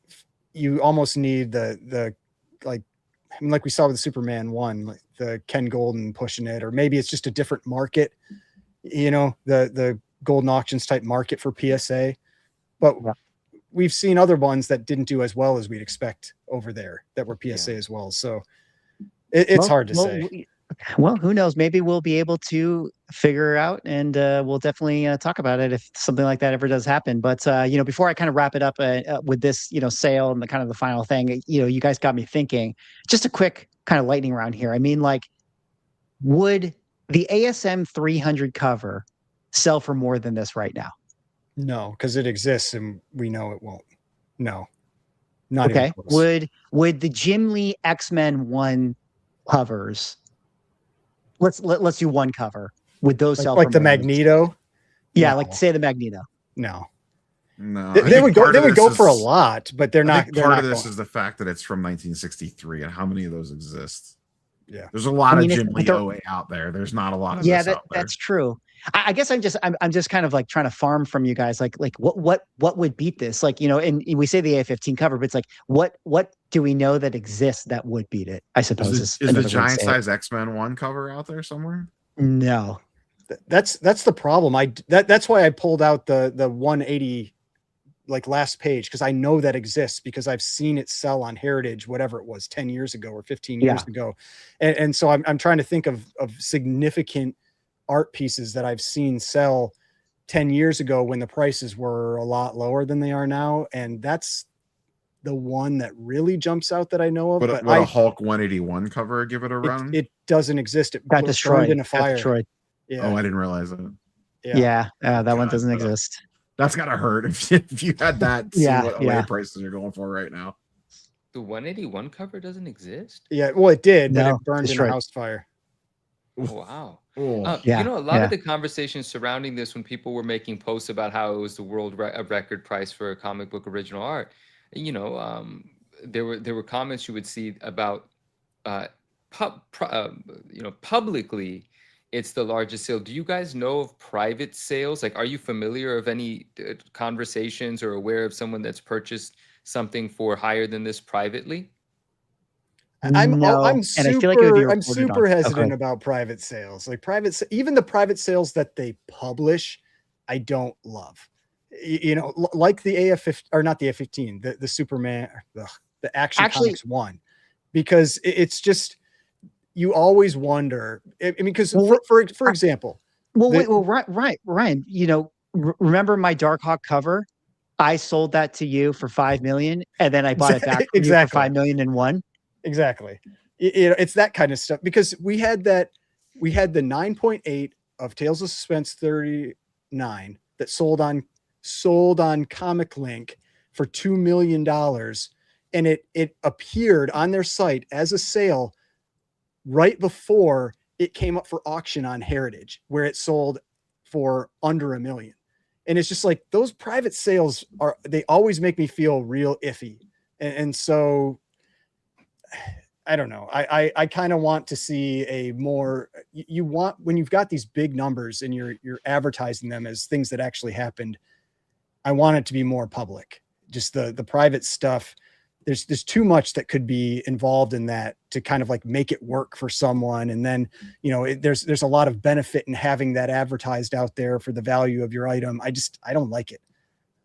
you almost need the like we saw with the Superman one, like the Ken Golden pushing it, or maybe it's just a different market, the Golden Auctions type market for PSA. But we've seen other ones that didn't do as well as we'd expect over there that were PSA as well. So it's hard to say. Well, who knows? Maybe we'll be able to figure it out, and we'll definitely talk about it if something like that ever does happen. But before I kind of wrap it up with this, sale and the kind of the final thing, you guys got me thinking. Just a quick kind of lightning round here. I mean, like, would the ASM 300 cover sell for more than this right now? No, because it exists and we know it won't. No, not okay. Even close. Would the Jim Lee X-Men 1 covers? Let's do one cover. Would those sell like the Magneto? Yeah, no. like say the Magneto. No. They would go for a lot, but they're not. Part of this is the fact that it's from 1963, and how many of those exist? Yeah, there's a lot of Jim Lee OA out there. There's not a lot of this out there. That's true. I guess I'm just kind of like trying to farm from you guys. Like what would beat this? Like, and we say the A15 cover, but it's like what do we know that exists that would beat it? I suppose is the giant size X-Men 1 cover out there somewhere? No. That's the problem. That's why I pulled out the 180 like last page, because I know that exists because I've seen it sell on Heritage, whatever it was, 10 years ago or 15 years ago. And so I'm trying to think of significant art pieces that I've seen sell 10 years ago when the prices were a lot lower than they are now. And that's the one that really jumps out that I know of. But a Hulk 181 cover give it a run? It doesn't exist. It got destroyed in a fire. Yeah. Oh, I didn't realize that. That one doesn't exist. That's gotta hurt if you had that. See what LA prices are going for right now. The 181 cover doesn't exist? Yeah, well, it did, but it burned in a house fire. Wow. A lot of the conversations surrounding this, when people were making posts about how it was the world record price for a comic book original art, there were comments you would see about publicly it's the largest sale. Do you guys know of private sales? Like, are you familiar of any conversations or aware of someone that's purchased something for higher than this privately? I'm super hesitant about private sales. Like even the private sales that they publish, I don't love. Like the AF or not the AF-15, the Superman, the Action Comics 1. because it's just, you always wonder. I mean, because for example, Ryan, you know, remember my Darkhawk cover? I sold that to you for 5 million, and then I bought it back from you for 5 million and one. Exactly. You know, it's that kind of stuff, because we had the 9.8 of Tales of Suspense 39 that sold on Comic Link for $2 million. And it appeared on their site as a sale right before it came up for auction on Heritage, where it sold for under $1 million. And it's just like, those private sales they always make me feel real iffy. And so I don't know. I kind of want to see a more, you want, when you've got these big numbers and you're advertising them as things that actually happened, I want it to be more public. Just the private stuff, there's too much that could be involved in that to kind of like make it work for someone. And then, you know, there's a lot of benefit in having that advertised out there for the value of your item. I don't like it.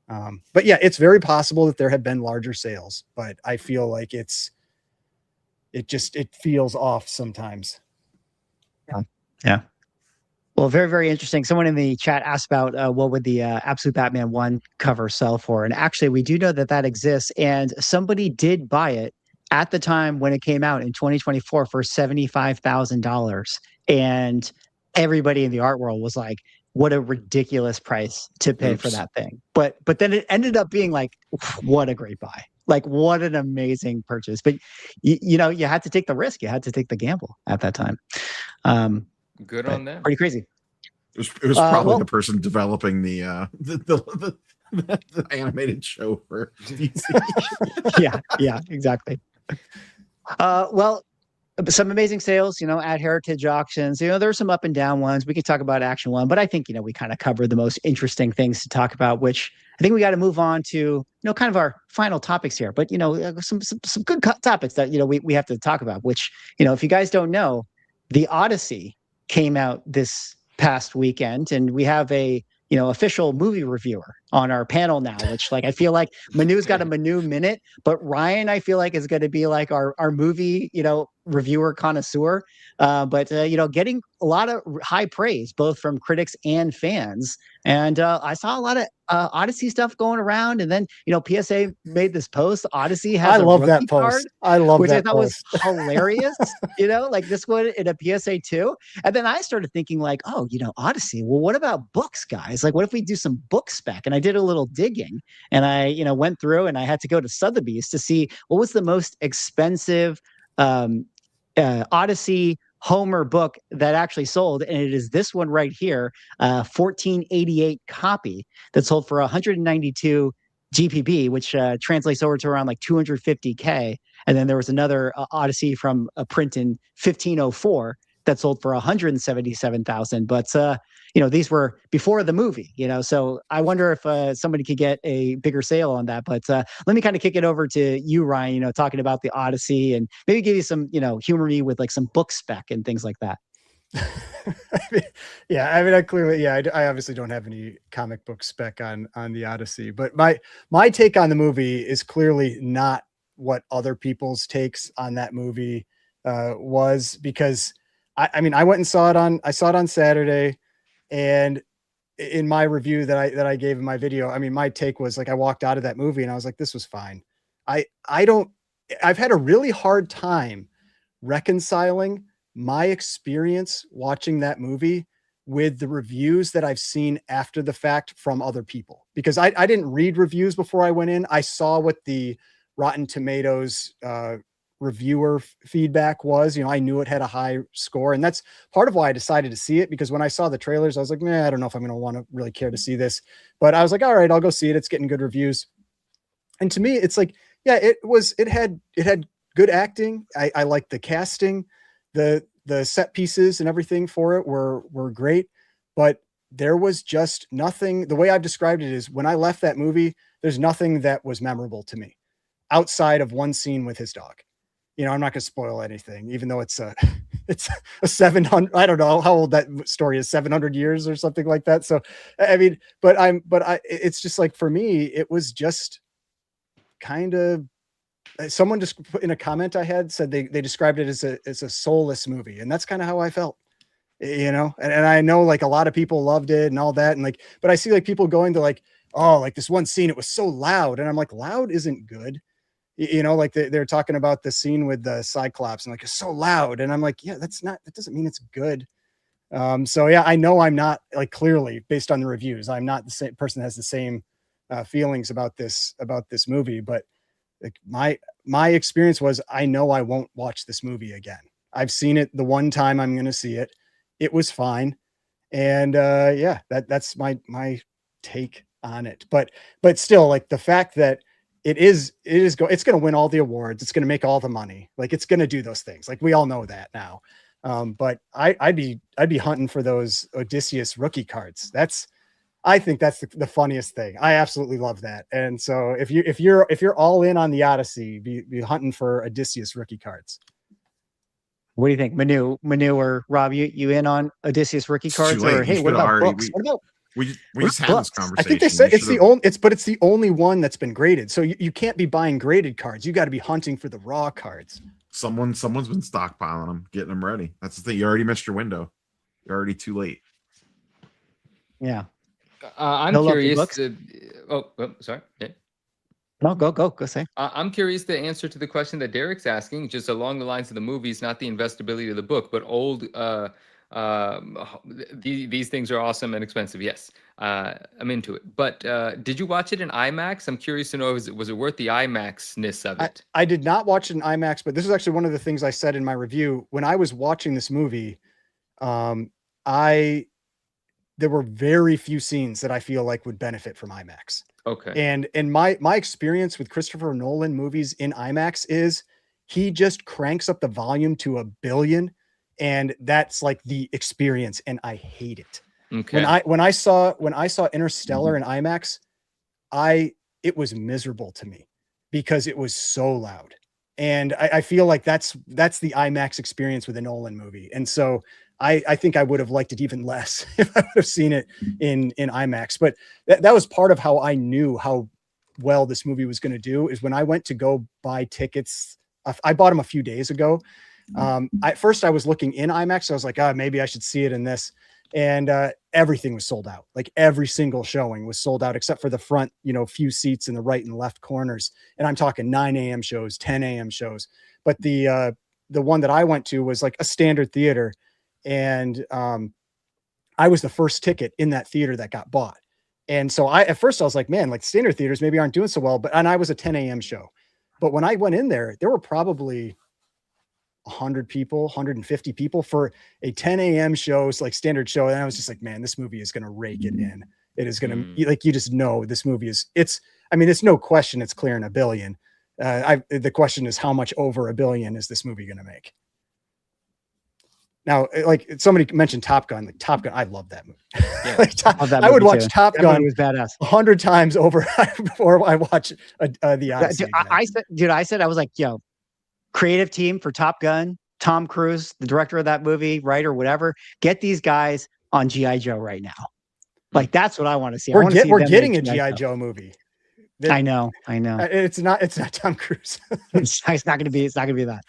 But yeah, it's very possible that there have been larger sales, but I feel like it feels off sometimes. Yeah. Well, very, very interesting. Someone in the chat asked about what would the Absolute Batman 1 cover sell for? And actually, we do know that exists. And somebody did buy it at the time when it came out in 2024 for $75,000. And everybody in the art world was like, what a ridiculous price to pay for that thing. But then it ended up being like, what a great buy. Like, what an amazing purchase. But, you know, you had to take the risk. You had to take the gamble at that time. Good on them. Pretty crazy. It was probably the person developing the animated show for DC. yeah, exactly. Well, some amazing sales, you know, at Heritage Auctions. You know, there's some up and down ones. We can talk about Action One, but I think, you know, we kind of covered the most interesting things to talk about, which I think we got to move on to, you know, kind of our final topics here. But, you know, some good topics that, you know, we have to talk about, which, you know, if you guys don't know, The Odyssey came out this past weekend, and we have a, you know, official movie reviewer on our panel now, which, like, I feel like Manu's got a Manu minute, but Ryan, I feel like, is going to be like our movie, you know, reviewer connoisseur. But you know, getting a lot of high praise, both from critics and fans. And I saw a lot of Odyssey stuff going around. And then, you know, PSA made this post. Odyssey has a rookie card, which I thought was hilarious. You know, like this one in a PSA too. And then I started thinking like, oh, you know, Odyssey. Well, what about books, guys? Like, what if we do some book spec? And I did a little digging, and I, you know, went through, and I had to go to Sotheby's to see what was the most expensive Odyssey Homer book that actually sold, and it is this one right here, 1488 copy that sold for 192 GPB, which translates over to around like 250K. And then there was another Odyssey from a print in 1504 that sold for 177,000. But you know, these were before the movie, you know, so I wonder if somebody could get a bigger sale on that. But let me kind of kick it over to you, Ryan, you know, talking about the Odyssey, and maybe give you some, you know, humor me with like some book spec and things like that. Yeah, I mean, I obviously don't have any comic book spec on the Odyssey, but my take on the movie is clearly not what other people's takes on that movie was, because I mean, I went and saw it on Saturday. And in my review that I gave in my video, I mean, my take was like, I walked out of that movie and I was like, this was fine. I've had a really hard time reconciling my experience watching that movie with the reviews that I've seen after the fact from other people, because I didn't read reviews before I went in. I saw what the Rotten Tomatoes reviewer feedback was. You know, I knew it had a high score, and that's part of why I decided to see it, because when I saw the trailers, I was like, I don't know if I'm going to want to really care to see this, but I was like, all right, I'll go see it. It's getting good reviews. And to me, it's like, yeah, it had good acting. I liked the casting, the set pieces and everything for it were great, but there was just nothing. The way I've described it is, when I left that movie, there's nothing that was memorable to me outside of one scene with his dog. You know, I'm not going to spoil anything, even though it's a 700, I don't know how old that story is, 700 years or something like that. So, I mean, it's just like, for me, it was just kind of someone just put in a comment I had said they described it as a soulless movie, and that's kind of how I felt. You know, and I know like a lot of people loved it and all that, and like, but I see like people going to like, oh, like this one scene, it was so loud, and I'm like, loud isn't good. You know, like they're talking about the scene with the Cyclops and like it's so loud, and I'm like, yeah, that doesn't mean it's good. So yeah, I know I'm not, like, clearly based on the reviews, I'm not the same person that has the same feelings about this movie, but like my experience was, I know I won't watch this movie again. I've seen it the one time I'm going to see it. It was fine, and yeah, that's my take on it. But still, like the fact that it's going to win all the awards, it's going to make all the money, like it's going to do those things, like we all know that now. But I'd be hunting for those Odysseus rookie cards. I think that's the funniest thing. I absolutely love that. And so if you're all in on the Odyssey, be hunting for Odysseus rookie cards. What do you think, Manu or Rob? You in on Odysseus rookie cards, late. or hey, what about books? We just had this conversation. I think they said it's the only one that's been graded. So you can't be buying graded cards. You got to be hunting for the raw cards. Someone's been stockpiling them, getting them ready. That's the thing. You already missed your window. You're already too late. Yeah. I'm curious. Sorry. Yeah. No, go say. I'm curious the answer to the question that Derek's asking, just along the lines of the movies, not the investability of the book, but these things are awesome and expensive. Yes, I'm into it. But did you watch it in IMAX? I'm curious to know, was it worth the IMAX-ness of it? I did not watch it in IMAX, but this is actually one of the things I said in my review. When I was watching this movie, there were very few scenes that I feel like would benefit from IMAX. Okay. And my experience with Christopher Nolan movies in IMAX is he just cranks up the volume to 1 billion, and that's like the experience, and I hate it. Okay. When I saw Interstellar in IMAX, it was miserable to me because it was so loud. And I feel like that's the IMAX experience with a Nolan movie. And so I think I would have liked it even less if I would have seen it in IMAX. But that was part of how I knew how well this movie was going to do, is when I went to go buy tickets. I bought them a few days ago. At first I was looking in IMAX. So I was like, maybe I should see it in this. And everything was sold out. Like every single showing was sold out, except for the front, few seats in the right and left corners. And I'm talking 9 a.m. shows, 10 a.m. shows. But the one that I went to was like a standard theater. And I was the first ticket in that theater that got bought. And so at first I was like, man, like standard theaters maybe aren't doing so well, and I was a 10 a.m. show. But when I went in there were probably 100 people, 150 people for a 10 a.m. show, like standard show. And I was just like, man, this movie is going to rake it in. It is going to, like, you just know this movie it's no question it's clearing 1 billion. The question is, how much over 1 billion is this movie going to make? Now, like somebody mentioned Top Gun, I love that movie. Yeah, I would watch Top Gun. It was badass 100 times over before I watch the Odyssey. I said, I was like, creative team for Top Gun, Tom Cruise, the director of that movie, writer, whatever, get these guys on G.I. Joe right now. Like, that's what I want to see. We're getting a G.I. Joe movie. I know. It's not Tom Cruise. It's not going to be that.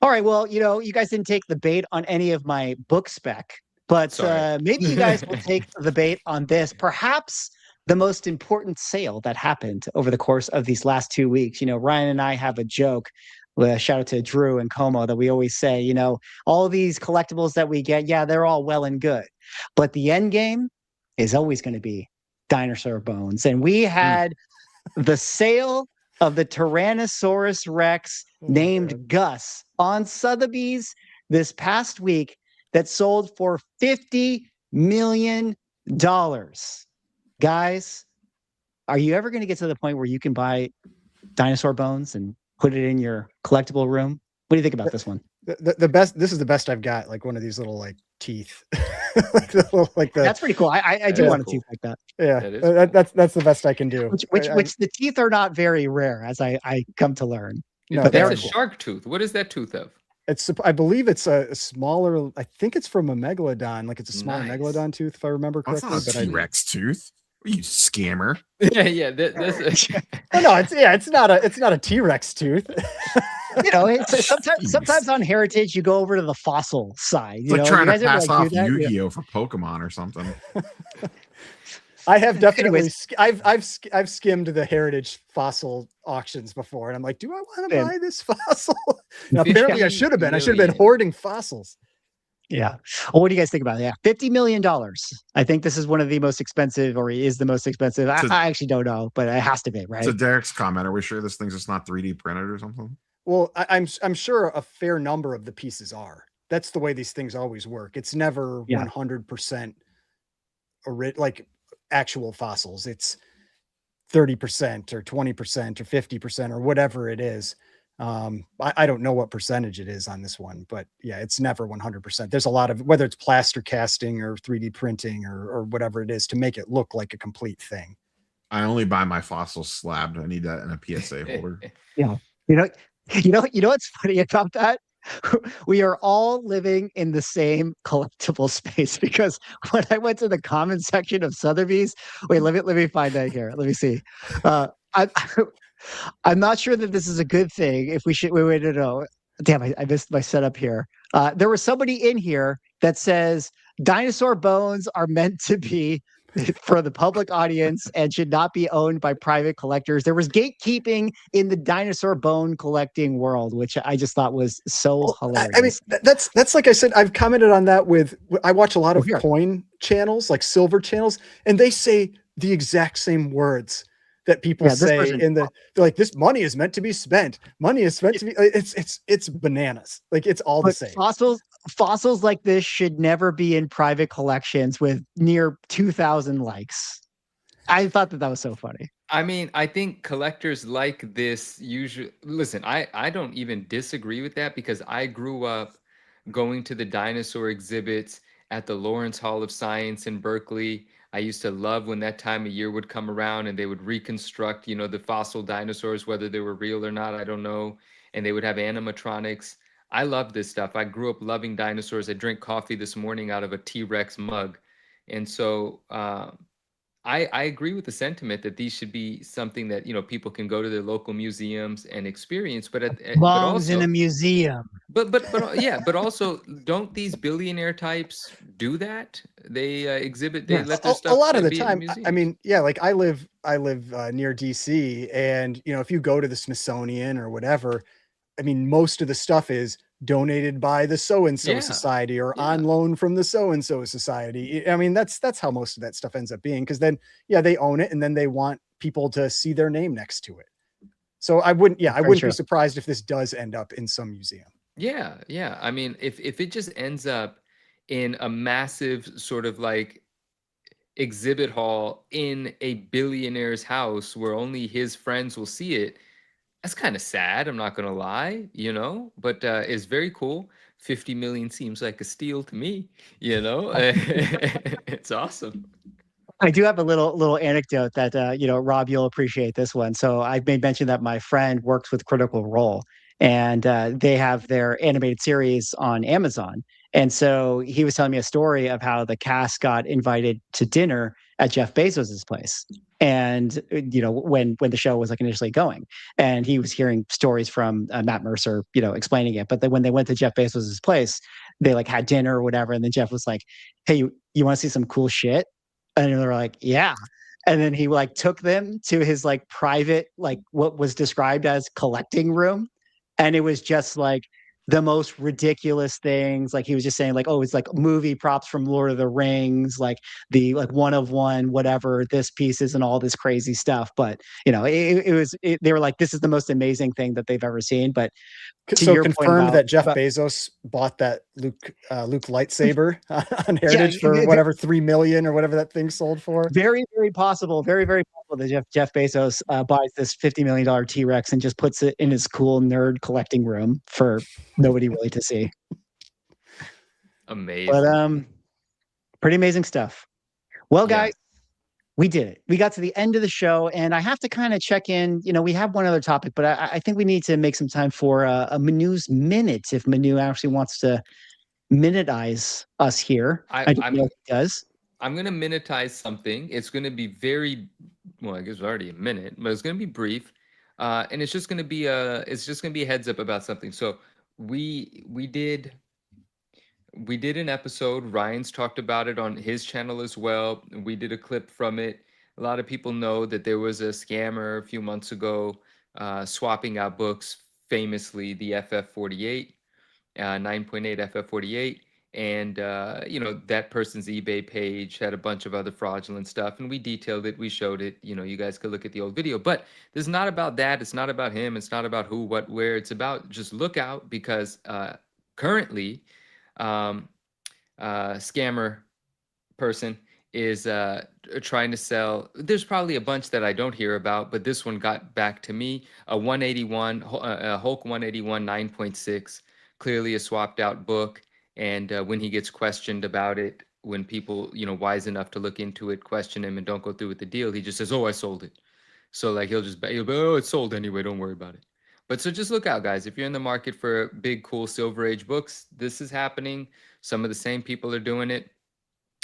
All right. Well, you guys didn't take the bait on any of my book spec, but maybe you guys will take the bait on this. Perhaps the most important sale that happened over the course of these last 2 weeks. Ryan and I have a joke. Shout out to Drew and Como that we always say, all these collectibles that we get, they're all well and good, but the end game is always going to be dinosaur bones. And we had the sale of the Tyrannosaurus Rex named Gus on Sotheby's this past week that sold for $50 million. Guys, are you ever going to get to the point where you can buy dinosaur bones and put it in your collectible room? What do you think about this one? This is the best I've got, like one of these little like teeth. That's pretty cool. I do want a tooth like that. Yeah, that's the best I can do. Which the teeth are not very rare, as I come to learn. No, but that's a shark tooth. What is that tooth of? I believe it's a smaller. I think it's from a megalodon. Like it's a smaller megalodon tooth, if I remember correctly. That's not a T-Rex tooth. You scammer. Yeah. Oh, no, it's not a T-Rex tooth. It's sometimes Jeez. sometimes on Heritage you go over to the fossil side. It's like You trying to guys ever pass like do off that? Yu-Gi-Oh for Pokemon or something. I have definitely Anyways. I've skimmed the Heritage fossil auctions before, and I'm like, do I want to Same. buy this fossil? And apparently, I should have been. I should have been million. hoarding fossils. Yeah. Well, what do you guys think about it? Yeah, $50 million. I think this is one of the most expensive, or is the most expensive. I actually don't know, but it has to be, right? To Derek's comment, are we sure this thing's just not 3D printed or something? Well, I'm sure a fair number of the pieces are. That's the way these things always work. It's never 100% like actual fossils. It's 30% or 20% or 50% or whatever it is. I don't know what percentage it is on this one, but yeah, it's never 100%. There's a lot of, whether it's plaster casting or 3D printing or whatever it is, to make it look like a complete thing. I only buy my fossils slabbed. I need that in a PSA holder. Yeah. You know what's funny about that? We are all living in the same collectible space, because when I went to the comment section of Sotheby's, wait, let me find that here. Let me see. I'm not sure that this is a good thing. If we should, wait, no. Damn, I missed my setup here. There was somebody in here that says dinosaur bones are meant to be for the public audience and should not be owned by private collectors. There was gatekeeping in the dinosaur bone collecting world, which I just thought was so hilarious. I mean, that's like I said, I've commented on that I watch a lot of coin channels, like silver channels, and they say the exact same words that people say they're like, this money is meant to be spent. Money is meant to be, it's bananas. Like, it's all the same. Fossils like this should never be in private collections with near 2,000 likes. I thought that was so funny. I mean, I think collectors like this usually, listen, I don't even disagree with that, because I grew up going to the dinosaur exhibits at the Lawrence Hall of Science in Berkeley. I used to love when that time of year would come around and they would reconstruct, the fossil dinosaurs, whether they were real or not, I don't know. And they would have animatronics. I love this stuff. I grew up loving dinosaurs. I drank coffee this morning out of a T-Rex mug. And so I agree with the sentiment that these should be something that, people can go to their local museums and experience, but belongs in a museum. But also, don't these billionaire types do that? They exhibit, they let their stuff a lot of the be time. I mean, yeah, like I live near DC, and if you go to the Smithsonian or whatever, I mean, most of the stuff is donated by the so-and-so society or on loan from the so-and-so society. I mean, that's how most of that stuff ends up being, because then, they own it, and then they want people to see their name next to it. So I wouldn't be surprised if this does end up in some museum. Yeah. I mean, if it just ends up in a massive sort of like exhibit hall in a billionaire's house where only his friends will see it, that's kind of sad. I'm not gonna lie, but it's very cool. 50 million seems like a steal to me, It's awesome. I do have a little anecdote that Rob, you'll appreciate this one. So I've made mention that my friend works with Critical Role, and they have their animated series on Amazon. And so he was telling me a story of how the cast got invited to dinner at Jeff Bezos's place. And when the show was like initially going, and he was hearing stories from Matt Mercer, explaining it. But then when they went to Jeff Bezos's place, they like had dinner or whatever, and then Jeff was like, "Hey, you want to see some cool shit?" And they were like, "Yeah." And then he like took them to his like private, like what was described as collecting room, and it was just like the most ridiculous things. Like he was just saying like, oh, it's like movie props from Lord of the Rings, like the like one of one, whatever this piece is and all this crazy stuff. But they were like, this is the most amazing thing that they've ever seen. But so confirmed that Jeff Bezos bought that Luke lightsaber on Heritage for whatever 3 million or whatever that thing sold for. Very, very possible. Very, very possible that Jeff Bezos buys this $50 million T-Rex and just puts it in his cool nerd collecting room for nobody really to see. Amazing. But pretty amazing stuff. Well, guys, we did it. We got to the end of the show, and I have to kind of check in. We have one other topic, but I think we need to make some time for a Manu's Minute, if Manu actually wants to minutize us here. I don't know if he does. I'm gonna minutize something. It's gonna be very, well, I guess it's already a minute, but it's gonna be brief, and it's just gonna be a heads up about something. So we did an episode. Ryan's talked about it on his channel as well. We did a clip from it. A lot of people know that there was a scammer a few months ago swapping out books, famously the FF48, 9.8 FF48. And, that person's eBay page had a bunch of other fraudulent stuff. And we detailed it. We showed it. You guys could look at the old video. But this is not about that. It's not about him. It's not about who, what, where. It's about just look out because currently, scammer person is trying to sell. There's probably a bunch that I don't hear about, but this one got back to me. A 181 Hulk 181 9.6, clearly a swapped out book. And when he gets questioned about it, when people wise enough to look into it, question him and don't go through with the deal, he just says, "Oh, I sold it." So like he'll be, "Oh, it's sold anyway. Don't worry about it." But so just look out, guys. If you're in the market for big, cool Silver Age books, this is happening. Some of the same people are doing it.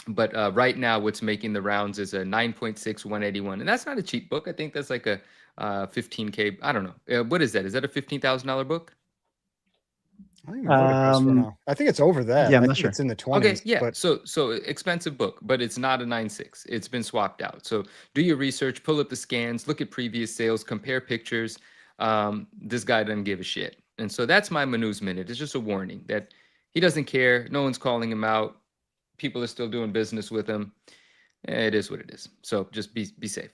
But right now, what's making the rounds is a 9.6 181. And that's not a cheap book. I think that's like a 15K. I don't know. What is that? Is that a $15,000 book? I don't even know what it goes for now. I think it's over that. Yeah, I'm I not think sure. it's in the 20s. Okay, yeah. But So expensive book, but it's not a 9.6. It's been swapped out. So do your research, pull up the scans, look at previous sales, compare pictures. This guy doesn't give a shit. And so that's my Manus Minute. It's just a warning that he doesn't care. No one's calling him out. People are still doing business with him. It is what it is. So just be safe.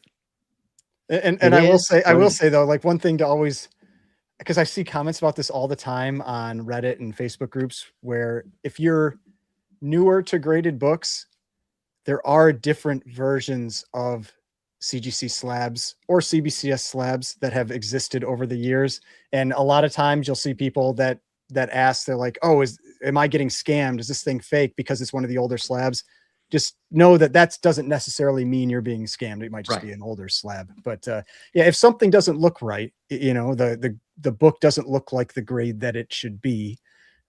And I will say though, like one thing to always, because I see comments about this all the time on Reddit and Facebook groups, where if you're newer to graded books, there are different versions of CGC slabs or CBCS slabs that have existed over the years. And a lot of times you'll see people that ask, they're like, "Oh, am I getting scammed? Is this thing fake because it's one of the older slabs?" Just know that doesn't necessarily mean you're being scammed. It might just be an older slab. But yeah, if something doesn't look right, the book doesn't look like the grade that it should be,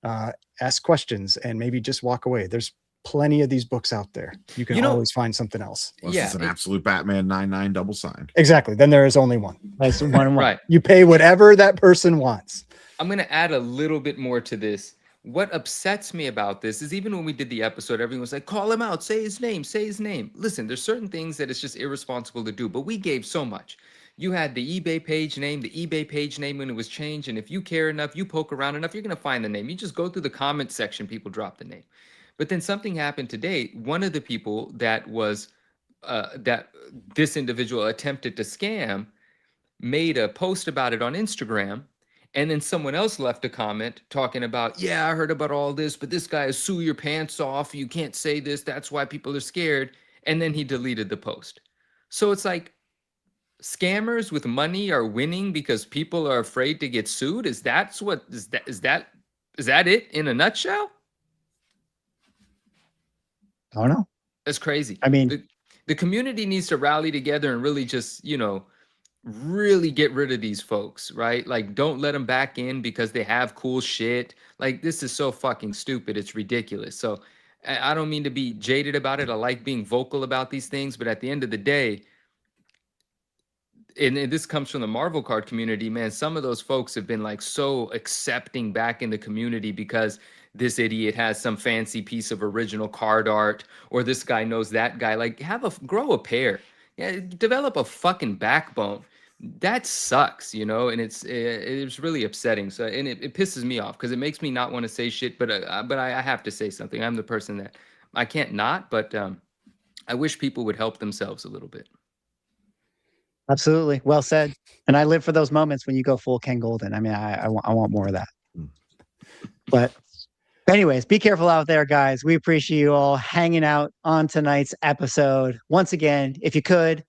ask questions and maybe just walk away. There's plenty of these books out there. You can always find something else. Unless it's an absolute Batman 9.9 double signed. Exactly. Then there is only one. That's one. Right. You pay whatever that person wants. I'm going to add a little bit more to this. What upsets me about this is even when we did the episode, everyone was like, "Call him out, say his name, say his name." Listen, there's certain things that it's just irresponsible to do, but we gave so much. You had the eBay page name when it was changed. And if you care enough, you poke around enough, you're going to find the name. You just go through the comment section, people drop the name. But then something happened today. One of the people that was, that this individual attempted to scam made a post about it on Instagram. And then someone else left a comment talking about, "Yeah, I heard about all this, but this guy is sue your pants off. You can't say this. That's why people are scared." And then he deleted the post. So it's like scammers with money are winning because people are afraid to get sued. Is that it in a nutshell? I don't know. That's crazy. I mean, the community needs to rally together and really just, really get rid of these folks, right? Like, don't let them back in because they have cool shit. Like, this is so fucking stupid. It's ridiculous. So I don't mean to be jaded about it. I like being vocal about these things, but at the end of the day, and this comes from the Marvel card community, man, some of those folks have been like so accepting back in the community because this idiot has some fancy piece of original card art, or this guy knows that guy. Like, grow a pair. Yeah, develop a fucking backbone. That sucks, and it's really upsetting. So, and it pisses me off because it makes me not want to say shit, but I have to say something. I'm the person that I can't not, but I wish people would help themselves a little bit. Absolutely. Well said. And I live for those moments when you go full Ken Golden. I mean, I want more of that. But anyways, be careful out there, guys. We appreciate you all hanging out on tonight's episode. Once again, if you could,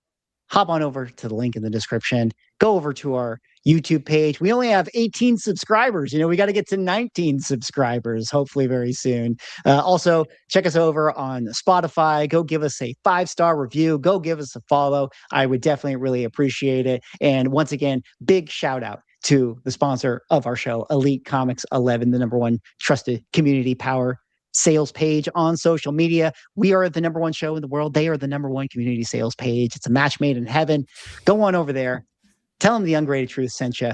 hop on over to the link in the description. Go over to our YouTube page. We only have 18 subscribers. We got to get to 19 subscribers, hopefully very soon. Also, check us over on Spotify. Go give us a 5-star review. Go give us a follow. I would definitely really appreciate it. And once again, big shout out to the sponsor of our show, Elite Comics 11, the #1 trusted community power sales page on social media. We are the #1 show in the world. They are the #1 community sales page. It's a match made in heaven. Go on over there. Tell them the Ungraded Truth sent you.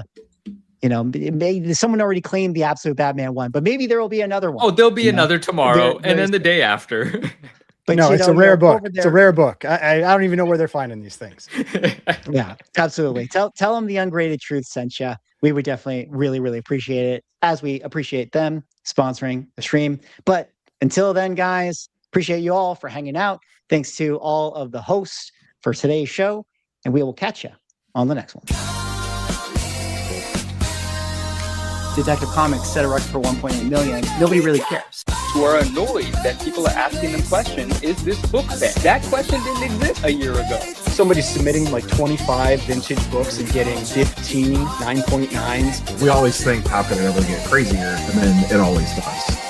Someone already claimed the Absolute Batman one, but maybe there will be another one. Oh, there'll be another tomorrow, and then the day after. But no, it's a rare book. It's a rare book. I don't even know where they're finding these things. Yeah, absolutely. Tell them the Ungraded Truth sent you. We would definitely really appreciate it, as we appreciate them sponsoring the stream. But until then, guys, appreciate you all for hanging out. Thanks to all of the hosts for today's show, and we will catch you on the next one. Detective Comics set a record for 1.8 million. Nobody really cares. Who are annoyed that people are asking them questions, is this book bad? That question didn't exist a year ago. Somebody's submitting like 25 vintage books and getting 15 9.9s. We always think, how could it ever get crazier? And then it always does.